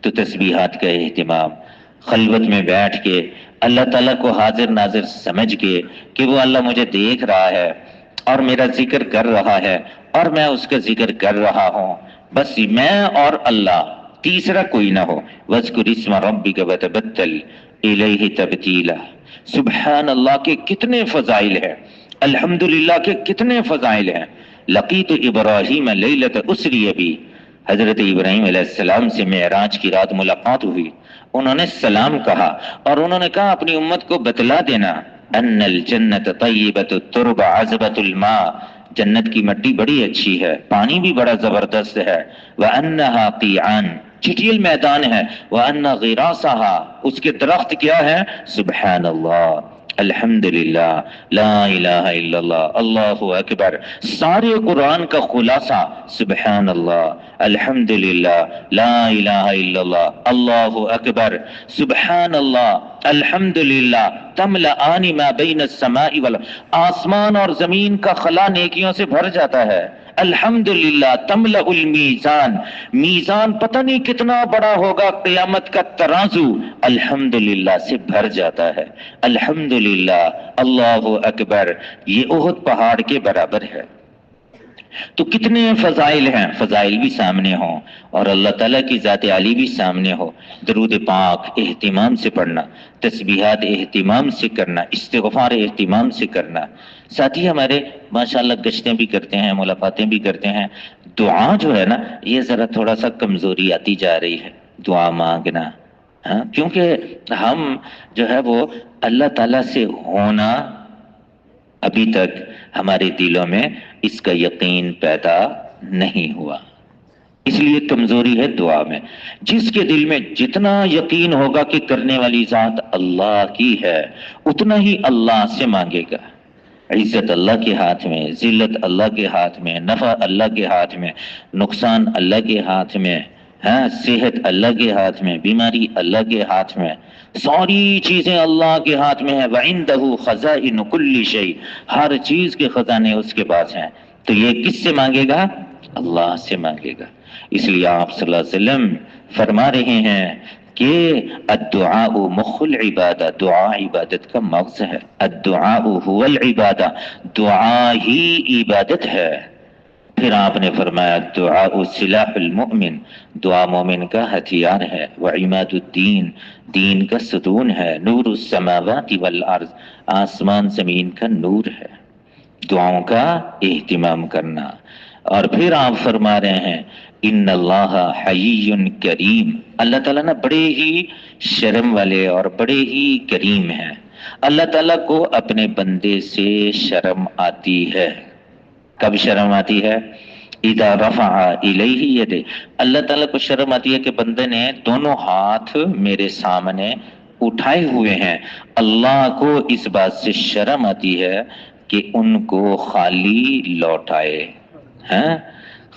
تو تسبیحات کا اہتمام، خلوت میں بیٹھ کے اللہ تعالیٰ کو حاضر ناظر سمجھ کے کہ وہ اللہ مجھے دیکھ رہا ہے اور میرا ذکر کر رہا ہے اور میں اس کا ذکر کر رہا ہوں، بس میں اور اللہ، تیسرا کوئی نہ ہو. وَاذْكُرِ اسْمَ رَبِّكَ وَتَبَتَّلْ إِلَيْهِ تَبْتِيلًا. سبحان اللہ کے کتنے فضائل ہیں، الحمدللہ کے کتنے فضائل ہیں. لقیت ابراہیم لیلۃ اسری بی، حضرت ابراہیم علیہ السلام سے معراج کی رات ملاقات ہوئی. انہوں نے سلام کہا اور انہوں نے کہا اپنی امت کو بتلا دینا ان الجنت طیبۃ التربہ عذبۃ الماء، جنت کی مٹی بڑی اچھی ہے، پانی بھی بڑا زبردست ہے. وانها قیعان، چٹیل میدان ہے. وان غراسها، اس کے درخت کیا ہے؟ سبحان اللہ، الحمدللہ، لا الہ الا اللہ، اللہ اکبر. سارے قرآن کا خلاصہ سبحان اللہ، الحمدللہ، لا الہ الا اللہ، اللہ اکبر، سبحان اللہ، الحمدللہ تملأان ما بین السماء والارض. آسمان اور زمین کا خلا نیکیوں سے بھر جاتا ہے. الحمدللہ تملأ المیزان، میزان پتہ نہیں کتنا بڑا ہوگا، قیامت کا ترازو الحمدللہ سے بھر جاتا ہے. الحمدللہ، اللہ اکبر، یہ احد پہاڑ کے برابر ہے. تو کتنے فضائل ہیں، فضائل بھی سامنے ہوں اور اللہ تعالیٰ کی ذات عالی بھی سامنے ہو. درود پاک اہتمام سے پڑھنا، تسبیحات اہتمام سے کرنا، استغفار اہتمام سے کرنا. ساتھی ہمارے ماشاءاللہ گشتیں بھی کرتے ہیں، ملاقاتیں بھی کرتے ہیں. دعا جو ہے نا یہ ذرا تھوڑا سا کمزوری آتی جا رہی ہے، دعا مانگنا. ہاں کیونکہ ہم جو ہے وہ اللہ تعالیٰ سے ہونا ابھی تک ہمارے دلوں میں اس کا یقین پیدا نہیں ہوا، اس لیے کمزوری ہے دعا میں. جس کے دل میں جتنا یقین ہوگا کہ کرنے والی ذات اللہ کی ہے اتنا ہی اللہ سے مانگے گا. عزت اللہ کے ہاتھ میں، ذلت اللہ کے ہاتھ میں، نفع اللہ کے ہاتھ میں، نقصان اللہ کے ہاتھ میں، صحت اللہ کے ہاتھ میں، بیماری اللہ کے ہاتھ میں، ساری چیزیں اللہ کے ہاتھ میں ہیں. وَعِندَهُ خَزَائِنُ كُلِّ شَيْءٍ، ہر چیز کے خزانے اس کے پاس ہیں. تو یہ کس سے مانگے گا؟ اللہ سے مانگے گا. اس لیے آپ صلی اللہ علیہ وسلم فرما رہے ہیں کہ الدعاء مخ العبادہ، دعا عبادت کا مغز ہے. الدعاء هو العبادہ، دعا ہی عبادت ہے. پھر آپ نے فرمایا دعاء سلاح المؤمن، دعا مومن کا ہتھیار ہے. وعماد الدین، دین کا ستون ہے. نور السماوات والارض، آسمان زمین کا نور ہے. دعاؤں کا اہتمام کرنا. اور پھر آپ فرما رہے ہیں ان اللہ حیی کریم، اللہ تعالیٰ نا بڑے ہی شرم والے اور بڑے ہی کریم ہیں. اللہ تعالیٰ کو اپنے بندے سے شرم آتی ہے. کب شرم آتی ہے؟ اذا رفع الیہ یدہ، اللہ تعالیٰ کو شرم آتی ہے کہ بندے نے دونوں ہاتھ میرے سامنے اٹھائے ہوئے ہیں. اللہ کو اس بات سے شرم آتی ہے کہ ان کو خالی لوٹائے،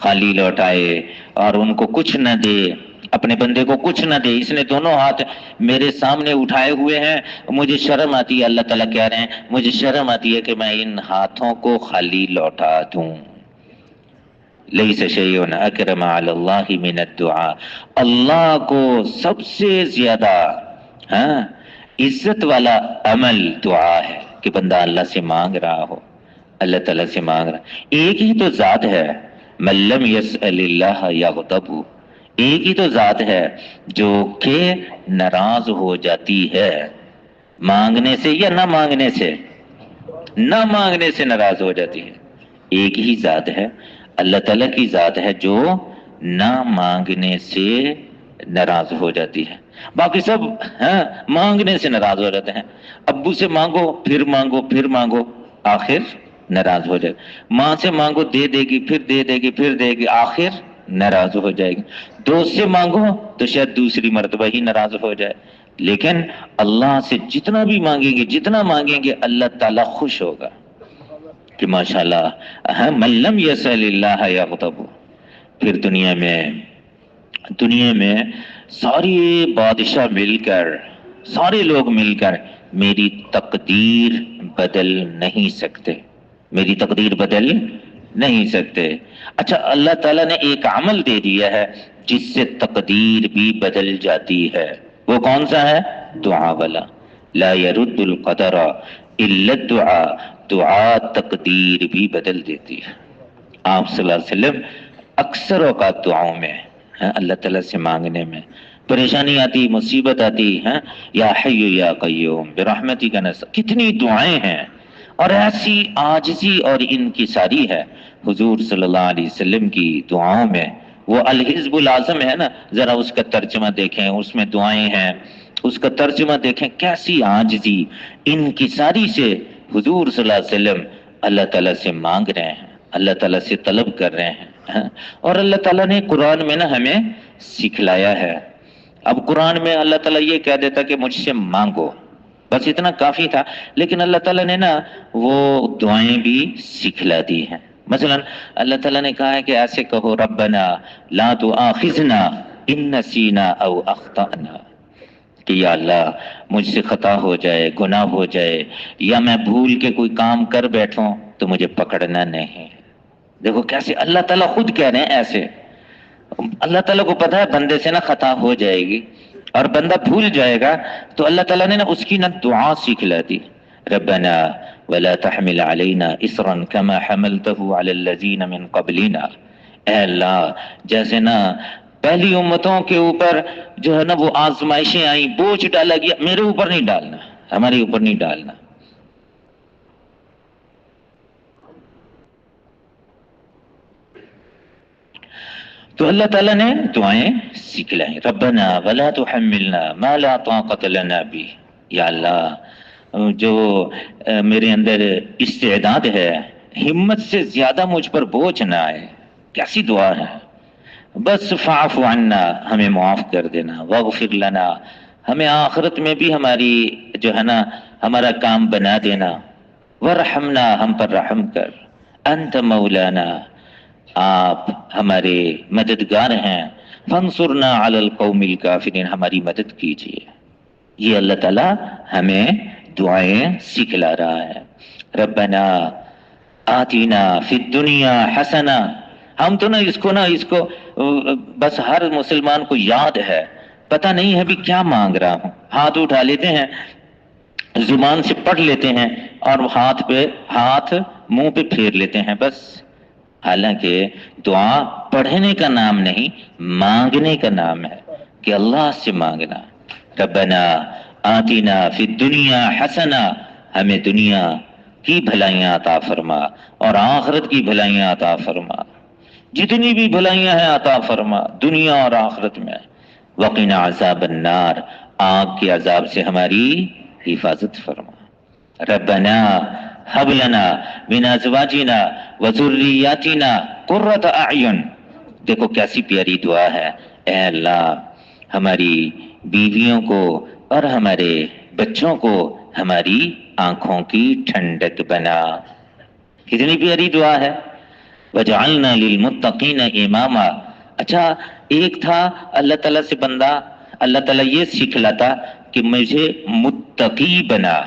خالی لوٹائے اور ان کو کچھ نہ دے. اپنے بندے کو کچھ نہ دے. اس نے دونوں ہاتھ میرے سامنے اٹھائے ہوئے ہیں, مجھے شرم آتی ہے, اللہ تعالیٰ کہہ رہے ہیں مجھے شرم آتی ہے کہ میں ان ہاتھوں کو خالی لوٹا دوں. لیس شیء اکرم علی اللہ من الدعاء, اللہ کو سب سے زیادہ عزت والا عمل دعا ہے کہ بندہ اللہ سے مانگ رہا ہو, اللہ تعالیٰ سے مانگ رہا. ایک ہی تو ذات ہے, من لم یسأل اللہ یغضب, ایک ہی تو ذات ہے جو کہ ناراض ہو جاتی ہے مانگنے سے یا نہ مانگنے سے, نہ مانگنے سے ناراض ہو جاتی ہے. ایک ہی ذات ہے, اللہ تعالیٰ کی ذات ہے جو نہ مانگنے سے ناراض ہو جاتی ہے. باقی سب مانگنے سے ناراض ہو جاتے ہیں. ابو سے مانگو پھر مانگو پھر مانگو, آخر ناراض ہو جائے. ماں سے مانگو دے دے گی پھر دے دے گی پھر دے گی, آخر ناراض ہو جائے گی. دوست سے مانگو تو شاید دوسری مرتبہ ہی ناراض ہو جائے. لیکن اللہ سے جتنا بھی مانگیں گے, جتنا مانگیں گے, اللہ تعالیٰ خوش ہوگا کہ ماشاءاللہ من لم یسأل اللہ یغضب. پھر دنیا میں ساری بادشاہ مل کر, سارے لوگ مل کر میری تقدیر بدل نہیں سکتے, میری تقدیر بدل نہیں سکتے. اچھا, اللہ تعالیٰ نے ایک عمل دے دیا ہے جس سے تقدیر بھی بدل جاتی ہے, وہ کون سا ہے؟ دعا والا. لا يرد القدر الا الدعاء, دعا تقدیر بھی بدل دیتی ہے. آپ صلی اللہ علیہ وسلم اکثر اوقات دعاؤں میں, اللہ تعالیٰ سے مانگنے میں پریشانی آتی, مصیبت آتی, یا حی یا قیوم برحمتک نستغیث, کتنی دعائیں ہیں اور ایسی عاجزی اور انکساری ہے حضور صلی اللہ علیہ وسلم کی دعاؤں میں. وہ الحزب العظم ہے نا, ذرا اس کا ترجمہ دیکھیں, اس میں دعائیں ہیں, اس کا ترجمہ دیکھیں, کیسی عاجزی انکساری سے حضور صلی اللہ علیہ وسلم اللہ تعالیٰ سے مانگ رہے ہیں, اللہ تعالیٰ سے طلب کر رہے ہیں. اور اللہ تعالیٰ نے قرآن میں نا ہمیں سکھلایا ہے. اب قرآن میں اللہ تعالیٰ یہ کہہ دیتا کہ مجھ سے مانگو, بس اتنا کافی تھا, لیکن اللہ تعالیٰ نے نا وہ دعائیں بھی سکھلا دی ہیں. مثلا اللہ تعالیٰ نے کہا ہے کہ ایسے کہو ربنا لا تؤاخذنا ان نسینا او اخطأنا, کہ یا اللہ مجھ سے خطا ہو جائے, گناہ ہو جائے, یا میں بھول کے کوئی کام کر بیٹھوں تو مجھے پکڑنا نہیں. دیکھو کیسے اللہ تعالیٰ خود کہہ رہے ہیں ایسے. اللہ تعالیٰ کو پتا ہے بندے سے نا خطا ہو جائے گی اور بندہ بھول جائے گا, تو اللہ تعالیٰ نے نا اس کی نا دعا سکھلا دی. ربنا ولا تحمل علينا اصرا كما حملته على الذين من قبلنا, اے اللہ جیسے نا پہلی امتوں کے اوپر جو ہے نا وہ آزمائشیں آئیں, بوجھ ڈالا گیا, میرے اوپر نہیں ڈالنا, ہمارے اوپر نہیں ڈالنا. تو اللہ تعالیٰ نے دعائیں سکھلائیں. ربنا ولا تحملنا ما لا طاقت لنا به, یا اللہ جو میرے اندر استعداد ہے, ہمت سے زیادہ مجھ پر بوجھ نہ آئے. کیسی دعا ہے. بس فاعف عنا, ہمیں معاف کر دینا, واغفر لنا, ہمیں آخرت میں بھی ہماری جو ہے نا ہمارا کام بنا دینا, ورحمنا, ہم پر رحم کر, انت مولانا, آپ ہمارے مددگار ہیں, فانصرنا علی القوم الکافرین, ہماری مدد کیجیے. یہ اللہ تعالیٰ ہمیں دعائیں سکھلا رہا ہے. ربنا آتینا فی الدنیا حسنہ, ہم تو نا اس کو بس ہر مسلمان کو یاد ہے, پتہ نہیں ہے بھی کیا مانگ رہا ہوں, ہاتھ اٹھا لیتے ہیں, زبان سے پڑھ لیتے ہیں اور ہاتھ منہ پہ پھیر لیتے ہیں بس. حالانکہ دعا پڑھنے کا نام نہیں, مانگنے کا نام ہے, کہ اللہ سے مانگنا. ربنا آتینا فی الدنیا حسنہ, ہمیں دنیا کی بھلائیاں عطا فرما اور آخرت کی بھلائیاں عطا فرما, جتنی بھی بھلائیاں ہیں عطا فرما دنیا اور آخرت میں. وقنا عذاب النار, آگ کے عذاب سے ہماری حفاظت فرما. ربنا هب لنا من ازواجنا وذریاتنا قرۃ اعین, دیکھو کیسی پیاری دعا ہے. اے اللہ ہماری بیویوں کو اور ہمارے بچوں کو ہماری آنکھوں کی ٹھنڈک بنا. کتنی پیاری دعا ہے. وجعلنا للمتقین اماما. اچھا ایک تھا اللہ تعالیٰ سے بندہ اللہ تعالیٰ یہ سکھلاتا کہ مجھے متقی بنا،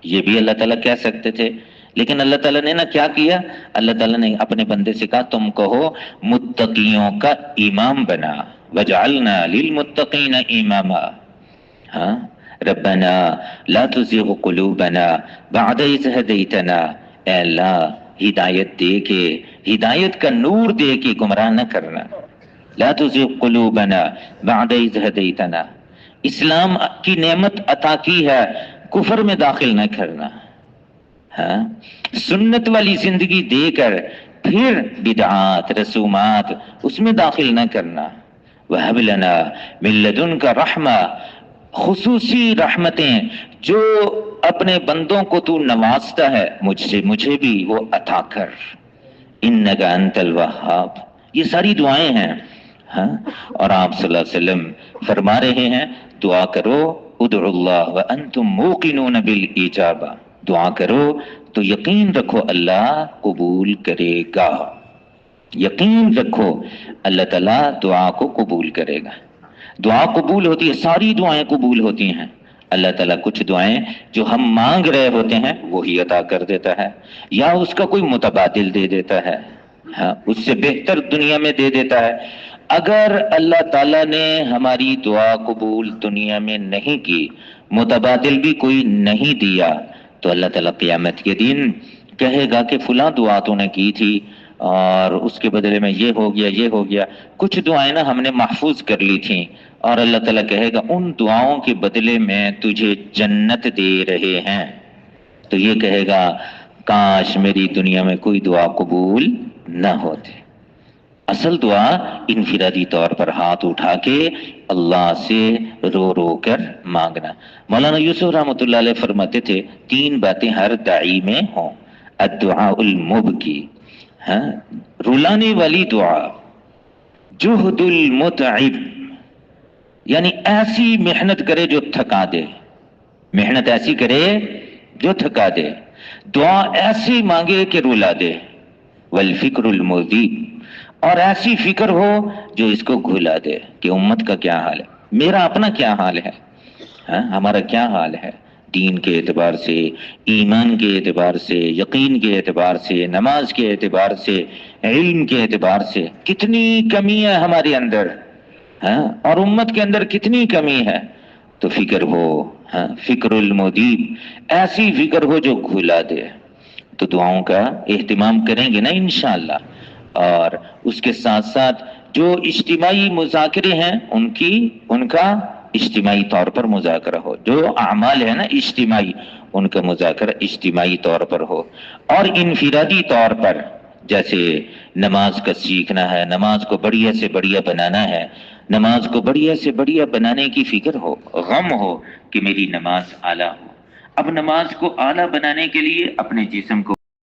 یہ بھی اللہ تعالیٰ کہہ سکتے تھے، لیکن اللہ تعالیٰ نے نا کیا کیا، اللہ تعالیٰ نے اپنے بندے سے کہا تم کہو متقیوں کا امام بنا، وجعلنا للمتقین اماما۔ ہاں، ربنا لا تزغ قلوبنا بعد اذ ہدیتنا، اے اللہ ہدایت دے کے، ہدایت کا نور دے کے گمراہ نہ کرنا، لا تزغ قلوبنا بعد اذ ہدیتنا، اسلام کی نعمت عطا کی ہے، کفر میں داخل نہ کرنا، ہاں، سنت والی زندگی دے کر پھر بدعات رسومات اس میں داخل نہ کرنا، وَهَبْ لَنَا مِن لَّدُنْكَ رَحْمَةً، خصوصی رحمتیں جو اپنے بندوں کو تو نوازتا ہے مجھے بھی وہ عطا کر، اِنَّكَ أَنتَ الْوَهَّابُ، یہ ساری دعائیں ہیں، ہاں، اور آپ صلی اللہ علیہ وسلم فرما رہے ہیں دعا کرو ادعوا اللہ وانتم موقنون بالاجابہ، دعا کرو تو یقین رکھو اللہ قبول کرے گا، یقین رکھو اللہ تعالیٰ دعا کو قبول کرے گا۔ دعا قبول ہوتی ہے، ساری دعائیں قبول ہوتی ہیں، اللہ تعالیٰ کچھ دعائیں جو ہم مانگ رہے ہوتے ہیں وہی عطا کر دیتا ہے، یا اس کا کوئی متبادل دے دیتا ہے، ہاں، اس سے بہتر دنیا میں دے دیتا ہے۔ اگر اللہ تعالیٰ نے ہماری دعا قبول دنیا میں نہیں کی، متبادل بھی کوئی نہیں دیا، تو اللہ تعالیٰ قیامت کے دن کہے گا کہ فلاں دعا تو نے کی تھی اور اس کے بدلے میں یہ ہو گیا یہ ہو گیا، کچھ دعائیں نا ہم نے محفوظ کر لی تھیں، اور اللہ تعالیٰ کہے گا ان دعاؤں کے بدلے میں تجھے جنت دے رہے ہیں، تو یہ کہے گا کاش میری دنیا میں کوئی دعا قبول نہ ہوتی۔ اصل دعا انفرادی طور پر ہاتھ اٹھا کے اللہ سے رو رو کر مانگنا۔ مولانا یوسف رحمۃ اللہ علیہ فرماتے تھے 3 باتیں ہر داعی میں ہوں، الدعاء المبکی، ہاں، رلانے والی دعا، جہد المتعب، یعنی ایسی محنت کرے جو تھکا دے، محنت ایسی کرے جو تھکا دے، دعا ایسی مانگے کہ رلا دے، والفکر المذیب، اور ایسی فکر ہو جو اس کو گھلا دے کہ امت کا کیا حال ہے، میرا اپنا کیا حال ہے، ہاں، ہمارا کیا حال ہے، دین کے اعتبار سے، ایمان کے اعتبار سے، یقین کے اعتبار سے، نماز کے اعتبار سے، علم کے اعتبار سے کتنی کمی ہے ہمارے اندر، ہاں، اور امت کے اندر کتنی کمی ہے، تو فکر ہو، ہاں، فکر المدیب، ایسی فکر ہو جو گھلا دے، تو دعاؤں کا اہتمام کریں گے نا انشاءاللہ، اور اس کے ساتھ ساتھ جو اجتماعی مذاکرے ہیں ان کا اجتماعی طور پر مذاکرہ ہو، جو اعمال ہے نا اجتماعی ان کا مذاکرہ اجتماعی طور پر ہو، اور انفرادی طور پر جیسے نماز کا سیکھنا ہے، نماز کو بڑھیا سے بڑھیا بنانا ہے، نماز کو بڑھیا سے بڑھیا بنانے کی فکر ہو، غم ہو کہ میری نماز اعلیٰ ہو۔ اب نماز کو اعلیٰ بنانے کے لیے اپنے جسم کو